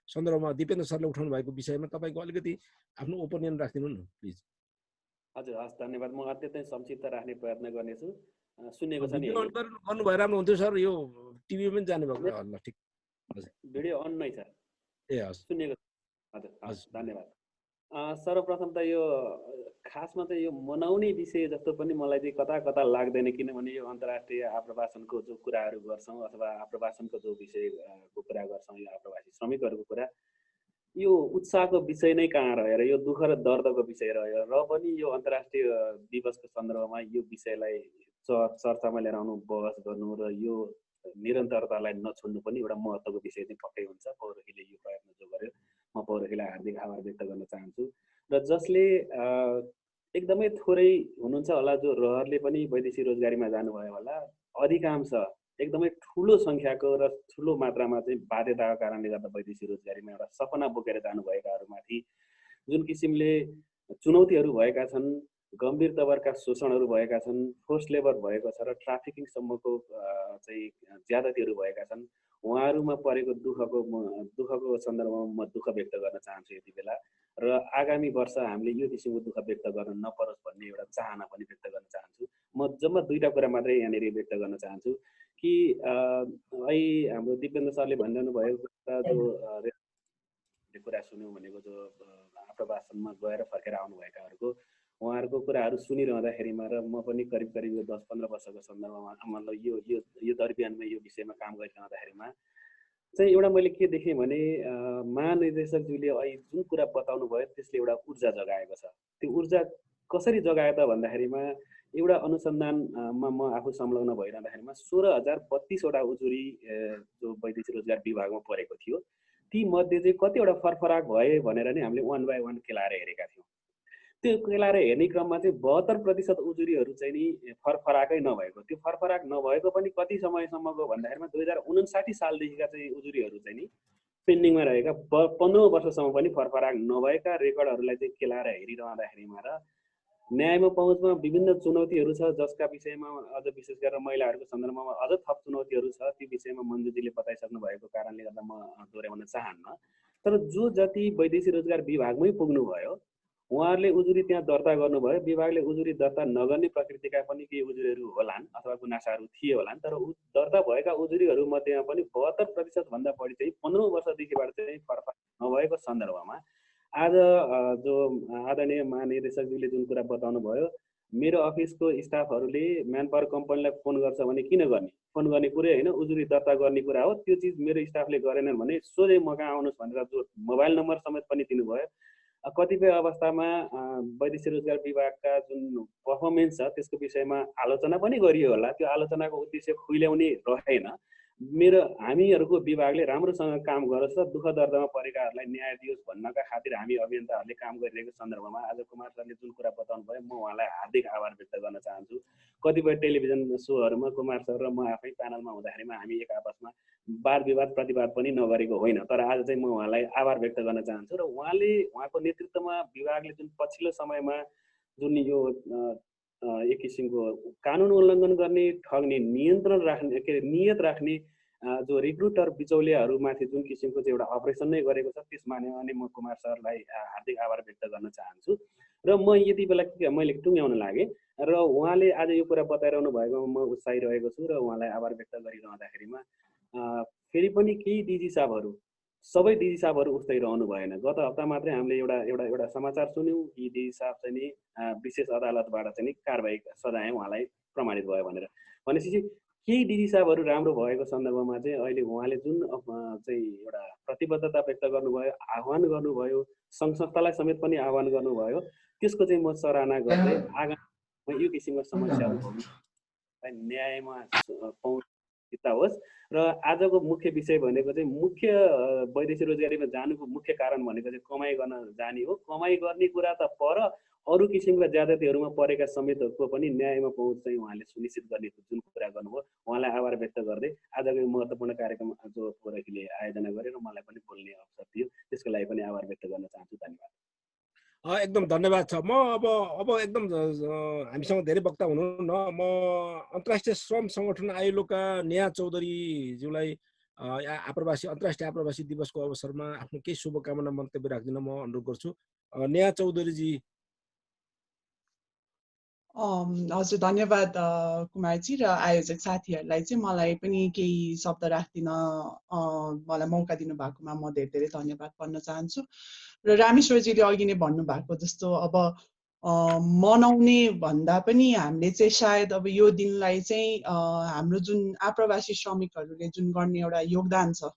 सन्दर्भमा दिपेन्द्र सरले उठाउनु भएको विषयमा तपाईँको अलिकति आफ्नो ओपिनियन राखिदिनु न प्लिज। हजुर हस्, धन्यवाद। म अत्यन्तै संक्षिप्त राख्ने प्रयत्न गर्नेछु। सुनेको छ नि? गर्नुभयो, राम्रो हुन्थ्यो सर। यो टिभीमा पनि जाने भएको ल ठिक। हजुर भिडियो अन नै छ। ए हस्, सुनेको। हजुर हस्, धन्यवाद। सर्वप्रथम त यो खासमा चाहिँ यो मनाउने विषय जस्तो पनि मलाई चाहिँ कता कता लाग्दैन, किनभने यो अन्तर्राष्ट्रिय आप्रवासनको जो कुराहरू गर्छौँ अथवा आप्रवासनको जो विषयको कुरा गर्छौँ, यो आप्रवासी श्रमिकहरूको कुरा, यो उत्साहको विषय नै कहाँ रहेर यो दुःख र दर्दको विषय रह्यो। र पनि यो अन्तर्राष्ट्रिय दिवसको सन्दर्भमा यो विषयलाई चर्चामा लिएर आउनु, बहस गर्नु र यो निरन्तरतालाई नछोड्नु पनि एउटा महत्त्वको विषय चाहिँ पक्कै हुन्छ। पौरखीले यो प्रयत्न जो गर्यो, म पौरखीलाई हार्दिक आभार व्यक्त गर्न चाहन्छु। र जसले एकदमै थोरै हुनुहुन्छ होला जो रहरले पनि वैदेशिक रोजगारीमा जानुभयो होला, अधिकांश एकदमै ठुलो सङ्ख्याको र ठुलो मात्रामा चाहिँ बाध्यताको कारणले गर्दा वैदेशिक रोजगारीमा एउटा सपना बोकेर जानुभएकाहरूमाथि जुन किसिमले चुनौतीहरू भएका छन्, गम्भीर तवरका शोषणहरू भएका छन्, फोर्स लेबर भएको छ र ट्राफिकिङसम्मको चाहिँ ज्यादतीहरू भएका छन्, उहाँहरूमा परेको दुःखको सन्दर्भमा म दुःख व्यक्त गर्न चाहन्छु यति बेला। र आगामी वर्ष हामीले यो किसिमको दुःख व्यक्त गर्न नपरोस् भन्ने एउटा चाहना पनि व्यक्त गर्न चाहन्छु। म जम्मा दुईवटा कुरा मात्रै यहाँनिर व्यक्त गर्न चाहन्छु कि अहिले हाम्रो दिपेन्द्र सरले भनिरहनु भएको जो कुरा सुन्यौँ भनेको जो आप्रवासनमा गएर फर्केर आउनुभएकाहरूको उहाँहरूको कुराहरू सुनिरहँदाखेरिमा र म पनि करिब यो 10-15 वर्षको सन्दर्भमा मतलब यो दरबियानमा यो विषयमा काम गरिरहँदाखेरिमा चाहिँ एउटा मैले के देखेँ भने महानिर्देशकज्यूले अहिले जुन कुरा बताउनु भयो त्यसले एउटा ऊर्जा जगाएको छ। त्यो ऊर्जा कसरी जगायो त भन्दाखेरिमा एउटा अनुसन्धानमा म आफू संलग्न भइरहँदाखेरिमा 16,032 वटा उजुरी जो वैदेशिक रोजगार विभागमा परेको थियो, ती मध्ये चाहिँ कतिवटा फरफराक भए भनेर नै हामीले 1 बाई 1 केलाएर हेरेका थियौँ। त्यो केलाएर हेर्ने क्रममा चाहिँ 72% उजुरीहरू चाहिँ नि फरफराकै नभएको, त्यो फरफराक नभएको पनि कति समयसम्मको भन्दाखेरिमा 2059 सालदेखिका चाहिँ उजुरीहरू चाहिँ नि पेन्डिङमा रहेका 15 वर्षसम्म पनि फरफराक नभएका रेकर्डहरूलाई चाहिँ केलाएर हेरिरहँदाखेरिमा र न्यायमा पहुँचमा विभिन्न चुनौतीहरू छ, जसका विषयमा अझ विशेष गरेर महिलाहरूको सन्दर्भमा अझ थप चुनौतीहरू छ। ती विषयमा मन्जुजीले बताइसक्नु भएको कारणले गर्दा म दोहोऱ्याउन चाहन्न। तर जो जति वैदेशिक रोजगार विभागमै पुग्नुभयो, उहाँहरूले उजुरी त्यहाँ दर्ता गर्नुभयो। विभागले उजुरी दर्ता नगर्ने प्रकृतिका पनि केही उजुरीहरू होलान् अथवा गुनासाहरू थिए होलान्, तर दर्ता भएका उजुरीहरू मध्येमा पनि 72% भन्दा बढी चाहिँ 15 वर्षदेखिबाट चाहिँ फरफराक नभएको सन्दर्भमा आज जो आदरणीय महानिर्देशकजीले जुन कुरा बताउनु भयो, मेरो अफिसको स्टाफहरूले म्यान पावर कम्पनीलाई फोन गर्छ भने किन गर्ने, फोन गर्ने कुरै होइन, उजुरी दर्ता गर्ने कुरा हो। त्यो चिज मेरो स्टाफले गरेनन् भने सोझै म कहाँ आउनुहोस् भनेर जो मोबाइल नम्बर समेत पनि दिनुभयो। कतिपय अवस्थामा वैदेशिक रोजगार विभागका जुन पर्फर्मेन्स छ त्यसको विषयमा आलोचना पनि गरियो होला। त्यो आलोचनाको उद्देश्य खुइल्याउने रहेन। हामीहरूको विभागले राम्रोसँग काम गरोस् र दुःख दर्दमा परेकाहरूलाई न्याय दियोस् भन्नका खातिर हामी अभियन्ताहरूले काम गरिरहेको सन्दर्भमा आज कुमार सरले जुन कुरा बताउनु भयो, म उहाँलाई हार्दिक आभार व्यक्त गर्न चाहन्छु। कतिपय टेलिभिजन सोहरूमा कुमार सर र म आफै प्यानलमा हुँदाखेरिमा हामी एक आपसमा वाद विवाद प्रतिवाद पनि नगरेको होइन, तर आज चाहिँ म उहाँलाई आभार व्यक्त गर्न चाहन्छु। र उहाँको नेतृत्वमा विभागले जुन पछिल्लो समयमा जुन यो एक किसिमको कानुन उल्लङ्घन गर्ने, ठग्ने, नियन्त्रण राख्ने नियत राख्ने जो रिक्रुटर बिचौलियाहरूमाथि जुन किसिमको चाहिँ एउटा अपरेसन नै गरेको छ, त्यसमा नै म कुमार सरलाई हार्दिक आभार व्यक्त गर्न चाहन्छु। र म यति बेला मैले टुङ्ग्याउन लागेँ र उहाँले आज यो कुरा बताइरहनु भएकोमा म उत्साहिरहेको छु र उहाँलाई आभार व्यक्त गरिरहँदाखेरिमा फेरि पनि केही डिजी साहबहरू, सबै डिजी साहबहरू उस्तै रहनु भएन। गत हप्ता मात्रै हामीले एउटा समाचार सुन्यौँ कि डिजी साहब चाहिँ नि विशेष अदालतबाट चाहिँ नि कारबाही सजाय उहाँलाई प्रमाणित भयो भनेर। भनेपछि केही डिजी साहबहरू राम्रो भएको सन्दर्भमा चाहिँ अहिले उहाँले जुन चाहिँ एउटा प्रतिबद्धता व्यक्त गर्नुभयो, आह्वान गर्नुभयो, सङ्घ संस्थालाई समेत पनि आह्वान गर्नुभयो, त्यसको चाहिँ म सराहना गर्दै आगामी यो किसिमको समस्याहरू न्यायमा पहुँच होस्। र आजको मुख्य विषय भनेको चाहिँ मुख्य वैदेशिक रोजगारीमा जानुको मुख्य कारण भनेको चाहिँ कमाइ गर्न जाने हो। कमाइ गर्ने कुरा त पर, अरू किसिमका ज्यादतीहरूमा परेका समेतहरूको पनि न्यायमा पहुँच चाहिँ उहाँले सुनिश्चित गर्ने जुन कुरा गर्नुभयो, उहाँलाई आभार व्यक्त गर्दै आजको यो महत्त्वपूर्ण कार्यक्रम जो पोरखीले आयोजना गरेर मलाई पनि बोल्ने अवसर दियो, त्यसको लागि पनि आभार व्यक्त गर्न चाहन्छु। धन्यवाद। एकदम धन्यवाद छ। म अब एकदम हामीसँग धेरै वक्ता हुनुहुन्न। म अन्तर्राष्ट्रिय श्रम सङ्गठन आइएलओका नेहा चौधरीज्यूलाई अन्तर्राष्ट्रिय आप्रवासी दिवसको अवसरमा आफ्नो केही शुभकामना मन्तव्य राख्दिन म अनुरोध गर्छु। नेहा चौधरीजी। हजुर, धन्यवाद कुमारजी र आयोजक साथीहरूलाई चाहिँ मलाई पनि केही शब्द राख्दिन मलाई मौका दिनुभएकोमा म धेरै धेरै धन्यवाद भन्न चाहन्छु। र रामेश्वरजीले अघि नै भन्नुभएको जस्तो अब मनाउने भन्दा पनि हामीले चाहिँ सायद अब यो दिनलाई चाहिँ हाम्रो जुन आप्रवासी श्रमिकहरूले जुन गर्ने एउटा योगदान छ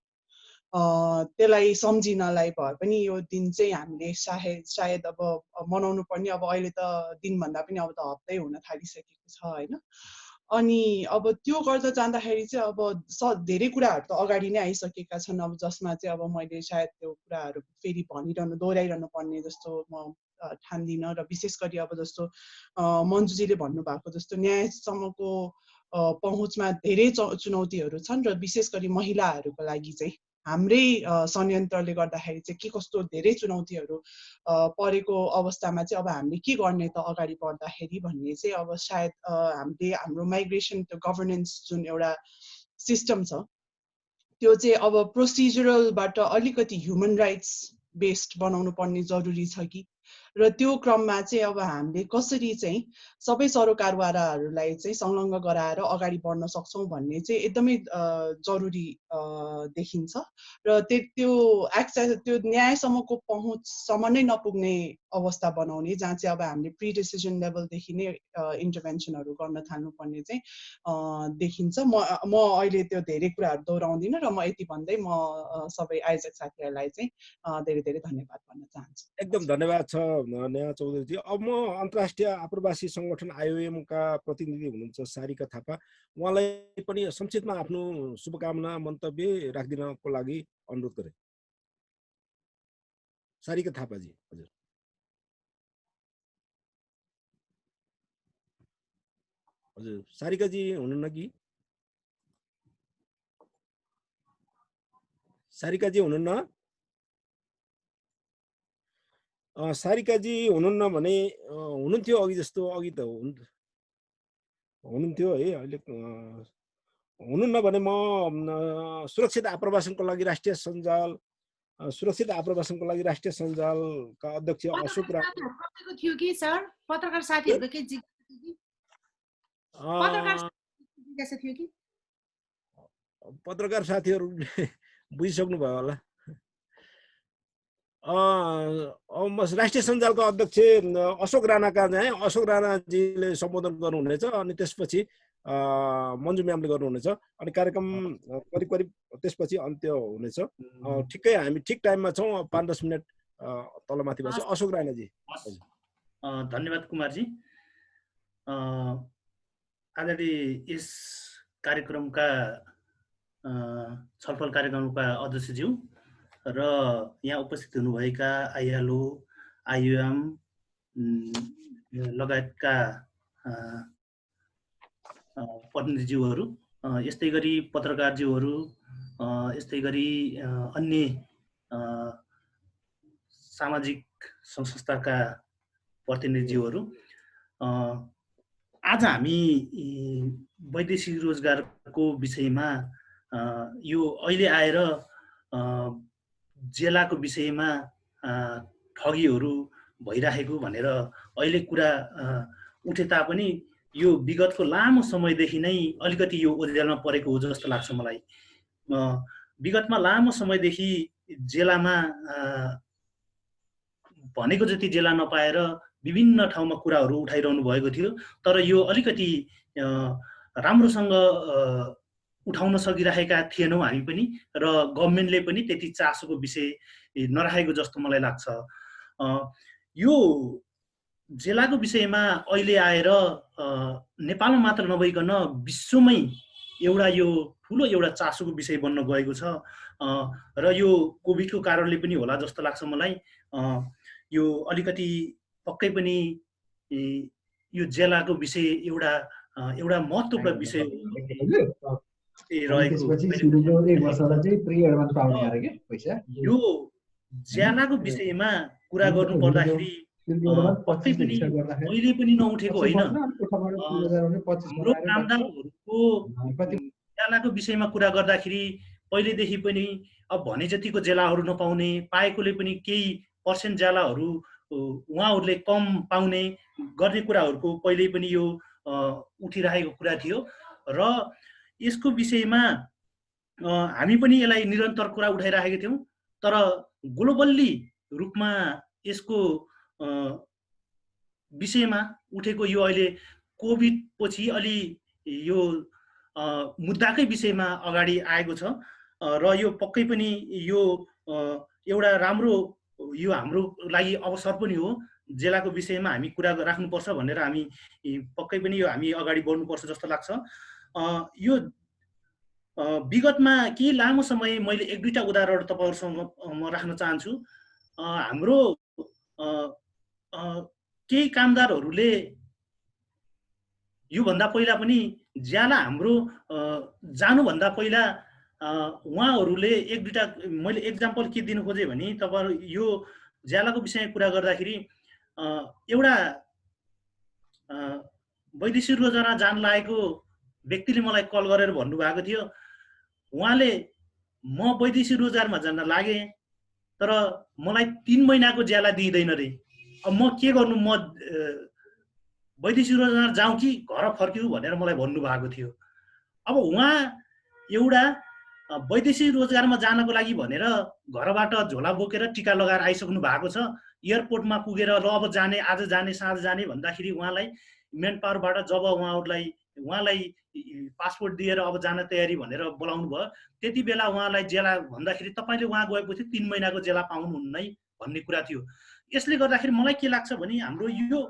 त्यसलाई सम्झिनलाई भए पनि यो दिन चाहिँ हामीले सायद अब मनाउनु पर्ने। अब अहिले त दिनभन्दा पनि अब त हप्तै हुन थालिसकेको छ होइन। अनि अब त्यो गर्दा जाँदाखेरि चाहिँ अब धेरै कुराहरू त अगाडि नै आइसकेका छन्, अब जसमा चाहिँ अब मैले सायद त्यो कुराहरू फेरि दोहोऱ्याइरहनु पर्ने जस्तो म ठान्दिनँ। र विशेष गरी अब जस्तो मन्जुजीले भन्नुभएको जस्तो न्यायसम्मको पहुँचमा धेरै चुनौतीहरू छन् र विशेष गरी महिलाहरूको लागि चाहिँ हाम्रै संयन्त्रले गर्दाखेरि चाहिँ के कस्तो धेरै चुनौतीहरू परेको अवस्थामा चाहिँ अब हामीले के गर्ने त अगाडि बढ्दाखेरि भन्ने चाहिँ अब सायद हाम्रो माइग्रेसन त्यो गभर्नेन्स जुन एउटा सिस्टम छ त्यो चाहिँ अब प्रोसिजरलबाट अलिकति ह्युमन राइट्स बेस्ड बनाउनु पर्ने जरुरी छ कि, र त्यो क्रममा चाहिँ अब हामीले कसरी चाहिँ सबै सरोकारवालाहरूलाई चाहिँ संलग्न गराएर अगाडि बढ्न सक्छौँ भन्ने चाहिँ एकदमै जरुरी देखिन्छ। र त्यो न्यायसम्मको पहुँचसम्म नै नपुग्ने अवस्था बनाउने, जहाँ चाहिँ अब हामीले प्री डिसिजन लेभलदेखि नै इन्टरभेन्सनहरू गर्न थाल्नुपर्ने चाहिँ देखिन्छ। म अहिले त्यो धेरै कुराहरू दोहोऱ्याउँदिनँ र म यति भन्दै म सबै आयोजक साथीहरूलाई चाहिँ धेरै धेरै धन्यवाद भन्न चाहन्छु। एकदम धन्यवाद छ नेहा चौधरीजी। अब म अन्तर्राष्ट्रिय आप्रवासी सङ्गठन आइओएम का प्रतिनिधि हुनुहुन्छ सारिका थापा, उहाँलाई पनि संक्षिप्तमा आफ्नो शुभकामना मन्तव्य राखिदिनको लागि अनुरोध गरेँ। सारिका थापाजी हजुर। हजुर सारिकाजी हुनुहुन्न कि? सारिकाजी हुनुहुन्न? सारिकाजी हुनुहुन्न भने हुनुहुन्थ्यो अघि जस्तो, अघि त हुनुहुन्थ्यो है, अहिले हुनुहुन्न भने म सुरक्षित आप्रवासनको लागि राष्ट्रिय सञ्जालका अध्यक्ष अशोक राणाको थियो कि सर, पत्रकार साथीहरुको के जिज्ञासा थियो कि? पत्रकार साथीहरूले बुझिसक्नु भयो होला। राष्ट्रिय सञ्जालका अध्यक्ष अशोक राणाजीले सम्बोधन गर्नुहुनेछ अनि त्यसपछि मन्जु म्यामले गर्नुहुनेछ अनि कार्यक्रम करिब करिब त्यसपछि अन्त्य हुनेछ। ठिकै हामी ठिक टाइममा छौँ, 5-10 मिनट तलमाथि भएछ। अशोक राणाजी। धन्यवाद कुमारजी। आजले यस कार्यक्रमका छलफल कार्यक्रमका अध्यक्षज्यू र यहाँ उपस्थित हुनुभएका आइएलओ, आइयुएम लगायतका प्रतिनिधिज्यूहरू, यस्तै गरी पत्रकारज्यूहरू, यस्तै गरी अन्य सामाजिक संस्थाका प्रतिनिधिज्यूहरू, आज हामी वैदेशिक रोजगारको विषयमा यो अहिले आएर जेलाको विषयमा ठगीहरू भइरहेको भनेर अहिले कुरा उठे तापनि यो विगतको लामो समयदेखि नै अलिकति यो ओझेलमा परेको हो जस्तो लाग्छ मलाई। विगतमा लामो समयदेखि जेलामा भनेको जति जेला नपाएर विभिन्न ठाउँमा कुराहरू उठाइरहनु भएको थियो, तर यो अलिकति राम्रोसँग उठाउन सकिरहेका थिएनौँ हामी पनि, र गभर्नमेन्टले पनि त्यति चासोको विषय नराखेको जस्तो मलाई लाग्छ। यो जेलाको विषयमा अहिले आएर नेपालमा मात्र नभइकन विश्वमै एउटा यो ठुलो एउटा चासोको विषय बन्न गएको छ, र यो कोभिडको कारणले पनि होला जस्तो लाग्छ मलाई। यो अलिकति पक्कै पनि यो जेलाको विषय एउटा महत्त्वपूर्ण विषय यो ज्यालाको विषयमा कुरा गर्नु पर्दाखेरि पक्कै पनि अहिले पनि नउठेको होइन। हाम्रो कामदारहरूको ज्यालाको विषयमा कुरा गर्दाखेरि पहिलेदेखि पनि अब भने जतिको जेलाहरू नपाउने, पाएकोले पनि केही पर्सेन्ट ज्यालाहरू उहाँहरूले कम पाउने गर्ने कुराहरूको पहिले पनि यो उठिरहेको कुरा थियो, र यसको विषयमा हामी पनि यसलाई निरन्तर कुरा उठाइरहेका थियौँ। तर ग्लोबल्ली रूपमा यसको विषयमा उठेको यो अहिले कोभिड पछि अलि यो मुद्दाकै विषयमा अगाडि आएको छ, र यो पक्कै पनि यो एउटा राम्रो यो हाम्रो लागि अवसर पनि हो। जेलाको विषयमा हामी कुरा राख्नुपर्छ भनेर हामी पक्कै पनि यो हामी अगाडि बढ्नुपर्छ जस्तो लाग्छ। यो विगतमा केही लामो समय मैले 1-2टा उदाहरण तपाईहरुसँग म राख्न चाहन्छु। हाम्रो केही कामदारहरूले योभन्दा पहिला पनि ज्याला हाम्रो जानुभन्दा पहिला उहाँहरूले 1-2टा मैले एक्जाम्पल के दिन खोजेँ भने तपाईहरु यो ज्यालाको विषयमा कुरा गर्दाखेरि एउटा वैदेशिक रोजगारमा जान लागेको व्यक्तिले मलाई कल गरेर भन्नुभएको थियो, उहाँले म वैदेशिक रोजगारमा जान लागे तर मलाई 3 महिनाको ज्याला दिइदैन रे, अब म के गर्नु, म वैदेशिक रोजगार जाउँ कि घर फर्किऊ भनेर मलाई भन्नुभएको थियो। अब उहाँ एउटा वैदेशिक रोजगारमा जानको लागि भनेर घरबाट झोला बोकेर टिका लगाएर आइसक्नु भएको छ। एयरपोर्टमा पुगेर ल अब जाने, आज जाने, साँझ जाने भन्दाखेरि उहाँलाई मेन पावरबाट जब उहाँलाई पासपोर्ट दिएर अब जान तयारी भनेर बोलाउनु भयो, त्यति बेला उहाँलाई जेला भन्दाखेरि तपाईले वहाँ गएपछि 3 महिनाको जेला पाउनुहुन्न भन्ने कुरा थियो। यसले गर्दाखेरि मलाई के लाग्छ भने हाम्रो यो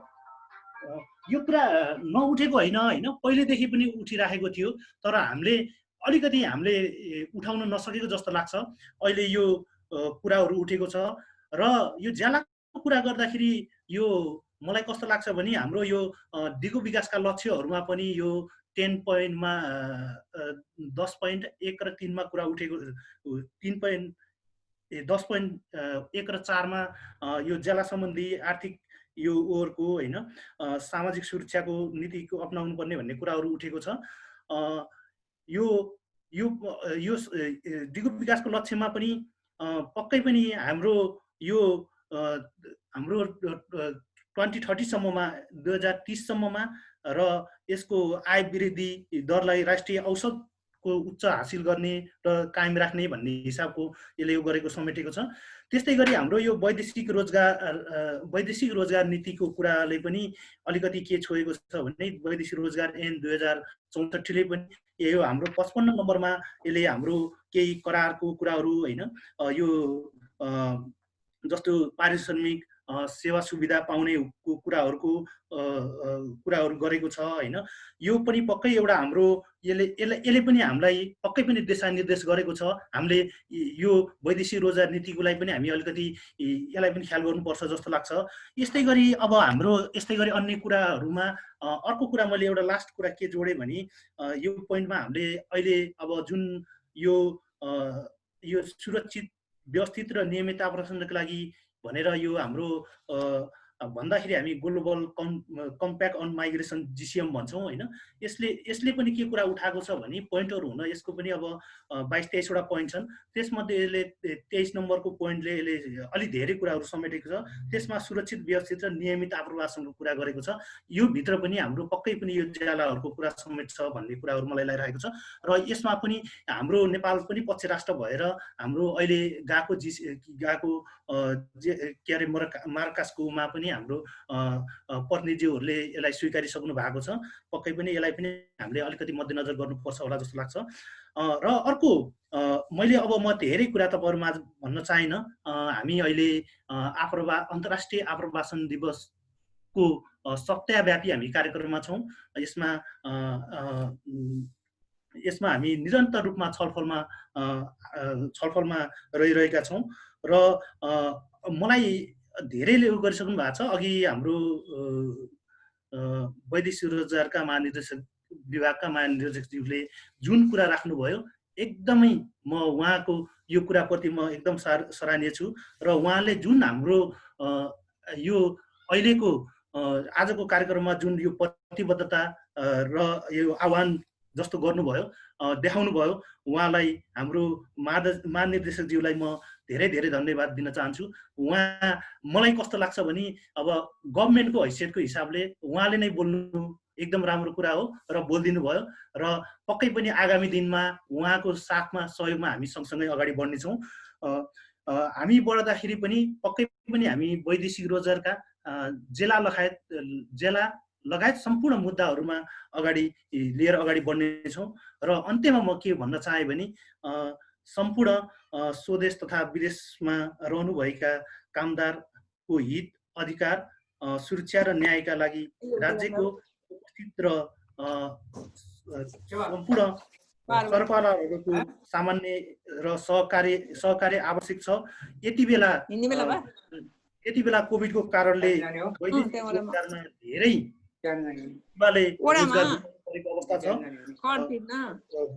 कुरा नउठेको होइन, पहिलेदेखि पनि उठिराखेको थियो, तर हामीले अलिकति हामीले उठाउन नसकेको जस्तो लाग्छ। अहिले यो कुराहरू उठेको छ र यो ज्यालाको कुरा गर्दाखेरि यो मलाई कस्तो लाग्छ भने हाम्रो यो दिगो विकासका लक्ष्यहरूमा पनि यो 10 पोइन्टमा 10.1 र 3 मा कुरा उठेको 10.1 र 4 मा यो ज्याला सम्बन्धी आर्थिक यो ओहोरको होइन सामाजिक सुरक्षाको नीतिको अपनाउनु पर्ने भन्ने कुराहरू उठेको छ। यो यो यो दिगो विकासको लक्ष्यमा पनि पक्कै पनि हाम्रो यो हाम्रो 2030 सम्ममा 2030 सम्ममा र यसको आय वृद्धि दरलाई राष्ट्रिय औसतको उच्च हासिल गर्ने र कायम राख्ने भन्ने हिसाबको यसले यो गरेको समेटेको छ। त्यस्तै गरी हाम्रो यो वैदेशिक रोजगार नीतिको कुराले पनि अलिकति के छोएको छ भने वैदेशिक रोजगार ऐन 2064 ले पनि यो हाम्रो 55 नम्बरमा यसले हाम्रो केही करारको कुराहरू होइन यो जस्तो पारिश्रमिक सेवा सुविधा पाउने कुराहरू गरेको छ होइन। यो पनि पक्कै एउटा हाम्रो यसले पनि हामीलाई पक्कै पनि दिशानिर्देश गरेको छ। हामीले यो वैदेशिक रोजगार नीतिकोलाई पनि हामी अलिकति यसलाई पनि ख्याल गर्नुपर्छ जस्तो लाग्छ। यस्तै गरी अब हाम्रो यस्तै गरी अन्य कुराहरूमा अर्को कुरा मैले एउटा लास्ट कुरा के जोडेँ भने यो पोइन्टमा हामीले अहिले अब जुन यो सुरक्षित व्यवस्थित र नियमित आप्रसनका लागि भनेर यो हाम्रो भन्दाखेरि हामी global compact on migration GCM भन्छौँ होइन। यसले पनि के कुरा उठाएको छ भने पोइन्टहरू हुन यसको पनि अब 22-23 वटा पोइन्ट छन्। त्यसमध्ये यसले 23 नम्बरको पोइन्टले यसले अलि धेरै कुराहरू समेटेको छ। त्यसमा सुरक्षित व्यवस्थित र नियमित आप्रवासनको कुरा गरेको छ। यो भित्र पनि हाम्रो पक्कै पनि यो ज्यालाहरूको कुरा समेट्छ भन्ने कुराहरू मलाई लागिरहेको छ। र यसमा पनि हाम्रो नेपाल पनि पक्ष राष्ट्र भएर हाम्रो अहिले गएको के अरे मार्कासकोमा पनि हाम्रो प्रतिनिधिहरूले यसलाई स्वीकारिसक्नु भएको छ। पक्कै पनि यसलाई पनि हामीले अलिकति मध्यनजर गर्नुपर्छ होला जस्तो लाग्छ। र अर्को मैले अब म धेरै कुरा तपाईँहरूमा भन्न चाहिनँ। हामी अहिले अन्तर्राष्ट्रिय आप्रवासन दिवसको सप्ताहव्यापी हामी कार्यक्रममा छौँ। यसमा हामी निरन्तर रूपमा छलफलमा रहिरहेका छौँ। र मलाई धेरैले उ गरिसक्नु भएको छ। अघि हाम्रो वैदेशिक रोजगारका महानिर्देशक विभागका महानिर्देशकज्यूले जुन कुरा राख्नुभयो एकदमै म उहाँको यो कुराप्रति म एकदम सराहनीय छु। र उहाँले जुन हाम्रो यो अहिलेको आजको कार्यक्रममा जुन यो प्रतिबद्धता र यो आह्वान जस्तो गर्नुभयो देखाउनु भयो उहाँलाई हाम्रो महानिर्देशकज्यूलाई म धेरै धेरै धन्यवाद दिन चाहन्छु। मलाई कस्तो लाग्छ भने अब गभर्नमेन्टको हैसियतको हिसाबले उहाँले नै बोल्नु एकदम राम्रो कुरा हो र बोलिदिनु भयो। र पक्कै पनि आगामी दिनमा उहाँको साथमा सहयोगमा हामी सँगसँगै अगाडि बढ्नेछौँ। हामी बढ्दाखेरि पनि पक्कै पनि हामी वैदेशिक रोजगारका जेला लगायत सम्पूर्ण मुद्दाहरूमा लिएर अगाडि बढ्नेछौँ। र अन्त्यमा म के भन्न चाहे भने सम्पूर्ण स्वदेश तथा विदेशमा रहनुभएका कामदारको हित अधिकार सुरक्षा र न्यायका लागि राज्यको उपस्थित र सम्पूर्ण सरकारहरूको सामान्य र सहकार्य आवश्यक छ। यति बेला कोभिडको कारणले वैदेशिक रोजगारमा धेरै अवस्था छ।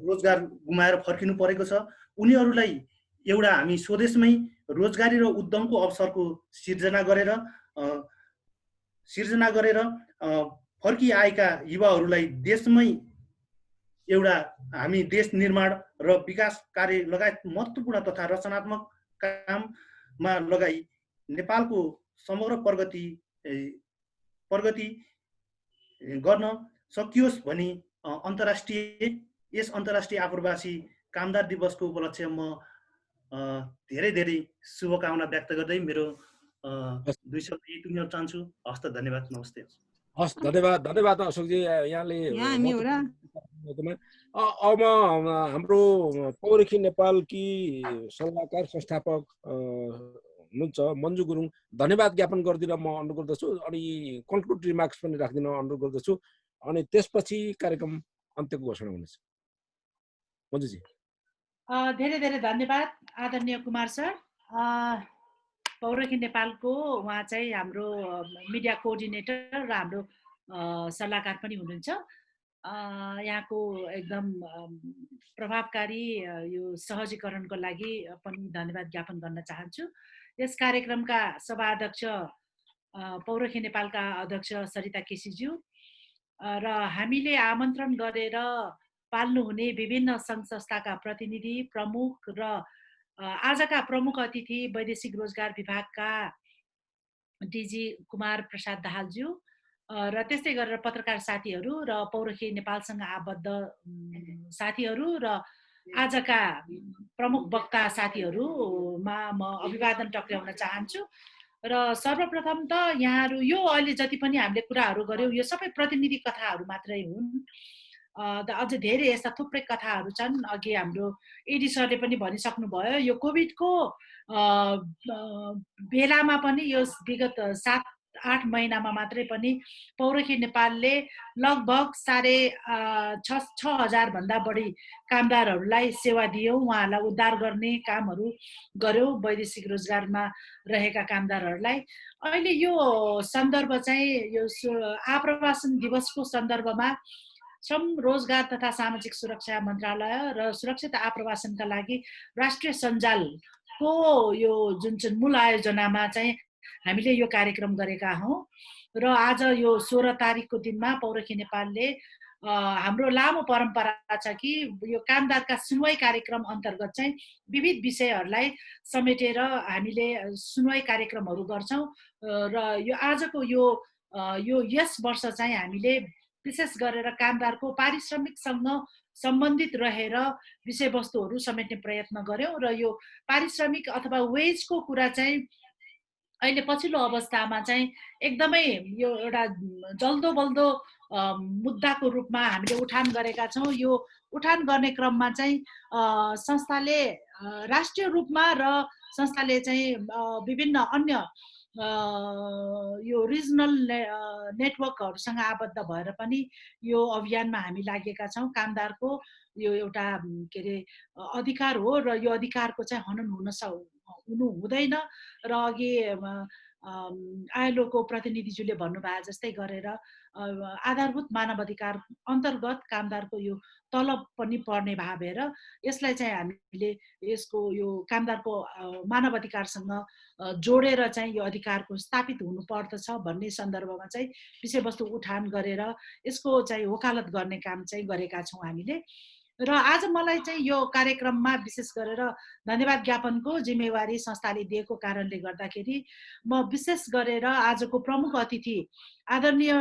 रोजगार गुमाएर फर्किनु परेको छ। उनीहरूलाई एउटा हामी स्वदेशमै रोजगारी र उद्यमको अवसरको सिर्जना गरेर फर्किआएका युवाहरूलाई देशमै एउटा हामी देश निर्माण र विकास कार्य लगायत महत्त्वपूर्ण तथा रचनात्मक काममा लगाई नेपालको समग्र प्रगति गर्न सकियोस् भनी यस अन्तर्राष्ट्रिय आप्रवासी कामदार दिवसको उपलक्ष्य म धेरै धेरै शुभकामना व्यक्त गर्दै मेरो 2 शब्द यही टुङ्ग्याउन चाहन्छु। हस्त धन्यवाद। नमस्ते। हस् धन्यवाद अशोकजी। यहाँले अब हाम्रो पौरखी नेपालकी सल्लाहकार संस्थापक हुनुहुन्छ मन्जु गुरुङ धन्यवाद ज्ञापन गरिदिन म अनुरोध गर्दछु। अनि कन्क्लुड रिमार्क्स पनि राखिदिन अनुरोध गर्दछु। अनि त्यसपछि कार्यक्रम अन्त्यको घोषणा हुनेछ। मन्जुजी। धेरै धेरै धन्यवाद आदरणीय कुमार सर। पौरखी नेपालको उहाँ चाहिँ हाम्रो मिडिया कोअर्डिनेटर र हाम्रो सल्लाहकार पनि हुनुहुन्छ। यहाँको एकदम प्रभावकारी यो सहजीकरणको लागि पनि धन्यवाद ज्ञापन गर्न चाहन्छु। यस कार्यक्रमका सभाध्यक्ष पौरखी नेपालका अध्यक्ष सरिता केसीज्यू र हामीले आमन्त्रण गरेर पाल्नुहुने विभिन्न सङ्घ संस्थाका प्रतिनिधि प्रमुख र आजका प्रमुख अतिथि वैदेशिक रोजगार विभागका डिजी कुमार प्रसाद दाहालज्यू र त्यस्तै गरेर पत्रकार साथीहरू र पौरखी नेपालसँग आबद्ध साथीहरू र आजका प्रमुख वक्ता साथीहरूमा म अभिवादन टक्र्याउन चाहन्छु। र सर्वप्रथम त यहाँहरू यो अहिले जति पनि हामीले कुराहरू गर्यौँ यो सबै प्रतिनिधि कथाहरू मात्रै हुन्। अझ धेरै यस्ता थुप्रै कथाहरू छन्। अघि हाम्रो एडी सरले पनि भनिसक्नुभयो, यो कोभिडको बेलामा पनि यो विगत 7-8 महिनामा मात्रै पनि पौरखी नेपालले लगभग 6,500 भन्दा बढी कामदारहरूलाई सेवा दियौँ, उहाँहरूलाई उद्धार गर्ने कामहरू गर्यौँ वैदेशिक रोजगारमा रहेका कामदारहरूलाई। अहिले यो सन्दर्भ चाहिँ यो आप्रवासन दिवसको सन्दर्भमा श्रम रोजगार तथा सामाजिक सुरक्षा मन्त्रालय र सुरक्षित आप्रवासनका लागि राष्ट्रिय सञ्जालको यो जुन चाहिँ मूल आयोजनामा चाहिँ हामीले यो कार्यक्रम गरेका हौँ। र आज यो 16 तारिकको दिनमा पौरखी नेपालले हाम्रो लामो परम्परा छ कि यो कामदारका सुनवाई कार्यक्रम अन्तर्गत चाहिँ विविध विषयहरूलाई समेटेर हामीले सुनवाई कार्यक्रमहरू गर्छौँ। र यो आजको यो यस वर्ष चाहिँ हामीले विशेष गरेर कामदारको पारिश्रमिकसँग सम्बन्धित रहेर विषयवस्तुहरू समेट्ने प्रयत्न गर्यौँ। र यो पारिश्रमिक अथवा वेजको कुरा चाहिँ अहिले पछिल्लो अवस्थामा चाहिँ एकदमै यो एउटा जल्दो बल्दो मुद्दाको रूपमा हामीले उठान गरेका छौँ। यो उठान गर्ने क्रममा चाहिँ संस्थाले राष्ट्रिय रूपमा र संस्थाले चाहिँ विभिन्न अन्य यो रिजनल नेटवर्कहरूसँग आबद्ध भएर पनि यो अभियानमा हामी लागेका छौँ। कामदारको यो एउटा के अरे अधिकार हो र यो अधिकारको चाहिँ हनन हुनु हुँदैन। र अघि आइएलओको प्रतिनिधिज्यूले भन्नुभयो जस्तै गरेर आधारभूत मानव अधिकार अन्तर्गत कामदारको यो तलब पनि पर्ने भएर यसलाई चाहिँ हामीले यसको यो कामदारको मानव अधिकारसँग जोडेर चाहिँ यो अधिकारको स्थापित हुनुपर्दछ भन्ने सन्दर्भमा चाहिँ विषयवस्तु उठान गरेर यसको चाहिँ वकालत गर्ने काम चाहिँ गरेका छौँ हामीले। र आज मलाई चाहिँ यो कार्यक्रममा विशेष गरेर धन्यवाद ज्ञापनको जिम्मेवारी संस्थाले दिएको कारणले गर्दाखेरि म विशेष गरेर आजको प्रमुख अतिथि आदरणीय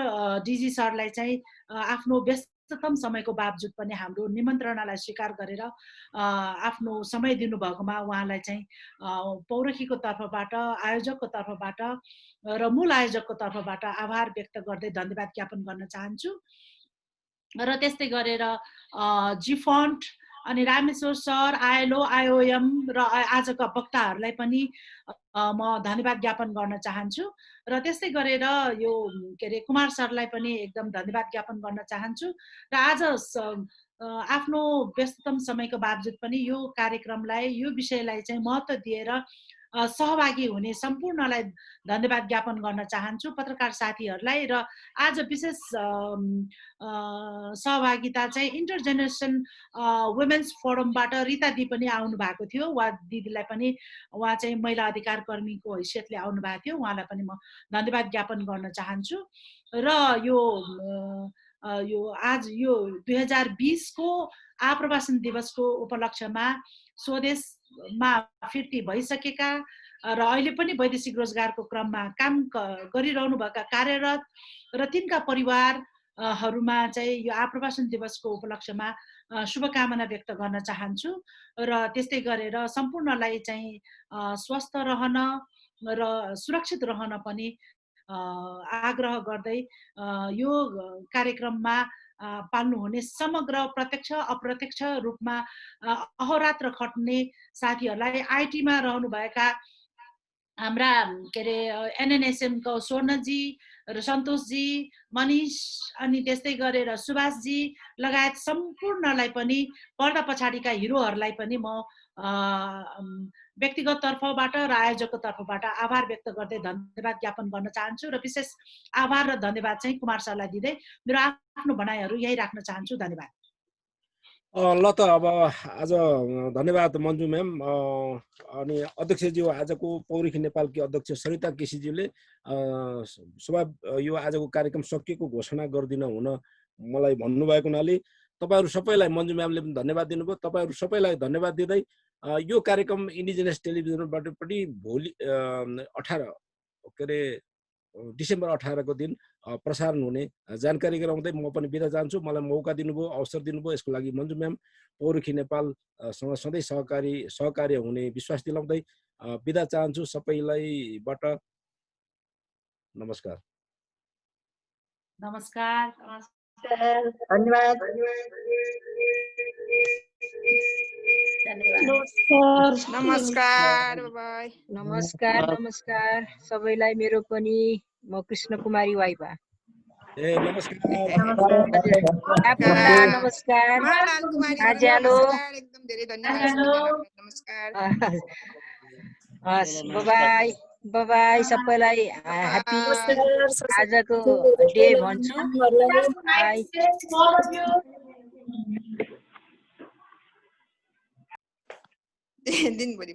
डिजी सरलाई चाहिँ आफ्नो व्यस्ततम समयको बावजुद पनि हाम्रो निमन्त्रणालाई स्वीकार गरेर आफ्नो समय दिनुभएकोमा उहाँलाई चाहिँ पौरखीको तर्फबाट, आयोजकको तर्फबाट र मूल आयोजकको तर्फबाट आभार व्यक्त गर्दै धन्यवाद ज्ञापन गर्न चाहन्छु। र त्यस्तै गरेर जिफन्ट अनि रामेश्वर सर, आइएलओ, आइओएम र आजका वक्ताहरूलाई पनि म धन्यवाद ज्ञापन गर्न चाहन्छु। र त्यस्तै गरेर यो के अरे कुमार सरलाई पनि एकदम धन्यवाद ज्ञापन गर्न चाहन्छु। र आज आफ्नो व्यस्ततम समयको बावजुद पनि यो कार्यक्रमलाई, यो विषयलाई चाहिँ महत्त्व दिएर सहभागी हुने सम्पूर्णलाई धन्यवाद ज्ञापन गर्न चाहन्छु, पत्रकार साथीहरूलाई। र आज विशेष सहभागिता चाहिँ इन्टरजेनेरेसन वुमेन्स फोरमबाट रिता दी पनि आउनु भएको थियो। उहाँ दिदीलाई पनि उहाँ चाहिँ महिला अधिकार कर्मीको हैसियतले आउनु भएको थियो, उहाँलाई पनि म धन्यवाद ज्ञापन गर्न चाहन्छु। र यो आज यो 2020को आप्रवासन दिवसको उपलक्ष्यमा स्वदेशमा फिर्ती भइसकेका र अहिले पनि वैदेशिक रोजगारको क्रममा काम गरिरहनुभएका कार्यरत र तिनका परिवारहरूमा चाहिँ यो आप्रवासन दिवसको उपलक्ष्यमा शुभकामना व्यक्त गर्न चाहन्छु। र त्यस्तै गरेर सम्पूर्णलाई चाहिँ स्वस्थ रहन र सुरक्षित रहन पनि आग्रह गर्दै यो कार्यक्रममा पाल्नुहुने समग्र प्रत्यक्ष अप्रत्यक्ष रूपमा अहोरात्र खट्ने साथीहरूलाई, आइटीमा रहनुभएका हाम्रा के अरे एनएनएसएमको स्वर्णजी र सन्तोषजी, मनिष अनि त्यस्तै गरेर सुभाषजी लगायत सम्पूर्णलाई पनि पर्दा पछाडिका हिरोहरूलाई पनि म व्यक्तिगत तर्फबाट र आयोजकको तर्फबाट आभार व्यक्त गर्दै धन्यवाद ज्ञापन गर्न चाहन्छु र विशेष आभार र धन्यवाद चाहिँ कुमार सरलाई दिँदै मेरो आफ्नो भनाइहरू यही राख्न चाहन्छु। धन्यवाद। ल त अब आज धन्यवाद मन्जु म्याम। अनि अध्यक्षज्यू आजको पौरखी नेपालकी अध्यक्ष सरिता केसीज्यूले यो आजको कार्यक्रम सकिएको घोषणा गरिदिन हुन मलाई भन्नुभएको हुनाले तपाईहरू सबैलाई मन्जु म्यामले पनि धन्यवाद दिनुभयो। तपाईहरू सबैलाई धन्यवाद दिँदै यो कार्यक्रम इन्डिजिनियस टेलिभिजनबाट पनि भोलि 18 डिसेम्बर 18 को दिन प्रसारण हुने जानकारी गराउँदै म पनि बिदा चाहन्छु। मलाई मौका दिनुभयो, अवसर दिनुभयो, यसको लागि मन्जु म्याम पौरखी नेपालसँग सधैँ सहकार्य हुने विश्वास दिलाउँदै बिदा चाहन्छु सबैलाईबाट। नमस्कार। नमस्कार। धन्यवाद। नमस्कार। नमस्कार सबैलाई मेरो पनि म कृष्ण कुमारी वाइबा। नमस्कार। आज्यालो एकदम धेरै धन्यवाद। नमस्कार। हस् बाइ बाइ सबैलाई ह्यापी आजको डे भन्छु। दिनभरि